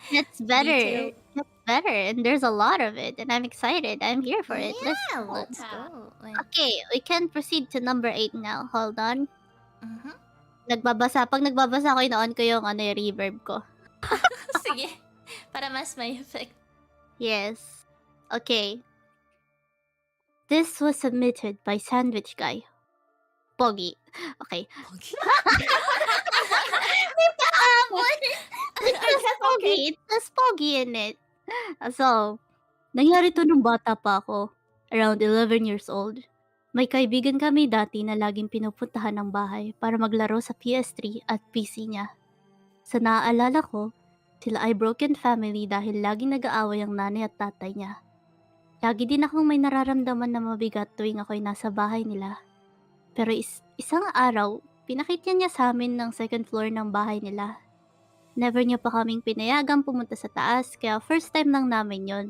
That's better. Detailed. That's better. And there's a lot of it. And I'm excited. I'm here for it. Yeah, Let's let's go. Okay, we can proceed to number 8 now. Hold on. Mhm. Pag nagbabasa ko, ino-on ko yung yung reverb ko. Sige. Para mas may effect. Yes. Okay. This was submitted by Sandwich Guy. Pogi. Okay. It says Pogi. It says Pogi in it. So, nangyari to nung bata pa ako. Around 11 years old. May kaibigan kami dati na laging pinupuntahan ng bahay para maglaro sa PS3 at PC niya. Sa naaalala ko, sila ay broken family dahil laging nag-aaway ang nanay at tatay niya. Lagi din akong may nararamdaman na mabigat tuwing ako'y nasa bahay nila. Pero isang araw, pinakita niya sa amin ng second floor ng bahay nila. Never niya pa kaming pinayagang pumunta sa taas, kaya first time lang namin yon.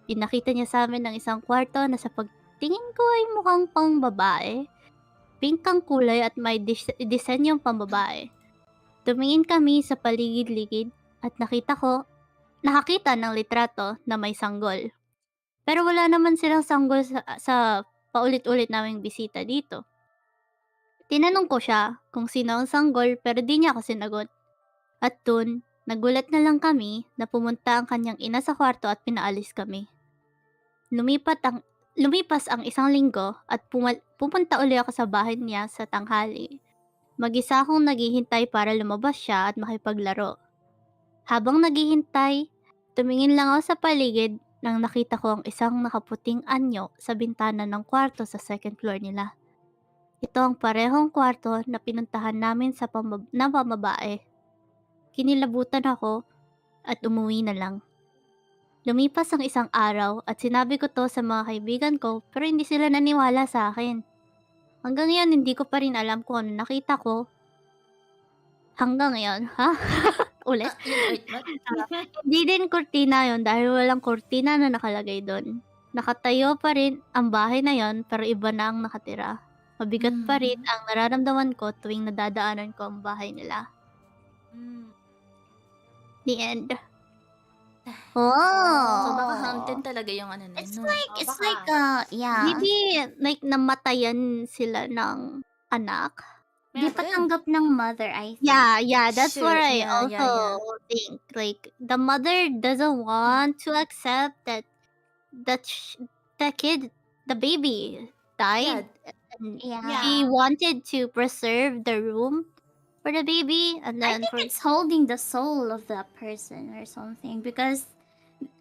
Pinakita niya sa amin ng isang kwarto na sa pagtingin ko ay mukhang pang babae. Pink ang kulay at may disenyong pang babae. Tumingin kami sa paligid-ligid at nakakita ng litrato na may sanggol. Pero wala naman silang sanggol sa paulit-ulit naming bisita dito. Tinanong ko siya kung sino ang sanggol pero di niya ako sinagot. At dun, Nagulat na lang kami na pumunta ang kanyang ina sa kwarto at pinaalis kami. Lumipas ang 1 linggo at pumunta uli ako sa bahay niya sa tanghali. Mag-isa akong naghihintay para lumabas siya at makipaglaro. Habang naghihintay, tumingin lang ako sa paligid nang nakita ko ang isang nakaputing anyo sa bintana ng kwarto sa second floor nila. Ito ang parehong kwarto na pinuntahan namin na pambabae. Kinilabutan ako at umuwi na lang. Lumipas ang 1 araw at sinabi ko to sa mga kaibigan ko pero hindi sila naniwala sa akin. Hanggang ngayon hindi ko pa rin alam kung ano nakita ko. Hanggang ngayon, ha? Ulit? Wait, what? Hindi din kurtina yon dahil walang kurtina na nakalagay doon. Nakatayo pa rin ang bahay na yon pero iba na ang nakatira. Mabigat pa rin ang nararamdaman ko tuwing nadadaanan ko ang bahay nila. The end. So baka Oh! haunted talaga yung ano na It's yun, no? like, Oh, it's baka. like, yeah. Maybe like namatayan sila ng anak. Di Meron. patanggap ng mother, I think. Yeah, that's what Sure, I yeah, also think. Like the mother doesn't want to accept that the kid, the baby died. And Yeah. she wanted to preserve the room for the baby, and I then think it's holding the soul of that person or something because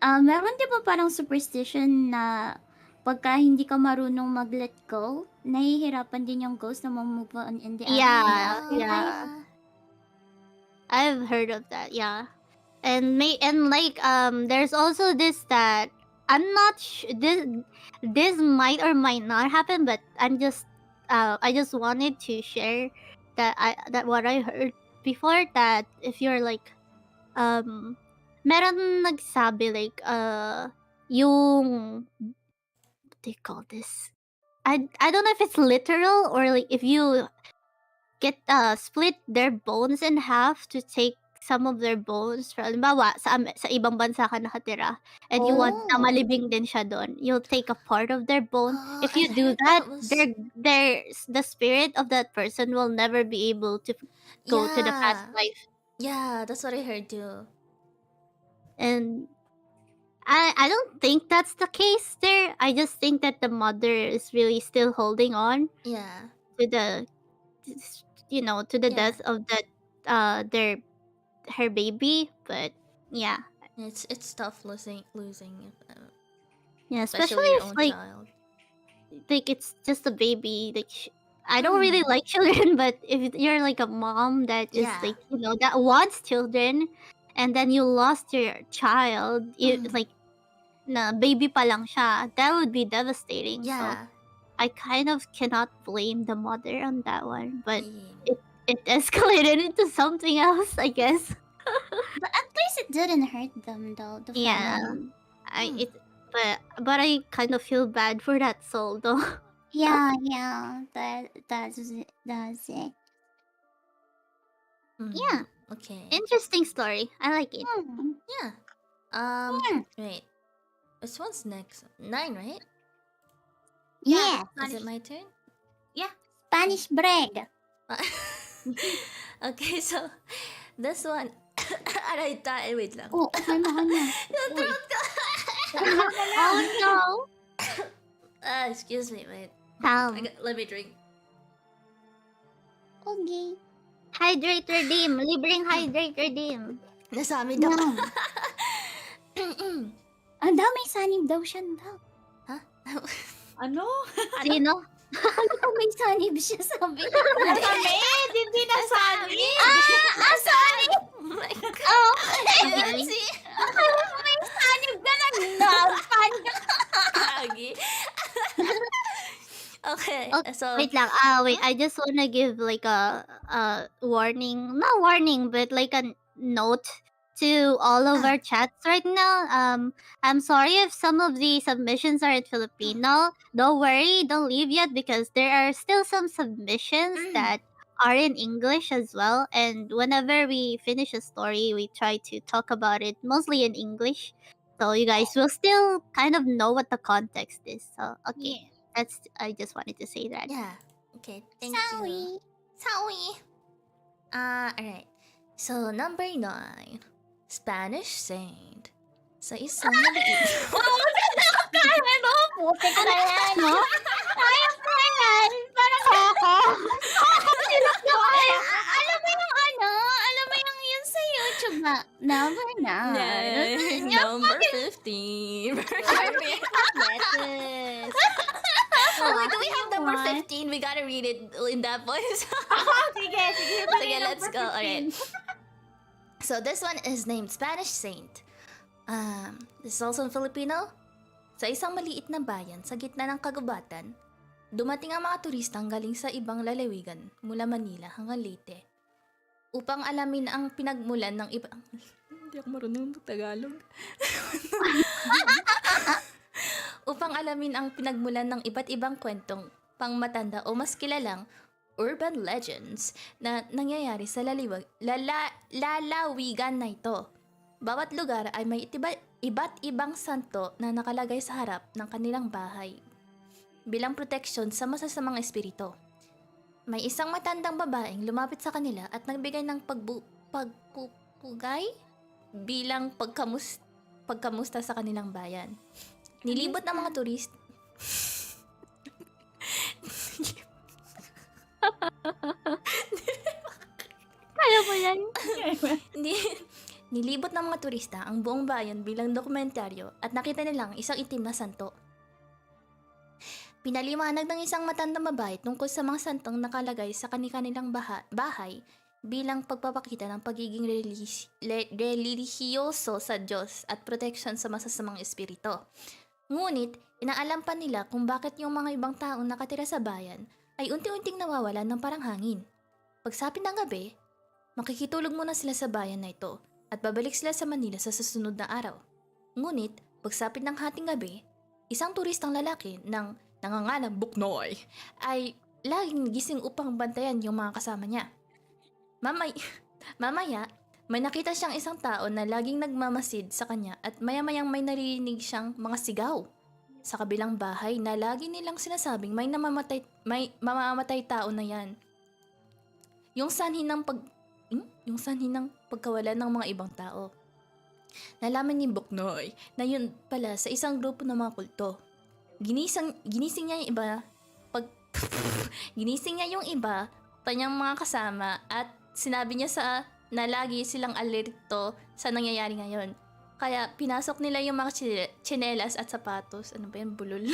meron di ba parang superstition na pagka hindi ka marunong mag-let go, nahihirapan din yung ghost na mag-move on in the Yeah, afterlife. yeah. I've heard of that, yeah. And like there's also this that I'm not this might or might not happen, but I just wanted to share that what I heard before, that if you're like meron nagsabi like yung what do you call this? I don't know if it's literal or like if you get split their bones in half to take some of their bones. Halimbawa, sa ibang bansa ka nakatira and you want na Oh. malibing din siya doon, you'll take a part of their bone. Oh, If you I do heard that, that was- the spirit of that person will never be able to go to the past Yeah. life. Yeah, that's what I heard too. And I don't think that's the case there. I just think that the mother is really still holding on Yeah. to the to the Yeah. death of that her baby. But yeah, It's tough losing yeah, especially especially your if own like child. it's just a baby. Like I don't really like children, but if you're like a mom that is Yeah. like that wants children, and then you lost your child, like na baby pa lang siya, that would be devastating. So Yeah. I kind of cannot blame the mother on that one, but Yeah. it escalated into something else, I guess. But at least it didn't hurt them though. The Yeah, family. but I kind of feel bad for that soul though. Yeah, that's it. Yeah, Okay. interesting story. I like it. Yeah. Wait. This one's next. 9, right? Yeah. Is it my turn? Spanish bread. Okay, so this one. Aray, wait lang. Oh, okay mo na. Throat ko. Oh no! Excuse me, wait. Calm. Let me drink. Okay. Hydrate redeem. Libreng hydrate redeem. Nasa amin daw. Ang dami sanib daw siya daw. Ano? Sino? Ano kung may sanib siya sabi? Nasamid! Hindi nasamid! Sanib! Oh my God. Oh, Okay. See? may sanib ka na napan. Agi. Okay, Okay, so wait lang. Wait. I just wanna give like a warning. Not warning, but like a note to all of our chats right now. I'm sorry if some of the submissions are in Filipino. Don't worry, don't leave yet because there are still some submissions that are in English as well. And whenever we finish a story, we try to talk about it mostly in English. So you guys will still kind of know what the context is. So okay. I just wanted to say that. yeah. Okay, thank you. Sorry. Sorry. Alright. So number 9. Spanish Saint. Sa isang maliit. Kaheru, putik na yan, no? Ayos na yan. Parang ako. Alam mo yung yun sa YouTube na number 9. Number 15. Yes. Oh, wait, do we have number 15? We gotta read it in that voice. Sige. Sige, let's go. Alright. So this one is named Spanish Saint. This is also in Filipino. Sa isang maliit na bayan sa gitna ng kagubatan, dumating ang mga turistang galing sa ibang lalawigan mula Manila hanggang Leyte upang alamin ang pinagmulan ng iba... Hindi ako marunong Tagalog. Upang alamin ang pinagmulan ng iba't ibang kwentong pangmatanda o mas kilalang urban legends na nangyayari sa lalawigan na ito. Bawat lugar ay may iba't ibang santo na nakalagay sa harap ng kanilang bahay bilang proteksyon sa masasamang espiritu. May isang matandang babaeng lumapit sa kanila at nagbigay ng pagpupugay bilang pagkamusta sa kanilang bayan. Nilibot ng mga turist. Kaya mo yan? Nilibot ng mga turista ang buong bayan bilang dokumentaryo at nakita nilang isang itim na santo. Pinaliwanag ng isang matandang babae tungkol sa mga santong nakalagay sa kanilang bahay bilang pagpapakita ng pagiging relihiyoso sa Diyos at protection sa masasamang espiritu. Ngunit, inaalam pa nila kung bakit yung mga ibang taong nakatira sa bayan ay unti-unting nawawalan ng parang hangin. Pagsapit ng gabi, makikitulog muna sila sa bayan na ito at babalik sila sa Manila sa susunod na araw. Ngunit, pagsapit ng hating gabi, isang turistang lalaki ng nangangalang Buknoy ay laging gising upang bantayan yung mga kasama niya. Mamaya, may nakita siyang isang tao na laging nagmamasid sa kanya at maya-mayang may naririnig siyang mga sigaw sa kabilang bahay na lagi nilang sinasabing may mamamatay tao na yan. Yung sanhi ng pagkawalan ng mga ibang tao. Nalaman ni Buknoy na yun pala sa isang grupo ng mga kulto. Ginising niya yung iba, kanyang mga kasama at sinabi niya na lagi silang alerto sa nangyayari ngayon. Kaya pinasok nila yung mga tsinelas at sapatos. Ano ba yan? Bulol.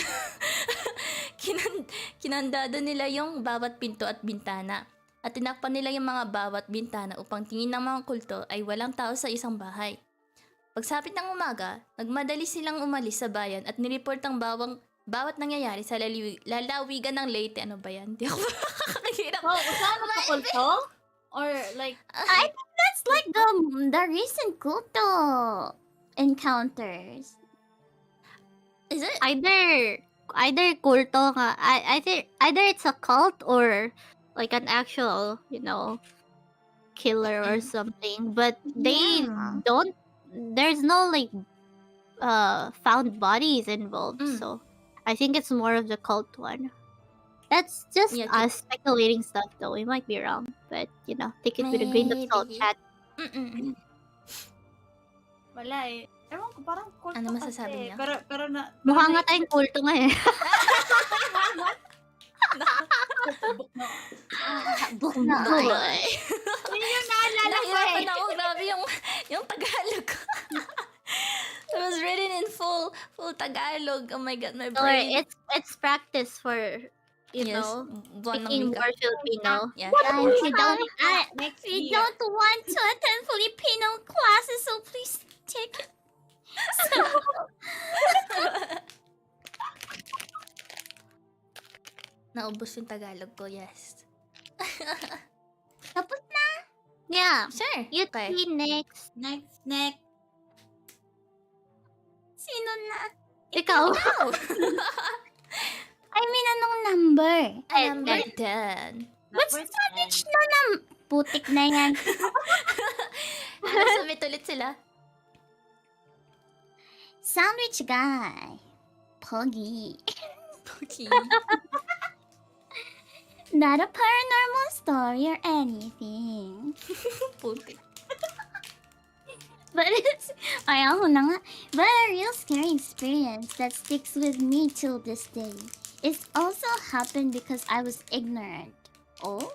Kinandado nila yung bawat pinto at bintana. At tinakpan nila yung mga bawat bintana upang tingin ng mga kulto ay walang tao sa isang bahay. Pagsapit ng umaga, nagmadali silang umalis sa bayan at nireport ang bawat nangyayari sa lalawigan ng Leyte. Ano ba yan? Hindi ako makakahirap. Oh, kasama ka kulto? Or like... I think that's like the recent culto encounters. Is it? Either kulto nga. Either it's a cult or like an actual, killer or something. But they don't. There's no like found bodies involved. So I think it's more of the cult one. That's just us speculating stuff, though. We might be wrong, but take it with a grain of salt, chat. Wala eh. Ewan ko, parang kulto Ano masasabi niya? Pero na... Mukha nga tayong kulto nga eh. Buknoy. Yun yung naalala ko eh. Nahirapan ako. Grabe yung Tagalog ko. It was written in full Tagalog. Oh my God, my Or brain. it's practice for, buwan ng speaking wika. more Filipino. Yeah. Guys, we don't want to attend Filipino classes, so please take it. Naubos yung Tagalog ko, yes. Tapos na. Yeah. Sure. You Okay. three next. Next. Sino na? Ikaw. I mean, anong number? Number 10. What's sandwich na putik na yan. Submit ulit sila. Sandwich guy. Poggy. Okay. Not a paranormal story or anything. Putik. But it's ayaw na nga. But a real scary experience that sticks with me till this day. It also happened because I was ignorant. Oh.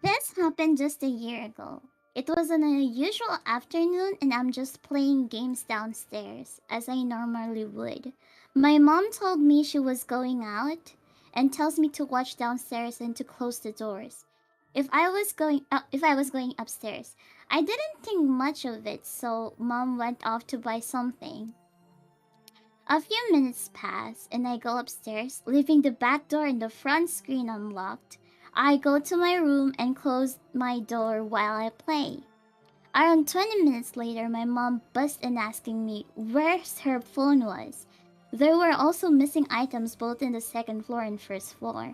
This happened just a year ago. It was an unusual afternoon and I'm just playing games downstairs, as I normally would. My mom told me she was going out and tells me to watch downstairs and to close the doors. If I was going upstairs. I didn't think much of it, so mom went off to buy something. A few minutes pass and I go upstairs, leaving the back door and the front screen unlocked. I go to my room and close my door while I play. Around 20 minutes later, my mom busts in asking me where her phone was. There were also missing items both in the second floor and first floor.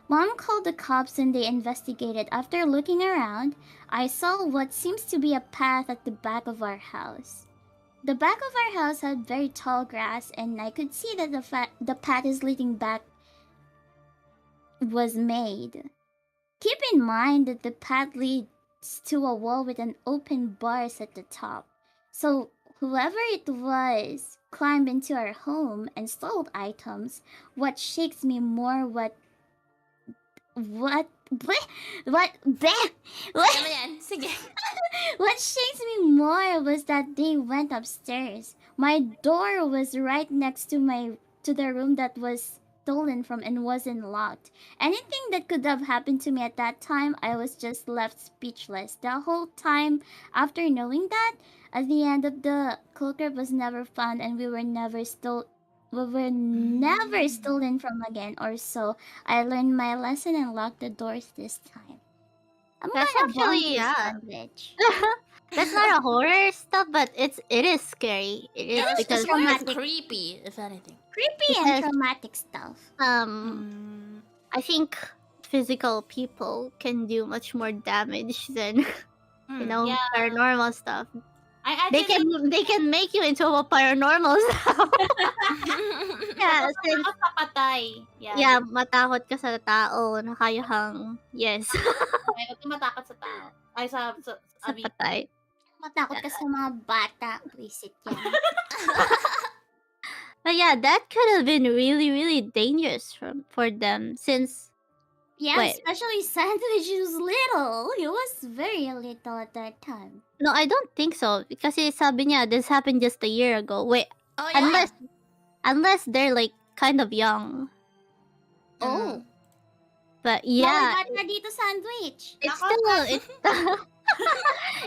Mom called the cops and they investigated. After looking around, I saw what seems to be a path at the back of our house. The back of our house had very tall grass and I could see that the path is leading back was made. Keep in mind that the path leads to a wall with an open bars at the top. So whoever it was climbed into our home and stole items. What shakes me more what Sige. What shakes me more was that they went upstairs. My door was right next to the room that was stolen from and wasn't locked. Anything that could have happened to me at that time, I was just left speechless. The whole time after knowing that, at the end of the culprit was never found and we were never stolen from again or so. I learned my lesson and locked the doors this time. I'm That's gonna bomb actually, this yeah. sandwich. That's not a horror stuff, but it is scary. It is It's because more traumatic. creepy, if anything. Creepy and Because- traumatic stuff. I think physical people can do much more damage than Yeah. paranormal stuff. I They actually can make you into a paranormal stuff. Yeah, since papatay. yeah, matakot ka sa tao na kayang yes, Okay, huwag kang matakot sa tao. Ay, sa sa abi. patay. Matakot ka sa mga bata. Visit yan. But yeah, that could have been really, really dangerous for them since Yeah, Wait. especially Sandwich was little. He was very little at that time. no, I don't think so. Kasi sabi niya, this happened just a year ago. Wait, Oh, yeah. unless they're like kind of young. Oh. But Bawal yeah, bata dito, Sandwich.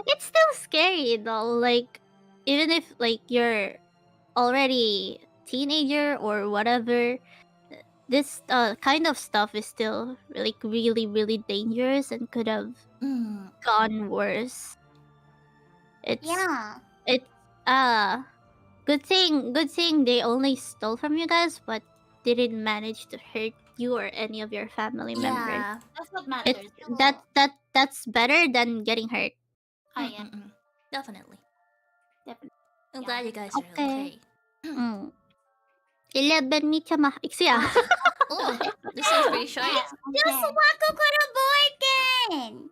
it's still scary though. Like even if like you're already teenager or whatever, this kind of stuff is still like really, really dangerous and could have gone worse. It's Yeah. good thing they only stole from you guys, but didn't manage to hurt you or any of your family members. Yeah. That's what matters. That's better than getting hurt. Yeah. Definitely. Definitely. I'm Yeah. glad you guys are Okay. okay. 11 minutes Ixia. Oh, this is pretty short. Just wako kuraborken!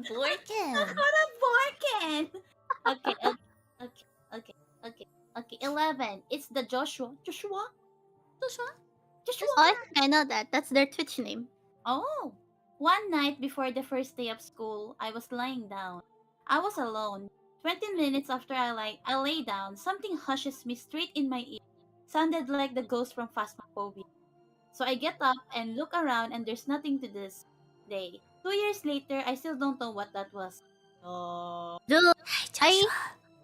Borken. Borken. Okay. 11. It's the Joshua. Joshua? Oh, I know that. That's their Twitch name. Oh. One night before the first day of school, I was lying down. I was alone. 20 minutes after I lay down, something hushes me straight in my ear. Sounded like the ghost from Phasmophobia. So I get up and look around and there's nothing to this day. 2 years later, I still don't know what that was. Oh. Dude, Joshua.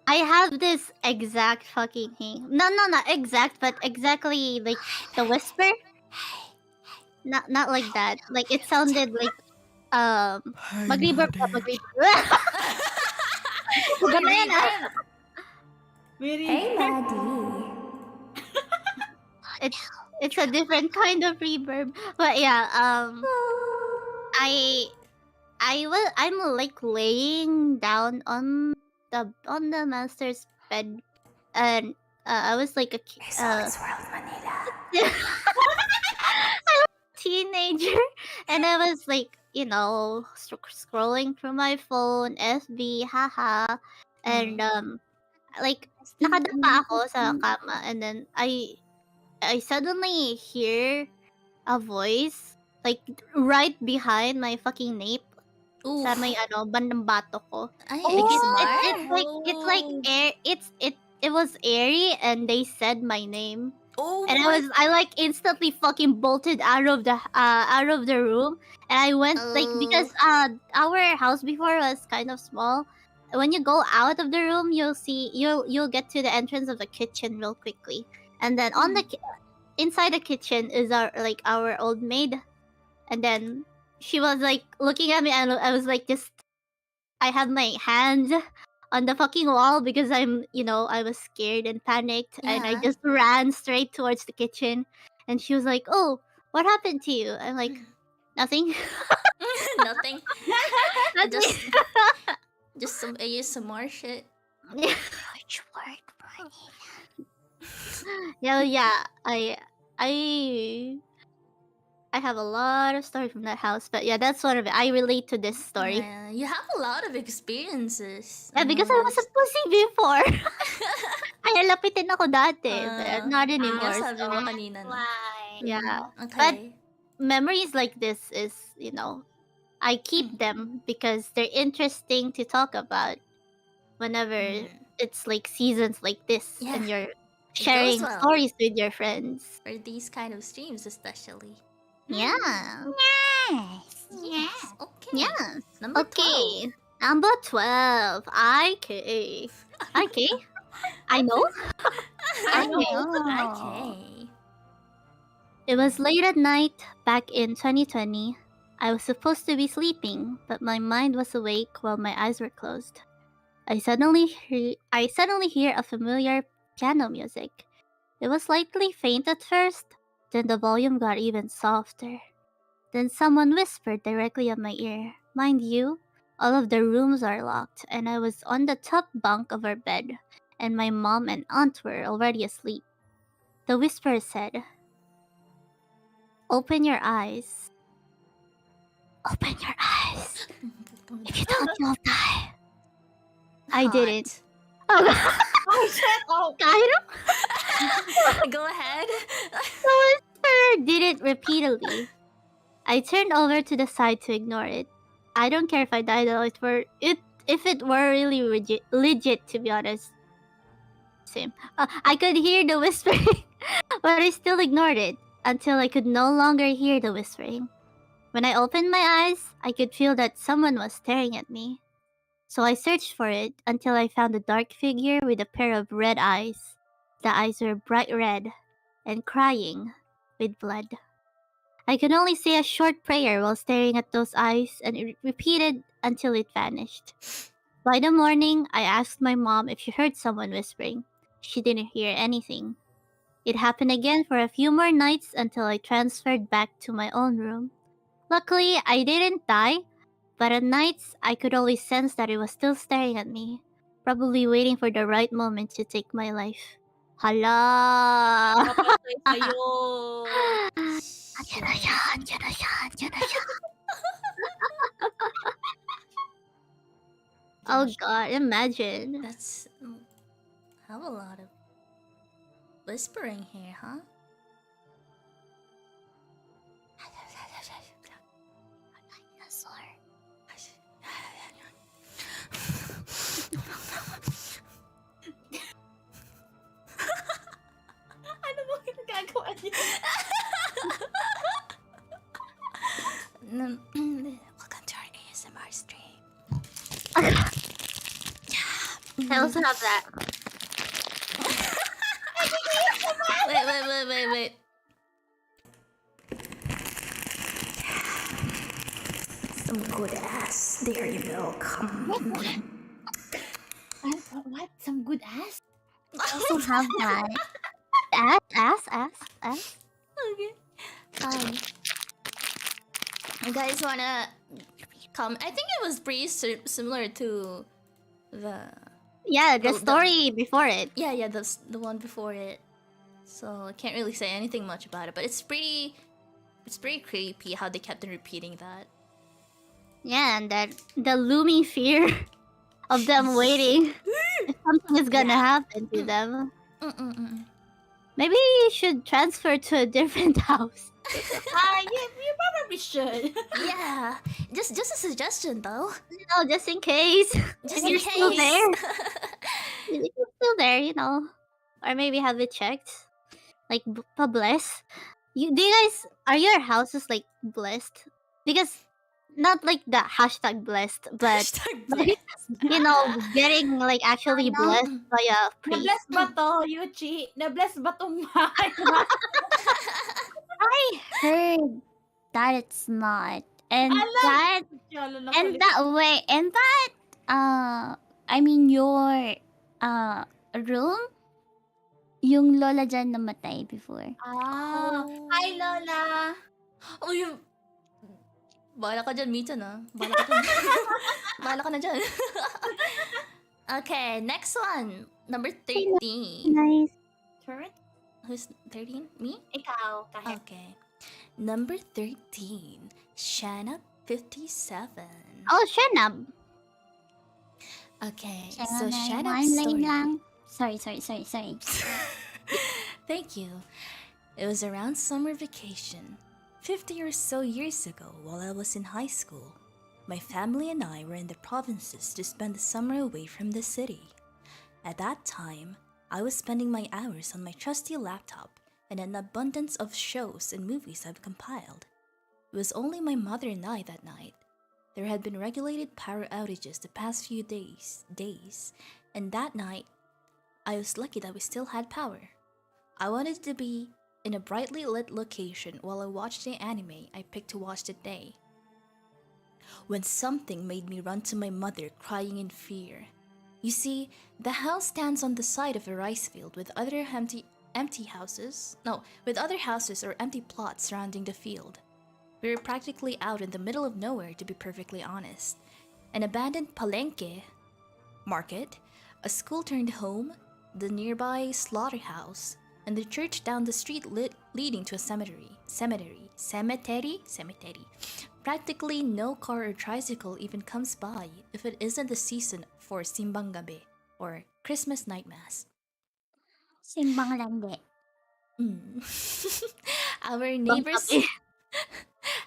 I have this exact fucking thing. No, not exact, but exactly like the whisper. Not like that. Like it sounded like mag-reverb ka, mag-reverb. Ganun yan, ah. Hey, Maddie. It's a different kind of reverb. But yeah, I'm like laying down on the master's bed, and I was like World Manila. teenager, and I was like you know, scrolling through my phone, FB, haha, and like nakadapa ako sa kama, and then I suddenly hear a voice like right behind my fucking nape. Ooh. Sa may bandang bato ko. Ay, Like ASMR? it's like air. It was airy, and they said my name. Oh, And I like instantly fucking bolted out of the room, and I went like because our house before was kind of small. When you go out of the room, you'll get to the entrance of the kitchen real quickly, and then on the inside the kitchen is our old maid, and then she was like looking at me, and I was like I had my hands on the fucking wall because I was scared and panicked, and I Yeah. just ran straight towards the kitchen, and she was like, "Oh, what happened to you?" I'm like, "Nothing." Nothing. Nothing. Just some ASMR shit. Which word, Yeah, I have a lot of stories from that house, but yeah, that's one of it. I relate to this story. Yeah, you have a lot of experiences. Yeah, because I was a pussy before. Kaya lapitin ako dati, but not anymore. Sabi So, mo kanina, no? Why? yeah. Okay. Memories like this is, I keep them because they're interesting to talk about whenever it's like seasons like this and you're sharing well. stories with your friends. For these kind of streams, especially. Yeah. Nice. Yes. Okay. Yeah. Number 12. Okay. Number 12. IK. IK? I know. I know. Okay. It was late at night back in 2020. I was supposed to be sleeping, but my mind was awake while my eyes were closed. I suddenly hear a familiar piano music. It was slightly faint at first, then the volume got even softer. Then someone whispered directly at my ear. Mind you, all of the rooms are locked, and I was on the top bunk of our bed, and my mom and aunt were already asleep. The whisper said, "Open your eyes. Open your eyes. If you don't, you'll die." I didn't. Oh shit! Oh, Kaheru? Go ahead. The whisperer did it repeatedly. I turned over to the side to ignore it. I don't care if I died though. If it were really legit, to be honest. Same. I could hear the whispering, but I still ignored it until I could no longer hear the whispering. When I opened my eyes, I could feel that someone was staring at me. So I searched for it until I found a dark figure with a pair of red eyes. The eyes were bright red and crying with blood. I could only say a short prayer while staring at those eyes, and it repeated until it vanished. By the morning, I asked my mom if she heard someone whispering. She didn't hear anything. It happened again for a few more nights until I transferred back to my own room. Luckily, I didn't die, but at nights, I could always sense that it was still staring at me, probably waiting for the right moment to take my life. Hala! papatay sa'yo. Andiyan na siya, andiyan na siya, andiyan na siya. Oh god, imagine. That's have a lot of whispering here, huh? Dinosaur. Ano mo ginagawa niya? Welcome to our ASMR stream. I also have that. Wait. Some good ass. There you go. Come on. What? Some good ass? I also have that. Ass. Okay. You guys wanna come? I think it was pretty similar to the Yeah, the The- story before it. yeah the one before it. So I can't really say anything much about it, but it's pretty creepy how they kept on repeating that. Yeah, and that the looming fear of them waiting if something is gonna happen to them. Maybe you should transfer to a different house. You probably should. Yeah, just a suggestion though. Just in case. Just If in you're case. still there. If you're still there, or maybe have it checked, like blessed. Are your houses like blessed? Because not like the hashtag blessed, but Hashtag like, blessed. getting like actually blessed by a priest. Na-bless ba to, Yuchi? Na-bless ba tong bahay na? I heard that it's not, and Alam! that Yalo na and kulit. that way, and that I mean your room, yung lola dyan namatay before. Hi, Lola. Oh, yung... Bahala ka dyan, Mita na. Bahala ka dyan. Bahala ka na dyan. Okay, next one. Number 13. Nice. Turn? Who's 13? Me? Ikaw, kahit. Okay. Number 13. Shanna 57. Oh, Shenab. Okay, so Shanna, Shanna's one lane story. lang. Sorry. Thank you. It was around summer vacation, 50 or so years ago while I was in high school. My family and I were in the provinces to spend the summer away from the city. At that time, I was spending my hours on my trusty laptop and an abundance of shows and movies I've compiled. It was only my mother and I that night. There had been regulated power outages the past few days, and that night, I was lucky that we still had power. I wanted to be in a brightly lit location while I watched the anime I picked to watch that day, when something made me run to my mother crying in fear. You see, the house stands on the side of a rice field with other houses or empty plots surrounding the field. We were practically out in the middle of nowhere, to be perfectly honest. An abandoned palenque market, a school turned home, the nearby slaughterhouse, and the church down the street leading to a cemetery. Practically no car or tricycle even comes by if it isn't the season for Simbang Gabi, or Christmas night mass. Simbang landi.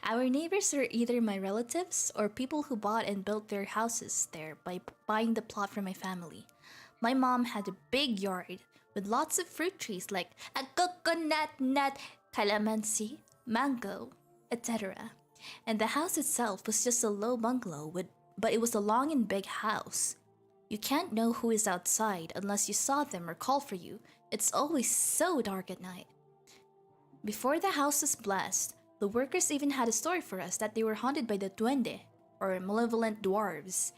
Our neighbors were either my relatives or people who bought and built their houses there by buying the plot from my family. My mom had a big yard with lots of fruit trees like a coconut nut, calamansi, mango, etc. And the house itself was just a low bungalow but it was a long and big house. You can't know who is outside unless you saw them or called for you. It's always so dark at night. Before the house was blessed, the workers even had a story for us that they were haunted by the duende, or malevolent dwarves,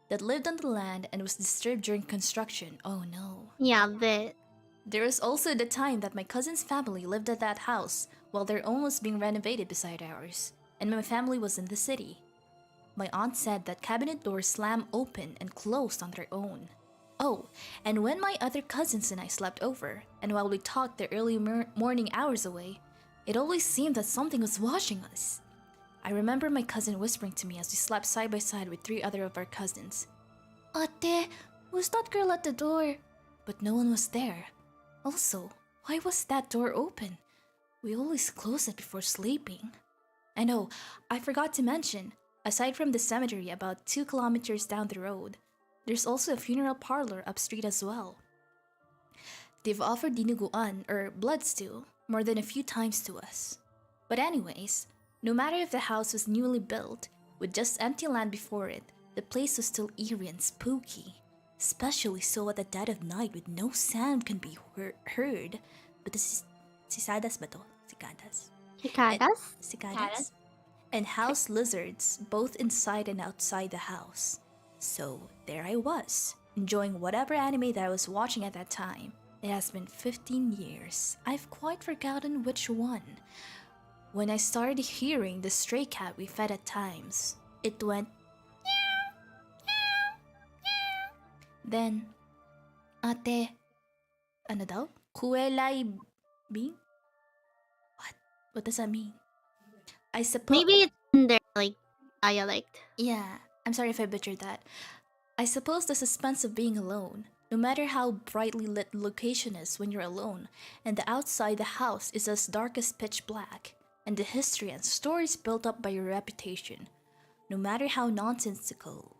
that lived on the land and was disturbed during construction. Oh no. Yeah, but There was also the time that my cousin's family lived at that house while their own was being renovated beside ours, and my family was in the city. My aunt said that cabinet doors slam open and closed on their own. Oh, and when my other cousins and I slept over, and while we talked the early morning hours away, it always seemed that something was watching us. I remember my cousin whispering to me as we slept side by side with 3 other of our cousins, "Ate, who's that girl at the door?" But no one was there. Also, why was that door open? We always close it before sleeping. And oh, I forgot to mention, aside from the cemetery about 2 kilometers down the road, there's also a funeral parlor upstreet as well. They've offered dinuguan, or blood stew, more than a few times to us. But anyways, no matter if the house was newly built, with just empty land before it, the place was still eerie and spooky. Especially so at the dead of night with no sound can be heard. But this is cicadas ba to? Cicadas? cicadas? Cicadas? And house lizards, both inside and outside the house. So there I was, enjoying whatever anime that I was watching at that time. It has been 15 years. I've quite forgotten which one. When I started hearing the stray cat we fed at times, it went meow, meow, meow. Then, ate, ano daw? Kuelay bing? What? What does that mean? I suppose. Maybe it's in their like dialect. Yeah, I'm sorry if I butchered that. I suppose the suspense of being alone, no matter how brightly lit the location is when you're alone, and the outside the house is as dark as pitch black, and the history and stories built up by your reputation. No matter how nonsensical,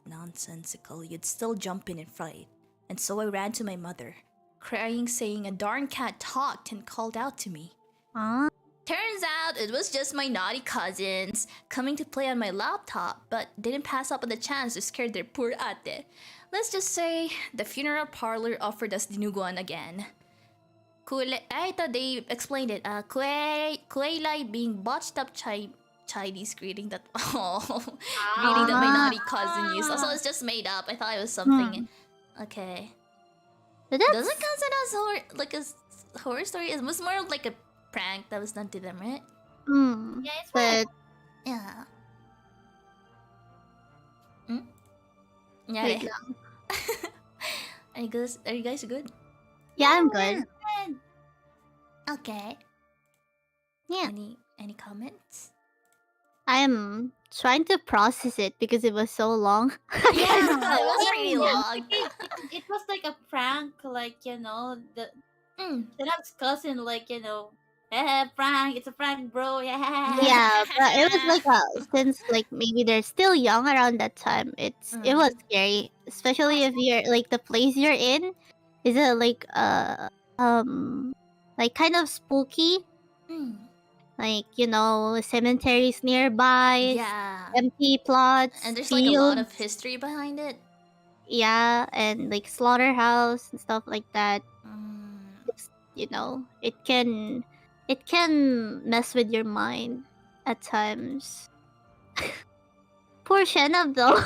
you'd still jump in and fright. And so I ran to my mother, crying, saying a darn cat talked and called out to me. Ah. Turns out it was just my naughty cousins coming to play on my laptop, but didn't pass up on the chance to scare their poor ate. Let's just say the funeral parlor offered us dinuguan again. They explained it. Kuelai being botched up Chinese greeting that greeting that my naughty cousin used. Also, it's just made up. I thought it was something. Okay. So Doesn't count as a horror story. It was more of like a prank that was done to them, right? Yeah, it's but Yeah. Hmm? Yeah. wait yeah. lang. Are you guys good? Yeah, I'm good. Okay. Yeah. Any comments? I'm trying to process it because it was so long. Yeah, it was pretty long. it was like a prank, like the Shenab's cousin, prank, it's a prank, bro, yeah. Yeah, but it was like since like maybe they're still young around that time. It was scary, especially if you're like the place you're in is it like like kind of spooky, like cemeteries nearby, Yeah. empty plots, And there's like a lot of fields. history behind it. Yeah, and like slaughterhouse and stuff like that. It's, it can mess with your mind at times. Poor Shenab though.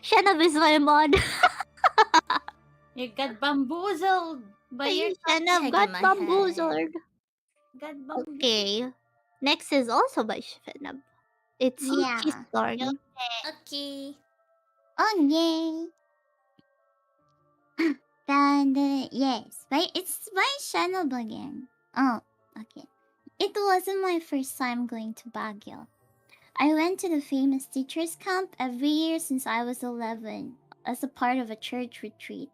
Shenab is my mod. You got bamboozled by your Shenab Shaking got my bamboozled. got bamboozled. Okay. Next is also by Shenab. It's Yeah. Yuki's story. Okay. Oh yay! And yes, it's by Shanob again. Oh, okay. It wasn't my first time going to Baguio. I went to the famous teachers camp every year since I was 11 as a part of a church retreat.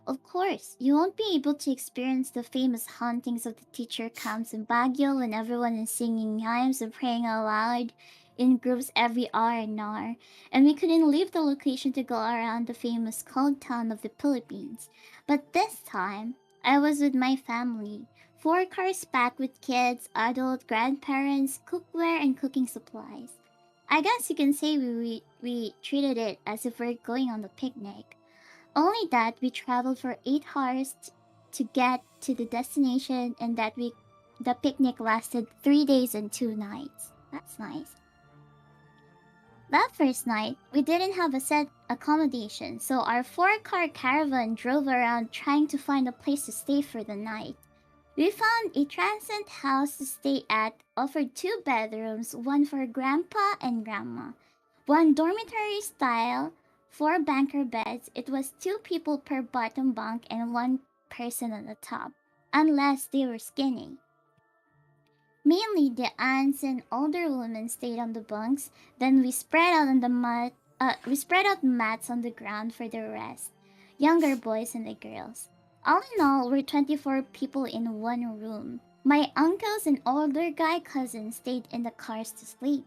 Of course, you won't be able to experience the famous hauntings of the teacher camps in Baguio when everyone is singing hymns and praying aloud in groups every hour and hour, and we couldn't leave the location to go around the famous cold town of the Philippines. But this time, I was with my family. 4 cars packed with kids, adult, grandparents, cookware, and cooking supplies. I guess you can say we treated it as if we're going on a picnic. Only that we traveled for 8 hours to get to the destination, and the picnic lasted 3 days and 2 nights. That's nice. That first night, we didn't have a set accommodation, so our 4-car caravan drove around trying to find a place to stay for the night. We found a transient house to stay at, offered 2 bedrooms, one for grandpa and grandma. 1 dormitory style, 4 banker beds. It was 2 people per bottom bunk and 1 person on the top, unless they were skinny. Mainly the aunts and older women stayed on the bunks. Then we spread out on the mat. We spread out mats on the ground for the rest. Younger boys and the girls. All in all, we're 24 people in 1 room. My uncles and older guy cousins stayed in the cars to sleep.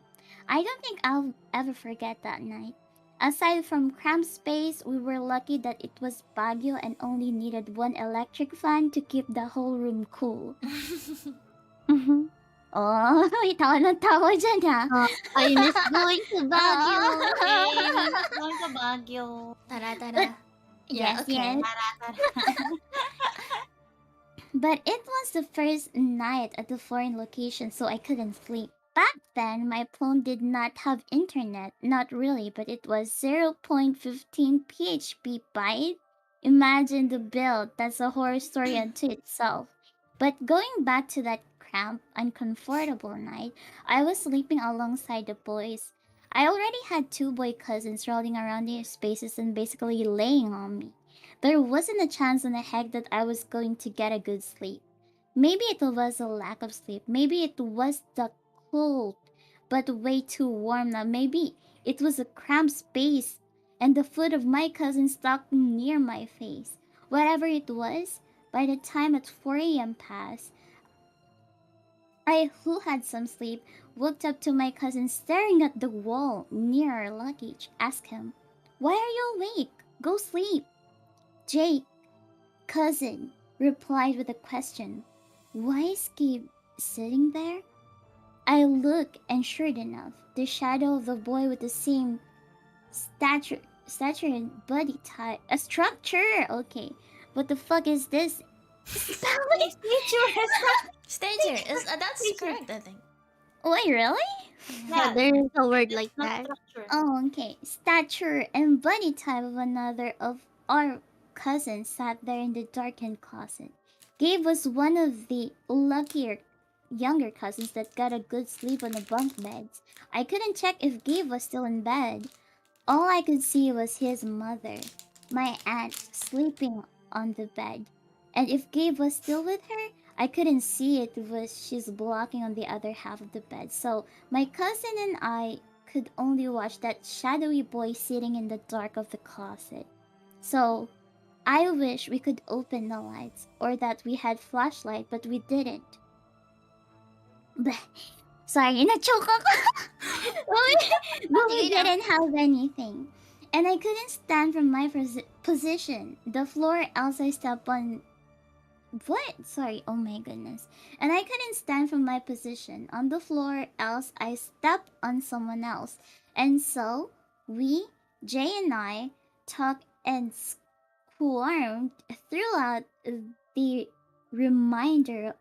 I don't think I'll ever forget that night. Aside from cramped space, we were lucky that it was Baguio and only needed 1 electric fan to keep the whole room cool. Oh, may tawa ng tawa dyan ha. I miss going to Baguio. Going to Baguio. Tara, tara. Yeah, Yes, okay. yes. But it was the first night at the foreign location, so I couldn't sleep. Back then, my phone did not have internet. Not really, but it was 0.15 PHP byte. Imagine the build. That's a horror story unto itself. But going back to that cramped, uncomfortable night, I was sleeping alongside the boys. I already had 2 boy cousins rolling around their spaces and basically laying on me. There wasn't a chance in the heck that I was going to get a good sleep. Maybe it was a lack of sleep. Maybe it was the cold. but way too warm now. Maybe it was a cramped space and the foot of my cousin stuck near my face. Whatever it was, by the time at 4 a.m. passed, I, who had some sleep, walked up to my cousin staring at the wall near our luggage. Asked him, "Why are you awake? Go sleep." Jake, cousin, replied with a question. "Why is Gabe sitting there?" I look, and sure enough, the shadow of the boy with the same stature and body type. A structure! Okay. What the fuck is this? Spelling? Stature is that's correct, I think. Wait, really? Yeah, there is a word It's like not that. structure. Oh, okay. Stature and body type of another of our cousins sat there in the darkened closet. Gabe was one of the luckier younger cousins that got a good sleep on the bunk beds. I couldn't check if Gabe was still in bed. All I could see was his mother, my aunt, sleeping on the bed. And if Gabe was still with her, I couldn't see it was she's blocking on the other half of the bed. So my cousin and I could only watch that shadowy boy sitting in the dark of the closet. So I wish we could open the lights or that we had flashlight, but we didn't. Bleh. Sorry, na-choke ako. But we didn't have anything. And I couldn't stand from my position. The floor else I stepped on. What? Sorry, oh my goodness. And I couldn't stand from my position on the floor, else I stepped on someone else. And so, we, Jay and I, talked and squirmed throughout the remainder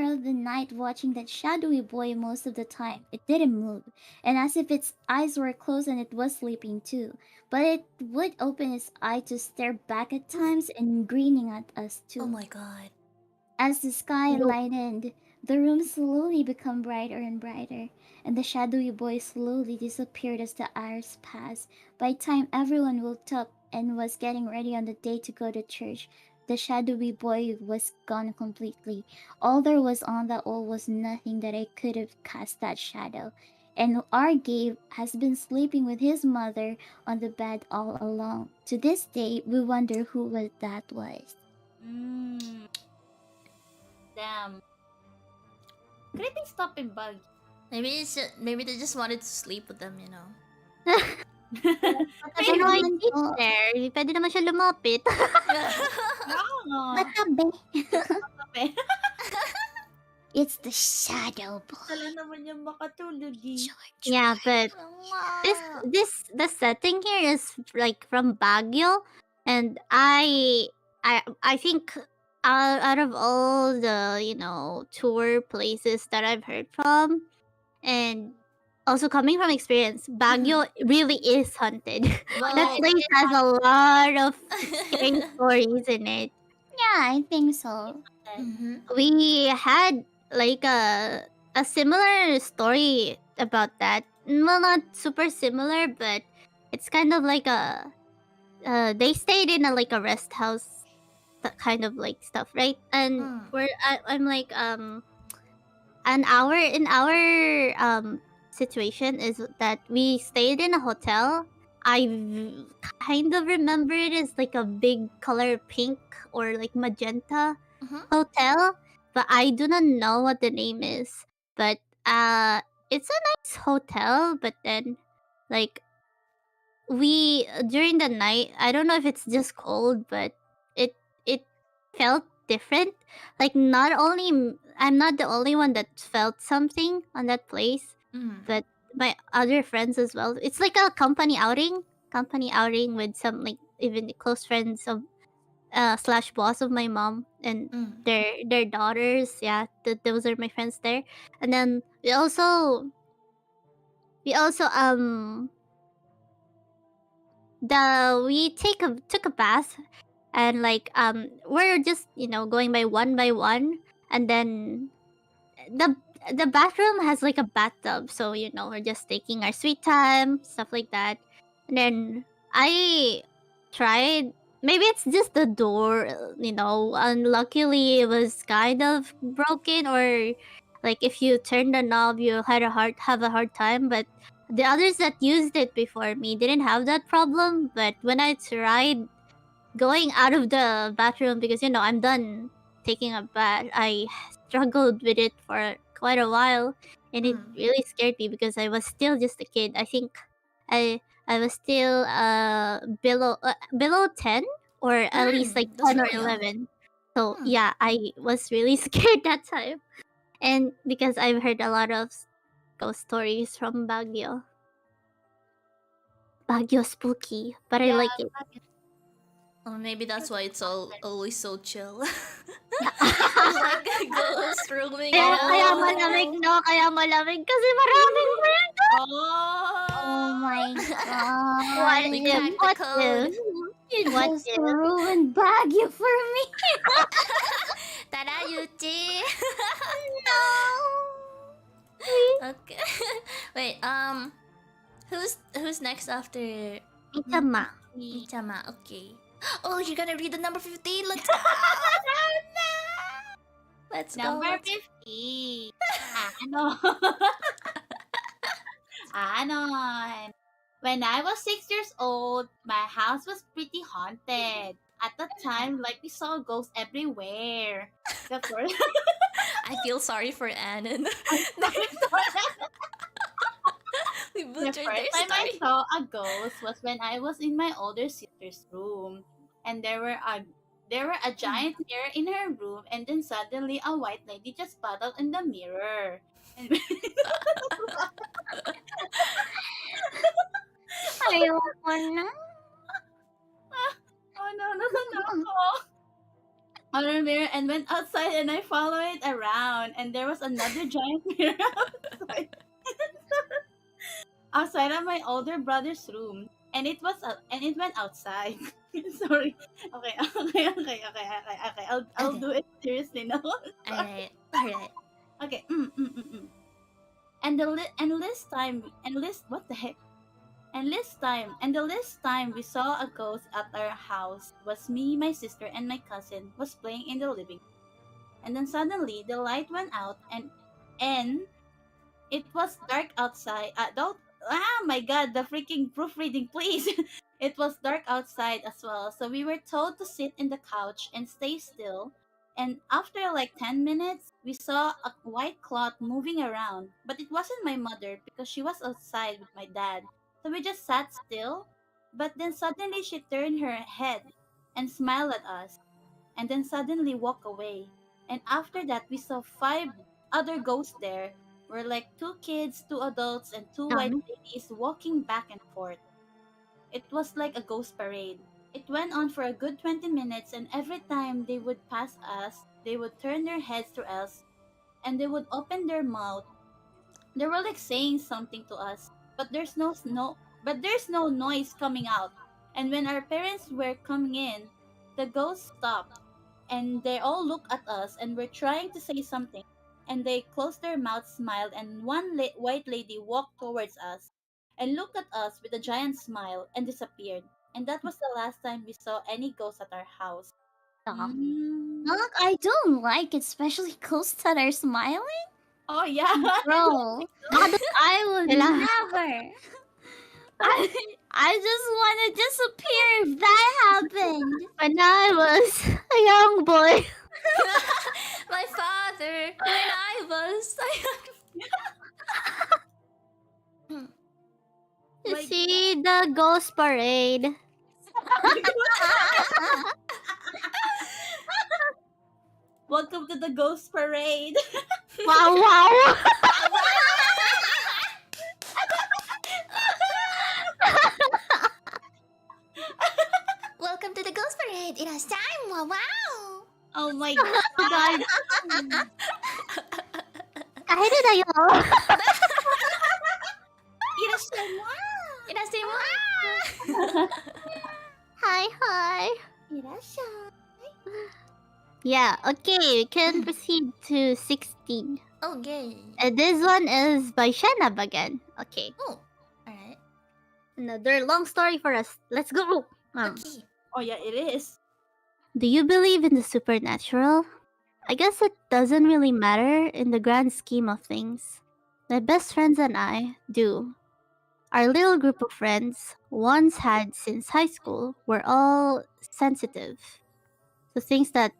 of the night watching that shadowy boy most of the time. It didn't move, and as if its eyes were closed and it was sleeping too. But it would open its eye to stare back at times and grinning at us too. Oh my god. As the sky lightened, the room slowly became brighter and brighter, and the shadowy boy slowly disappeared as the hours passed. By the time everyone woke up and was getting ready on the day to go to church, the shadowy boy was gone completely. All there was on that wall was nothing that I could have cast that shadow. And our Gabe has been sleeping with his mother on the bed all along. To this day, we wonder who that was. Damn. Creepy stop and bug. Maybe they just wanted to sleep with them, you know. Pero I sit there. Pwede naman siya lumapit. No. Matabi. Okay. It's the shadow boy. Sala naman yung makatulog eh. Yeah, but the setting here is like from Baguio, and I think out of all the tour places that I've heard from, and also coming from experience, Baguio really is haunted. Well, That place has a lot of scary stories in it. Yeah, I think so. mhm. We had like a similar story about that. Well, not super similar, but it's kind of like they stayed in like a rest house, that kind of like stuff, right? And I'm like an hour in our situation is that we stayed in a hotel. I kind of remember it as like a big color pink or like magenta hotel, but I do not know what the name is. But it's a nice hotel, but then like we during the night, I don't know if it's just cold, but it felt different. Like not only I'm not the only one that felt something on that place, but my other friends as well. It's like a company outing with some like even the close friends of slash boss of my mom and their daughters. Yeah, those are my friends there. And then we also we took a bath, and like we're just going by one, and then the bathroom has like a bathtub, so we're just taking our sweet time, stuff like that. And then I tried, maybe it's just the door, unluckily it was kind of broken, or like if you turn the knob, you have a hard time. But the others that used it before me didn't have that problem. But when I tried going out of the bathroom, because I'm done taking a bath, I struggled with it for quite a while, and it really scared me because I was still just a kid. I think I was still below 10, or at least like that's 10 or really young. 11. So yeah, I was really scared that time, and because I've heard a lot of ghost stories from Baguio. Baguio spooky, but I like it. Or maybe that's why it's always so chill. Yeah. There's like ghosts roaming Kaya around. malamig, no? Kaya malamig kasi maraming friends. Oh my What god. We if? cracked the What code. if? You What just if? ruined Baguio for me. Tada, Yuchi! No. Okay. Wait, who's next after Ichama. Ichama? Okay. Oh, you're gonna read the number 15? Let's go! Let's go. Number 50. Ano? Ano? When I was 6 years old, my house was pretty haunted. At the time, like, we saw ghosts everywhere. The first, I feel sorry for Annan. We the butchered first their time I story. saw a ghost was when I was in my older sister's room. And there were a giant mirror in her room, and then suddenly a white lady just paddled in the mirror. And Ayoko na. oh no, on her mirror and went outside, and I followed it around, and there was another giant mirror outside of my older brother's room, and it went outside. Sorry. Okay. I'll do it seriously now. Alright. Okay. And the last time we saw a ghost at our house was me, my sister, and my cousin was playing in the living room. And then suddenly the light went out, and it was dark outside. My god, the freaking proofreading, please. It was dark outside as well, so we were told to sit in the couch and stay still. And after like 10 minutes, we saw a white cloth moving around, but it wasn't my mother because she was outside with my dad. So we just sat still, but then suddenly she turned her head and smiled at us, and then suddenly walked away. And after that, we saw 5 other ghosts there. Were like 2 kids, 2 adults, and 2 white ladies walking back and forth. It was like a ghost parade. It went on for a good 20 minutes, and every time they would pass us, they would turn their heads to us, and they would open their mouth. They were like saying something to us, but there's no noise coming out. And when our parents were coming in, the ghosts stopped, and they all looked at us and were trying to say something. And they closed their mouths, smiled, and one white lady walked towards us and looked at us with a giant smile and disappeared. And that was the last time we saw any ghosts at our house. Look, I don't like it, especially ghosts that are smiling. Oh yeah. Bro, I would never. I just want to disappear if that happened. When I was a young boy. My father, when I was To see the ghost parade. Welcome to the ghost parade. Wow. Welcome to the ghost parade. It has time. Wow. Oh my god. Kaheru da yo. It has time. Hi. Yeah, okay, we can proceed to 16. Okay. This one is by Shenab again. Okay. Oh. Alright. Another long story for us. Let's go. Okay. Oh yeah, it is. Do you believe in the supernatural? I guess it doesn't really matter in the grand scheme of things. My best friends and I do. Our little group of friends, once had since high school, were all sensitive to things that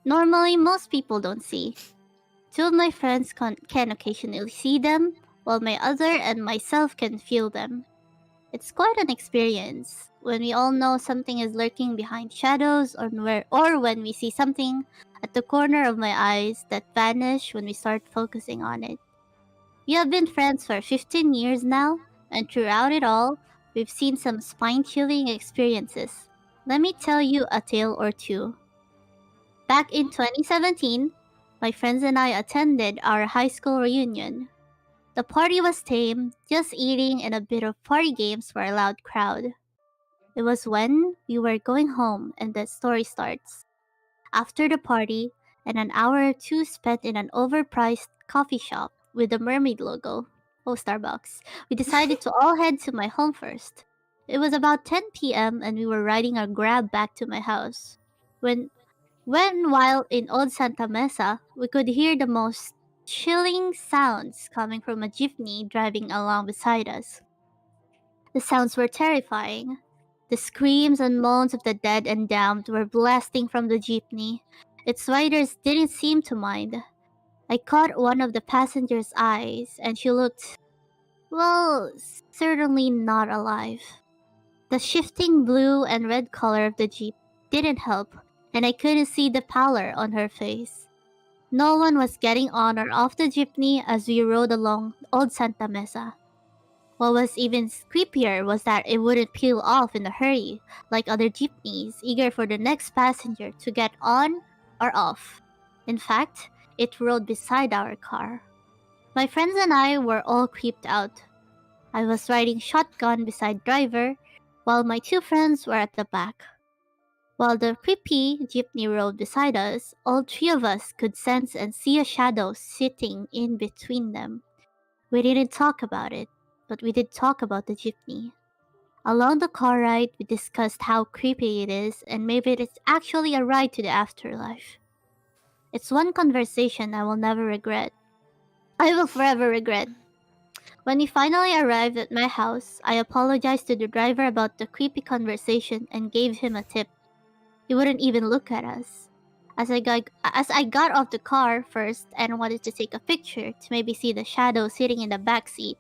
normally most people don't see. Two of my friends can occasionally see them, while my other and myself can feel them. It's quite an experience when we all know something is lurking behind shadows, or when we see something at the corner of my eyes that vanish when we start focusing on it. We have been friends for 15 years now, and throughout it all, we've seen some spine-chilling experiences. Let me tell you a tale or two. Back in 2017, my friends and I attended our high school reunion. The party was tame, just eating and a bit of party games for a loud crowd. It was when we were going home and the story starts. After the party, and an hour or two spent in an overpriced coffee shop with the mermaid logo, oh Starbucks, we decided to all head to my home first. It was about 10 p.m. and we were riding our Grab back to my house. While in Old Santa Mesa, we could hear the most chilling sounds coming from a jeepney driving along beside us. The sounds were terrifying. The screams and moans of the dead and damned were blasting from the jeepney. Its riders didn't seem to mind. I caught one of the passenger's eyes, and she looked, well, certainly not alive. The shifting blue and red color of the jeep didn't help, and I couldn't see the pallor on her face. No one was getting on or off the jeepney as we rode along Old Santa Mesa. What was even creepier was that it wouldn't peel off in a hurry, like other jeepneys, eager for the next passenger to get on or off. In fact, it rode beside our car. My friends and I were all creeped out. I was riding shotgun beside driver, while my two friends were at the back. While the creepy jeepney rode beside us, all three of us could sense and see a shadow sitting in between them. We didn't talk about it, but we did talk about the jeepney. Along the car ride, we discussed how creepy it is and maybe it's actually a ride to the afterlife. It's one conversation I will never regret. I will forever regret. When we finally arrived at my house, I apologized to the driver about the creepy conversation and gave him a tip. He wouldn't even look at us. As I got off the car first and wanted to take a picture to maybe see the shadow sitting in the back seat,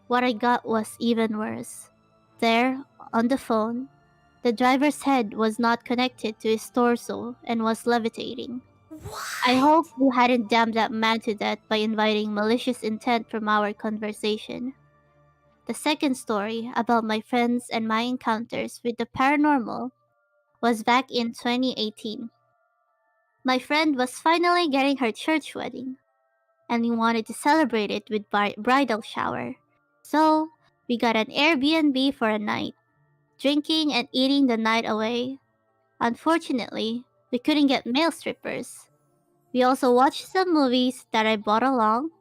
what I got was even worse. There, on the phone, the driver's head was not connected to his torso and was levitating. I hope you hadn't damned that man to death by inviting malicious intent from our conversation. The second story about my friends and my encounters with the paranormal was back in 2018. My friend was finally getting her church wedding, and we wanted to celebrate it with bridal shower. So, we got an Airbnb for a night, drinking and eating the night away. Unfortunately, we couldn't get male strippers. We also watched some movies that I brought along.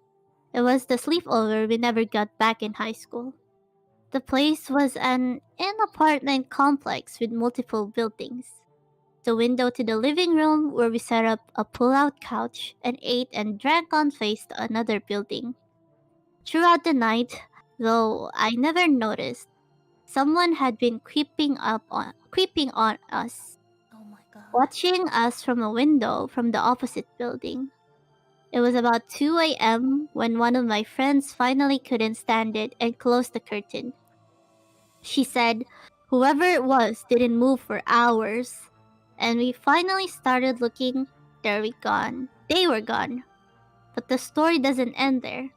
It was the sleepover we never got back in high school. The place was an apartment complex with multiple buildings. The window to the living room where we set up a pull-out couch and ate and drank on faced another building. Throughout the night, though I never noticed, someone had been creeping on us, Oh my god. watching us from a window from the opposite building. It was about 2 a.m. when one of my friends finally couldn't stand it and closed the curtain. She said whoever it was didn't move for hours, and we finally started looking. There we gone. They were gone. But the story doesn't end there.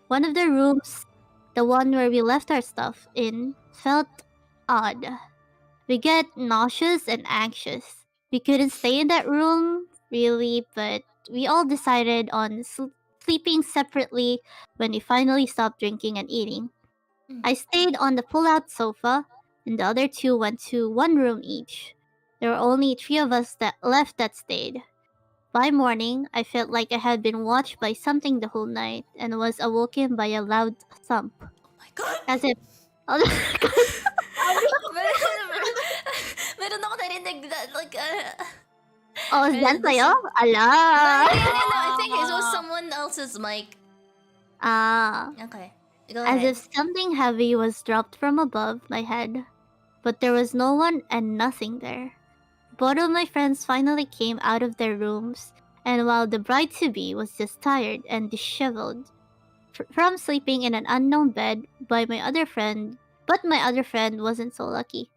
One of the rooms, the one where we left our stuff in, felt odd. We get nauseous and anxious. We couldn't stay in that room, really, but we all decided on sleeping separately when we finally stopped drinking and eating. I stayed on the pull-out sofa, and the other two went to one room each. There were only three of us left that stayed. By morning, I felt like I had been watched by something the whole night and was awoken by a loud thump. Oh my god. As if... Meron ako narinig na, like, Oh, is that sa'yo? Ala! No, I think it was someone else's mic. Ah. Okay. Go As ahead. if something heavy was dropped from above my head. But there was no one and nothing there. Both of my friends finally came out of their rooms, and while the bride-to-be was just tired and disheveled from sleeping in an unknown bed by my other friend, but my other friend wasn't so lucky.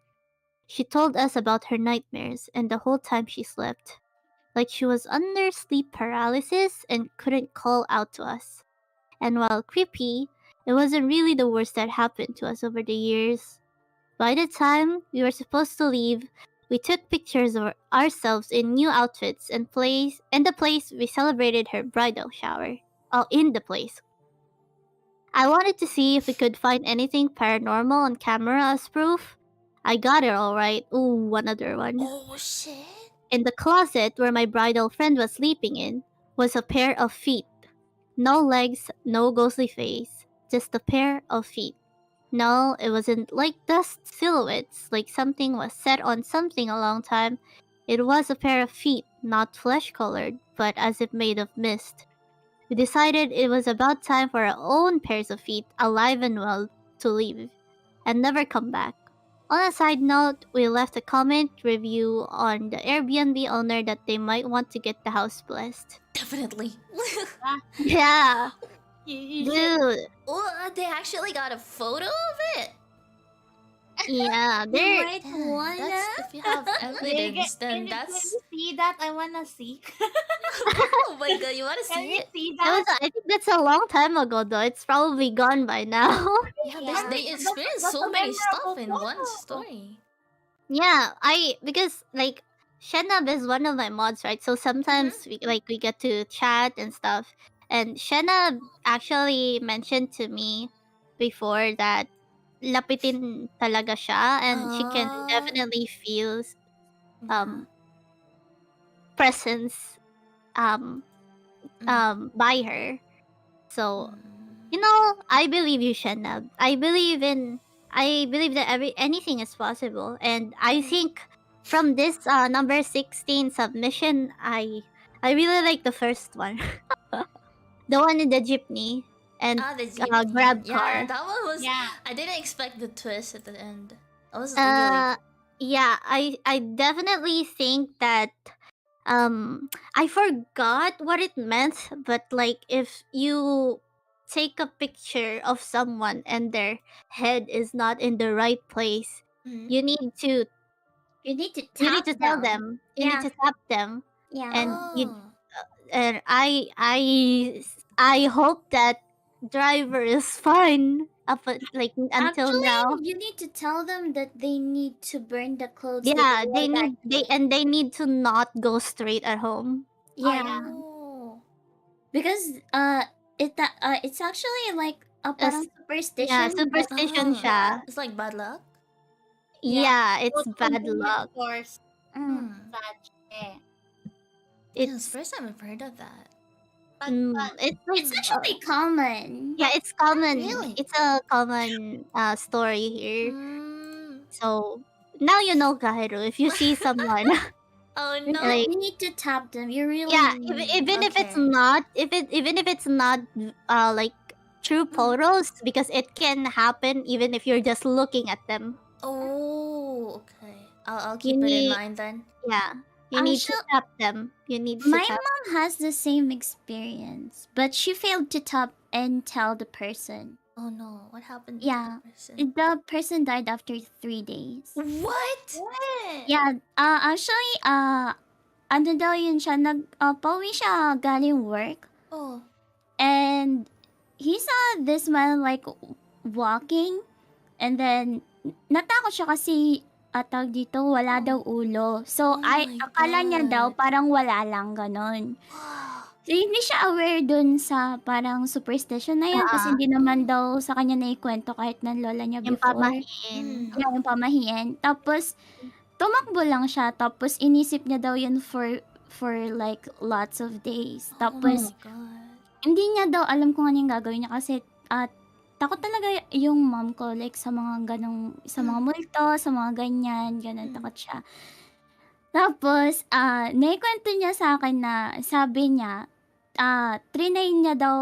She told us about her nightmares, and the whole time she slept, like she was under sleep paralysis and couldn't call out to us. And while creepy, it wasn't really the worst that happened to us over the years. By the time we were supposed to leave, we took pictures of ourselves in new outfits and the place we celebrated her bridal shower. Oh, in the place. I wanted to see if we could find anything paranormal on camera as proof. I got it alright. Ooh, another one. Oh shit. In the closet where my bridal friend was sleeping in was a pair of feet. No legs, no ghostly face, just a pair of feet. No, it wasn't like dust silhouettes, like something was set on something a long time. It was a pair of feet, not flesh-colored, but as if made of mist. We decided it was about time for our own pairs of feet, alive and well, to leave, and never come back. On a side note, we left a comment review on the Airbnb owner that they might want to get the house blessed. Definitely. Yeah, You should. dude. Oh, they actually got a photo of it. Yeah, You they're might Damn, wanna. that's, if you have evidence, then Can you that's. see that? I wanna see. Oh my god, you want to Can see you it? see that was, that? I think that's a long time ago though. It's probably gone by now. Yeah, Yeah. they experienced That's so a many stuff memorable in one photo. story. Yeah, because like Shenab is one of my mods, right? So sometimes we get to chat and stuff. And Shenab actually mentioned to me before that lapitin talaga siya and she can Ah. definitely feel Yeah. presence by her. So you Mm. know, I believe you, Shenab. I believe that anything is possible, and I think from this number 16 submission, I really like the first one, the one in the jeepney and The grab yeah, car. that one was. Yeah. I didn't expect the twist at the end. I was really. Yeah, I definitely think that I forgot what it meant, but like if you take a picture of someone and their head is not in the right place, Mhm. you need to You need to tell them. You need Yeah. to tap them, Yeah. and you Oh. and I hope that driver is fine like until Actually, now. you need to tell them that they need to burn the clothes Yeah, they wore that day. they need to not go straight at home. Yeah. Oh. Because it's actually like a As parang yeah, superstition that superstition siya. It's like bad luck. Yeah, it's Good bad convenient luck. stores. Hmm. Such. Yeah. It's It's the first time I've heard of that. But, it's it's actually common. yeah, it's common. Really? It's a common story here. Mm. So now you know, Kaheru. If you see someone, Oh no. like You need to tap them. You really yeah, need. even if it's Okay. not even if it's not like true photos, because it can happen even if you're just looking at them. Oh, okay. I'll You keep it in need mind then. yeah, you need to Actually, tap them. You need to my tap. mom has the same experience, but she failed to tap and tell the person. Oh no, what happened Yeah. to the person? The person died after 3 days. What? Yeah, actually, ano daw yun siya, pauwi siya galing work. Oh. And he saw this man like walking. And then, natakot siya kasi, tawag dito, wala daw ulo. So, Oh my akala niya daw God. parang wala lang, ganon. So, hindi siya aware dun sa parang superstition na yan. Kasi hindi naman daw sa kanya naikwento kahit ng lola niya Yung before. pamahiin. Yeah, yung pamahiin. Tapos, tumakbo lang siya. Tapos, inisip niya daw yun for like lots of days. Tapos, Oh my God. hindi niya daw alam kung ano yung gagawin niya kasi takot talaga yung mom ko like sa mga ganong, sa mga multo, sa mga ganyan, takot siya. Tapos, naikwento niya sa akin na sabi niya, trinay niya daw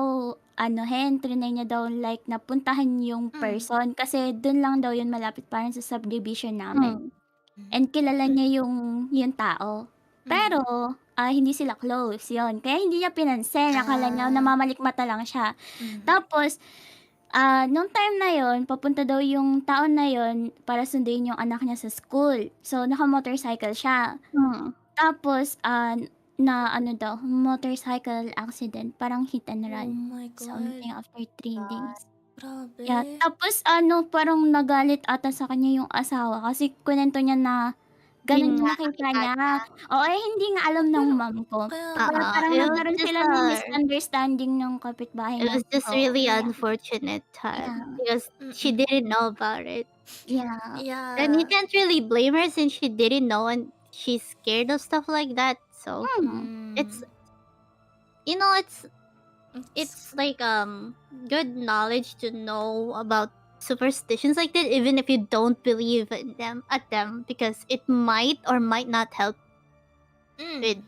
trinay niya daw like napuntahan yung person kasi dun lang daw yun malapit parang sa subdivision namin. And kilala niya yung tao. Pero, hindi sila close, yun. Kaya hindi niya pinansin, akala niya namamalikmata lang siya. Tapos, nung time na yon papunta daw yung taon na yon para sunduin yung anak niya sa school. So, naka-motorcycle siya. Tapos, motorcycle accident, parang hit and Oh run. my God. Something after 3 days. Grabe. Yeah, tapos parang nagalit ata sa kanya yung asawa kasi kunento niya na ganun yung nakita niya. Oo, hindi nga alam ng mom ko. Kaya, Parang it was nagkaroon just sila ng misunderstanding ng kapitbahay It was namin. just really unfortunate time because she didn't know about it. Yeah. yeah. And you can't really blame her since she didn't know and she's scared of stuff like that. So it's it's like good knowledge to know about superstitions like that, even if you don't believe in them because it might or might not help with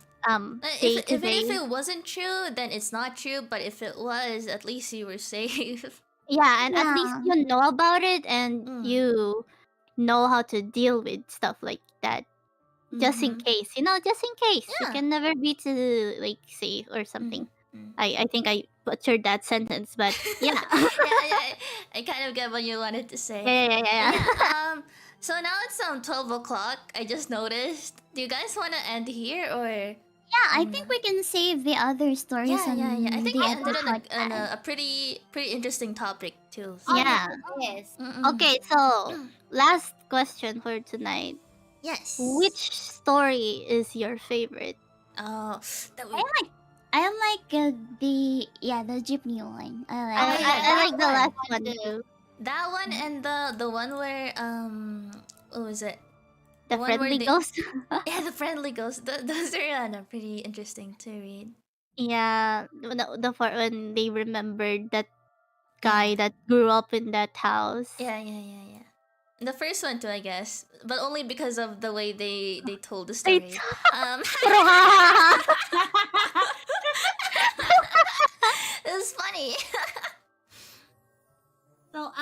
day to Even if day. it wasn't true, then it's not true. But if it was, at least you were safe. Yeah, and at least Yeah. you know about it and you know how to deal with stuff like that. Just in case, just in case. You Yeah. can never be too like safe or something. I think I butchered that sentence, but yeah. I kind of get what you wanted to say. Yeah. So now it's 12 o'clock. I just noticed. Do you guys want to end here or? Yeah, I think we can save the other stories on I think the we other ended on podcast. a pretty interesting topic too. Yeah. Yes. Okay, so last question for tonight. Yes. Which story is your favorite? Oh, that we. I like the jeepney one. I like the one. last one too. That one and the one where what was it? The one where friendly they- ghost. Yeah, the friendly ghost. Those are pretty interesting to read. Yeah, the part when they remembered that guy that grew up in that house. Yeah. The first one too, I guess, but only because of the way they told the story. It was funny. So,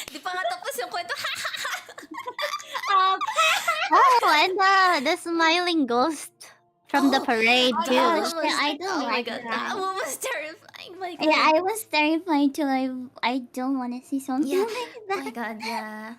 Di pa nga tapos yung kwento. Oh, and the smiling ghost from the parade too. gosh, I don't Oh my like god, that. that one was terrifying. My god. Yeah, I was terrified too. I don't want to see something Yeah. like Oh that. my god, yeah.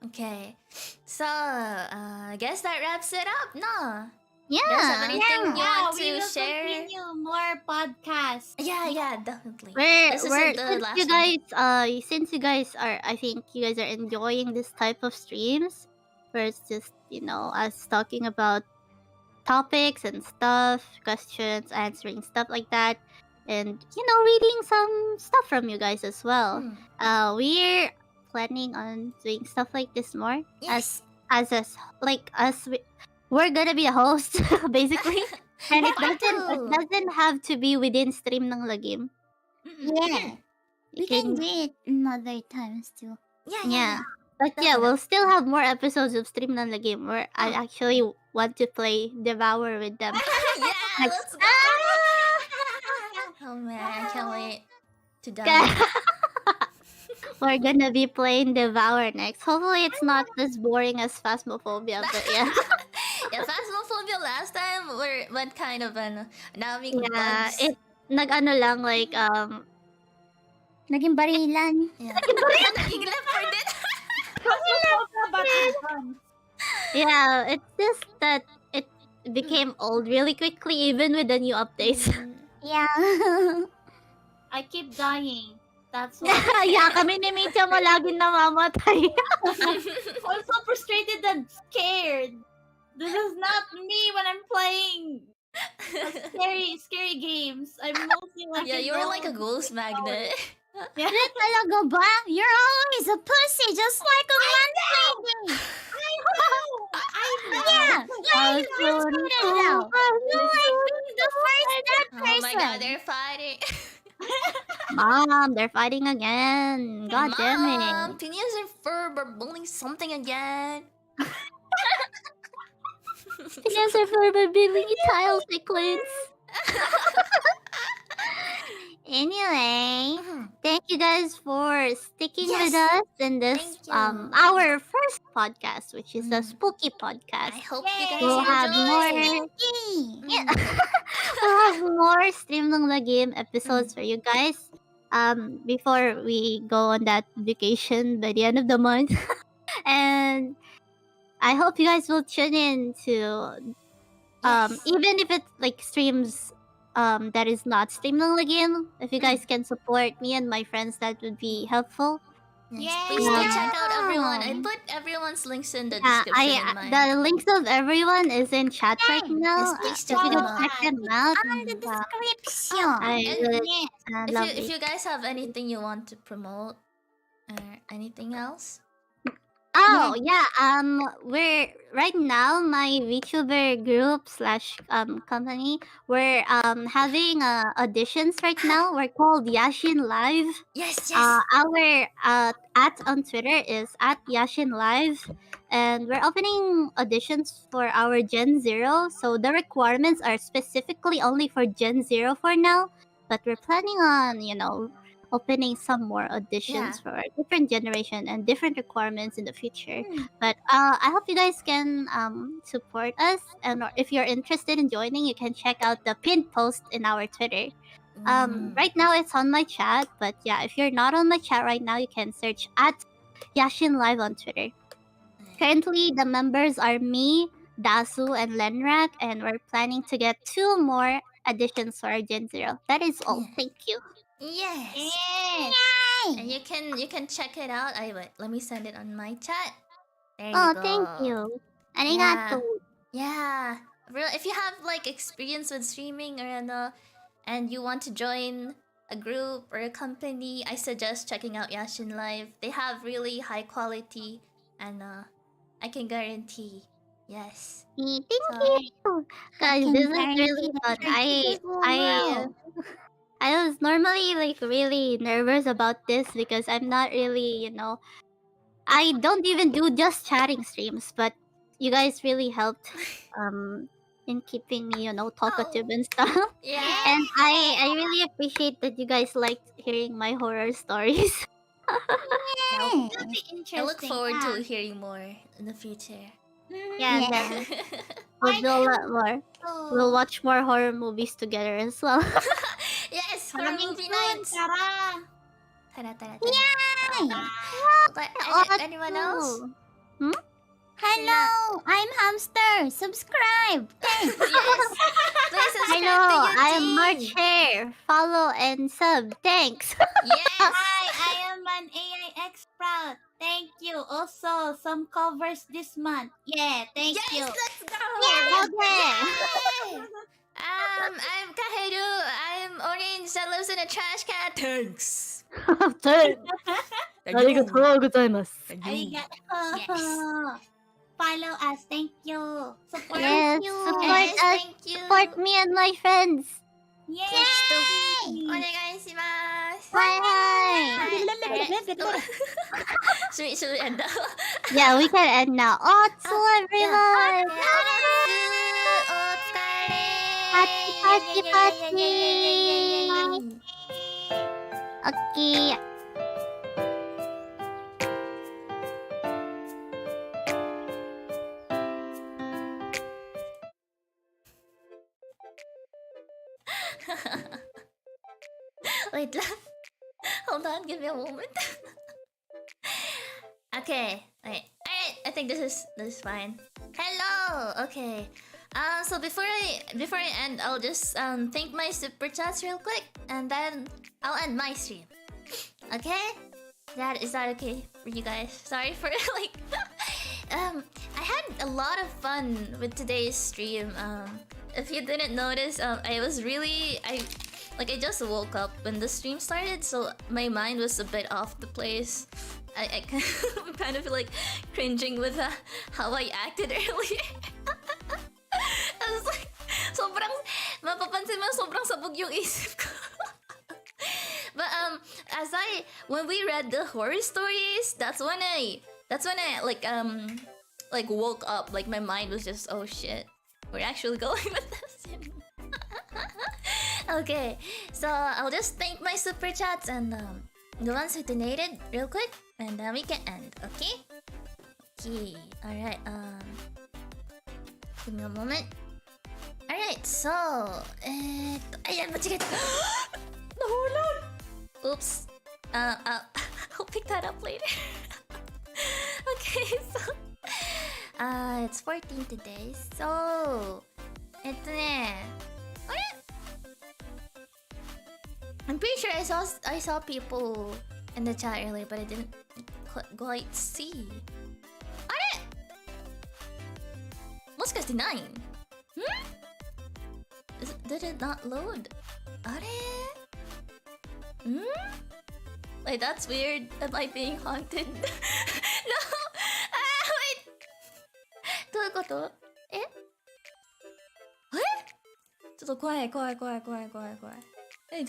Okay. So, I guess that wraps it up, no? You guys have Yeah. anything you want we to will share? continue more podcasts. Yeah, definitely. We're, This we're isn't the last since you guys are I think you guys are enjoying this type of streams where it's just, us talking about topics and stuff, questions, answering stuff like that. And reading some stuff from you guys as well. We're planning on doing stuff like this more. Yes. We're gonna be a host basically. And it Part doesn't have to be within stream ng Lagim. Yeah, we can do it in other times too. Yeah. But yeah, we'll still have more episodes of Stream ng Lagim where I actually want to play Devour with them. Yeah, let's go. Oh man, I can't wait to die. We're gonna be playing Devour next. Hopefully it's not as boring as Phasmophobia, but yeah. Yeah, Phasmophobia last time went kind of naming Yeah, bugs. it nag-ano lang like Naging barilan. Yeah. Naging leopard din. yeah, it's just that it became old really quickly even with the new updates. Yeah. I keep dying. That's why. yeah, kami ni Mitya mo laging namamatay. I'm so frustrated and scared. This is not me when I'm playing scary games. I'm mostly like Yeah, you're like a ghost magnet. Yeah. Talaga ba? You're always a pussy, just like a man. I know. Yeah, like you it out. You're like the first dead Oh my god, person. they're fighting. Mom, they're fighting again. God damn Mom, it. Phineas and Ferb are bullying something again. Yes, I for my Billy tile sequence. Anyway, thank you guys for sticking with Yes. us in this Thank you. our first podcast, which is a Mm. spooky I podcast. hope you guys We'll have more enjoy. we'll have more Stream ng Lagim episodes for you guys. Before we go on that vacation by the end of the month. And I hope you guys will tune in to even if it's like streams that is not Stream ng Lagim. If you guys can support me and my friends, that would be helpful. Yes. Please do check out everyone. I put everyone's links in the description in mine. The links of everyone is in chat right now. Yes, please If check you them could out. check them out. On the description. I would love If it. you guys have anything you want to promote or anything else, Oh yeah, we're right now my VTuber group slash company. We're having auditions right now. We're called Yashin Live. yes. Our at on Twitter is at Yashin Live, and we're opening auditions for our Gen Zero. So the requirements are specifically only for Gen Zero for now, but we're planning on opening some more auditions for a different generation and different requirements in the future. But I hope you guys can support us, and if you're interested in joining, you can check out the pinned post in our Twitter. Right now it's on my chat, but yeah, if you're not on my chat right now, you can search at Yashin Live on Twitter. Currently, the members are me, Dasu, and Lenrak, and we're planning to get 2 more additions for our Gen Zero. That is all. Yeah. Thank you. Yes. And you can check it out. Let me send it on my chat. There you Oh, go. thank you. Arigato. Yeah. If you have like experience with streaming or and you want to join a group or a company, I suggest checking out Yashin Live. They have really high quality, and I can guarantee. Yes. Thank So- you. Guys, this is really fun. I was normally like really nervous about this because I'm not really, I don't even do just chatting streams, but you guys really helped in keeping me, talkative and stuff. Yeah. And I really appreciate that you guys liked hearing my horror stories. That'll be interesting. I look forward to hearing more in the future. Yeah, then we'll do a lot more. We'll watch more horror movies together as well. Yes, horror Coming movie soon, nights. Tara. Tara. Yay! Anyone else? Hello, I'm Hamster. Subscribe. Thanks. Yes. Please subscribe Hello, to I am Yuji. March Hair. Follow and sub. Thanks. Yes. Hi, I am an AI expert. Thank you. Also, some covers this month. Yeah, thank Yes, you. let's go. Okay. Yay. I'm Kaheru. I'm orange that lives in a trash can. Thanks. Arigato. Yes. Follow us. Thank you. Support Yes, you. support Yes, us. thank you. Support me and my friends. Yay! Onegaishimasu. Bye. Should we end now? Yeah, we can end now. Otsu, everyone. Happy, happy. Okay. Wait lang. Hold on, give me a moment. Okay, wait. Alright, I think this is fine. Hello. Okay. So before I end, I'll just thank my super chats real quick, and then I'll end my stream. Okay? Is that okay for you guys? Sorry for like. I had a lot of fun with today's stream. If you didn't notice, I just woke up when the stream started, so my mind was a bit off the place. I'm kind of like cringing with how I acted earlier. I was like, mapapansin mo, sobrang sabog yung isip ko. But when we read the horror stories, that's when I like woke up. Like my mind was just, oh shit, we're actually going with this. Okay, so I'll just thank my super chats and the ones who donated real quick, and then we can end. Okay. Okay. All right. Give me a moment. All right. So, ayan, machigit. Nahulog. Oops. I'll pick that up later. Okay. So, it's 14 today. So, ito ne. I'm pretty sure I saw people in the chat earlier, but I didn't quite see. Are? もしかして 9? Did it not load? あれ? Like that's weird. Am I being haunted? No. Wait. どういうこと？え？ちょっと怖い。どういうこと？ Oh,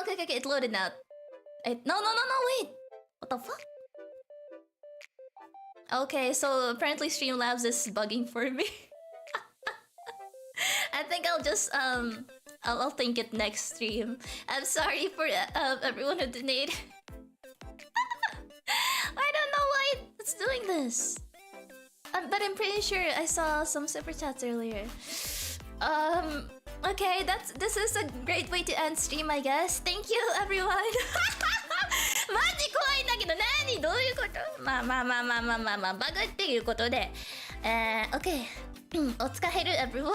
okay, it loaded now. No, wait. What the fuck? Okay, so apparently Streamlabs is bugging for me. I think I'll just I'll think it next stream. I'm sorry for everyone who donated. I don't know why it's doing this. But I'm pretty sure I saw some super chats earlier. Okay, this is a great way to end stream, I guess. Thank you, everyone. マジ怖いんだけど、何？どういうこと？まあ、バグっていうことで。Okay. お疲れ everyone.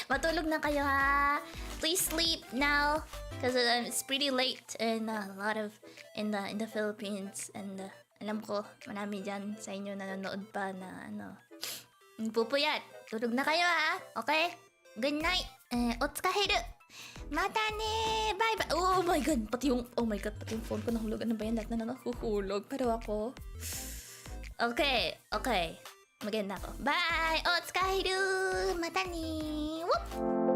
Matulog na kayo ha. Please sleep now, because it's pretty late in a lot of in the Philippines, and alam ko marami dyan sa inyo nanonood pa na pupuyat. Tulog na kayo ha. Okay? Good night. お疲れ。またね. Bye bye. Oh my god. Pati yung phone ko nahulog. Ano ba yan? Lahat na nahuhulog. Pero ako. Okay. Maganda ako. Bye. お疲れ。またね. Whoop.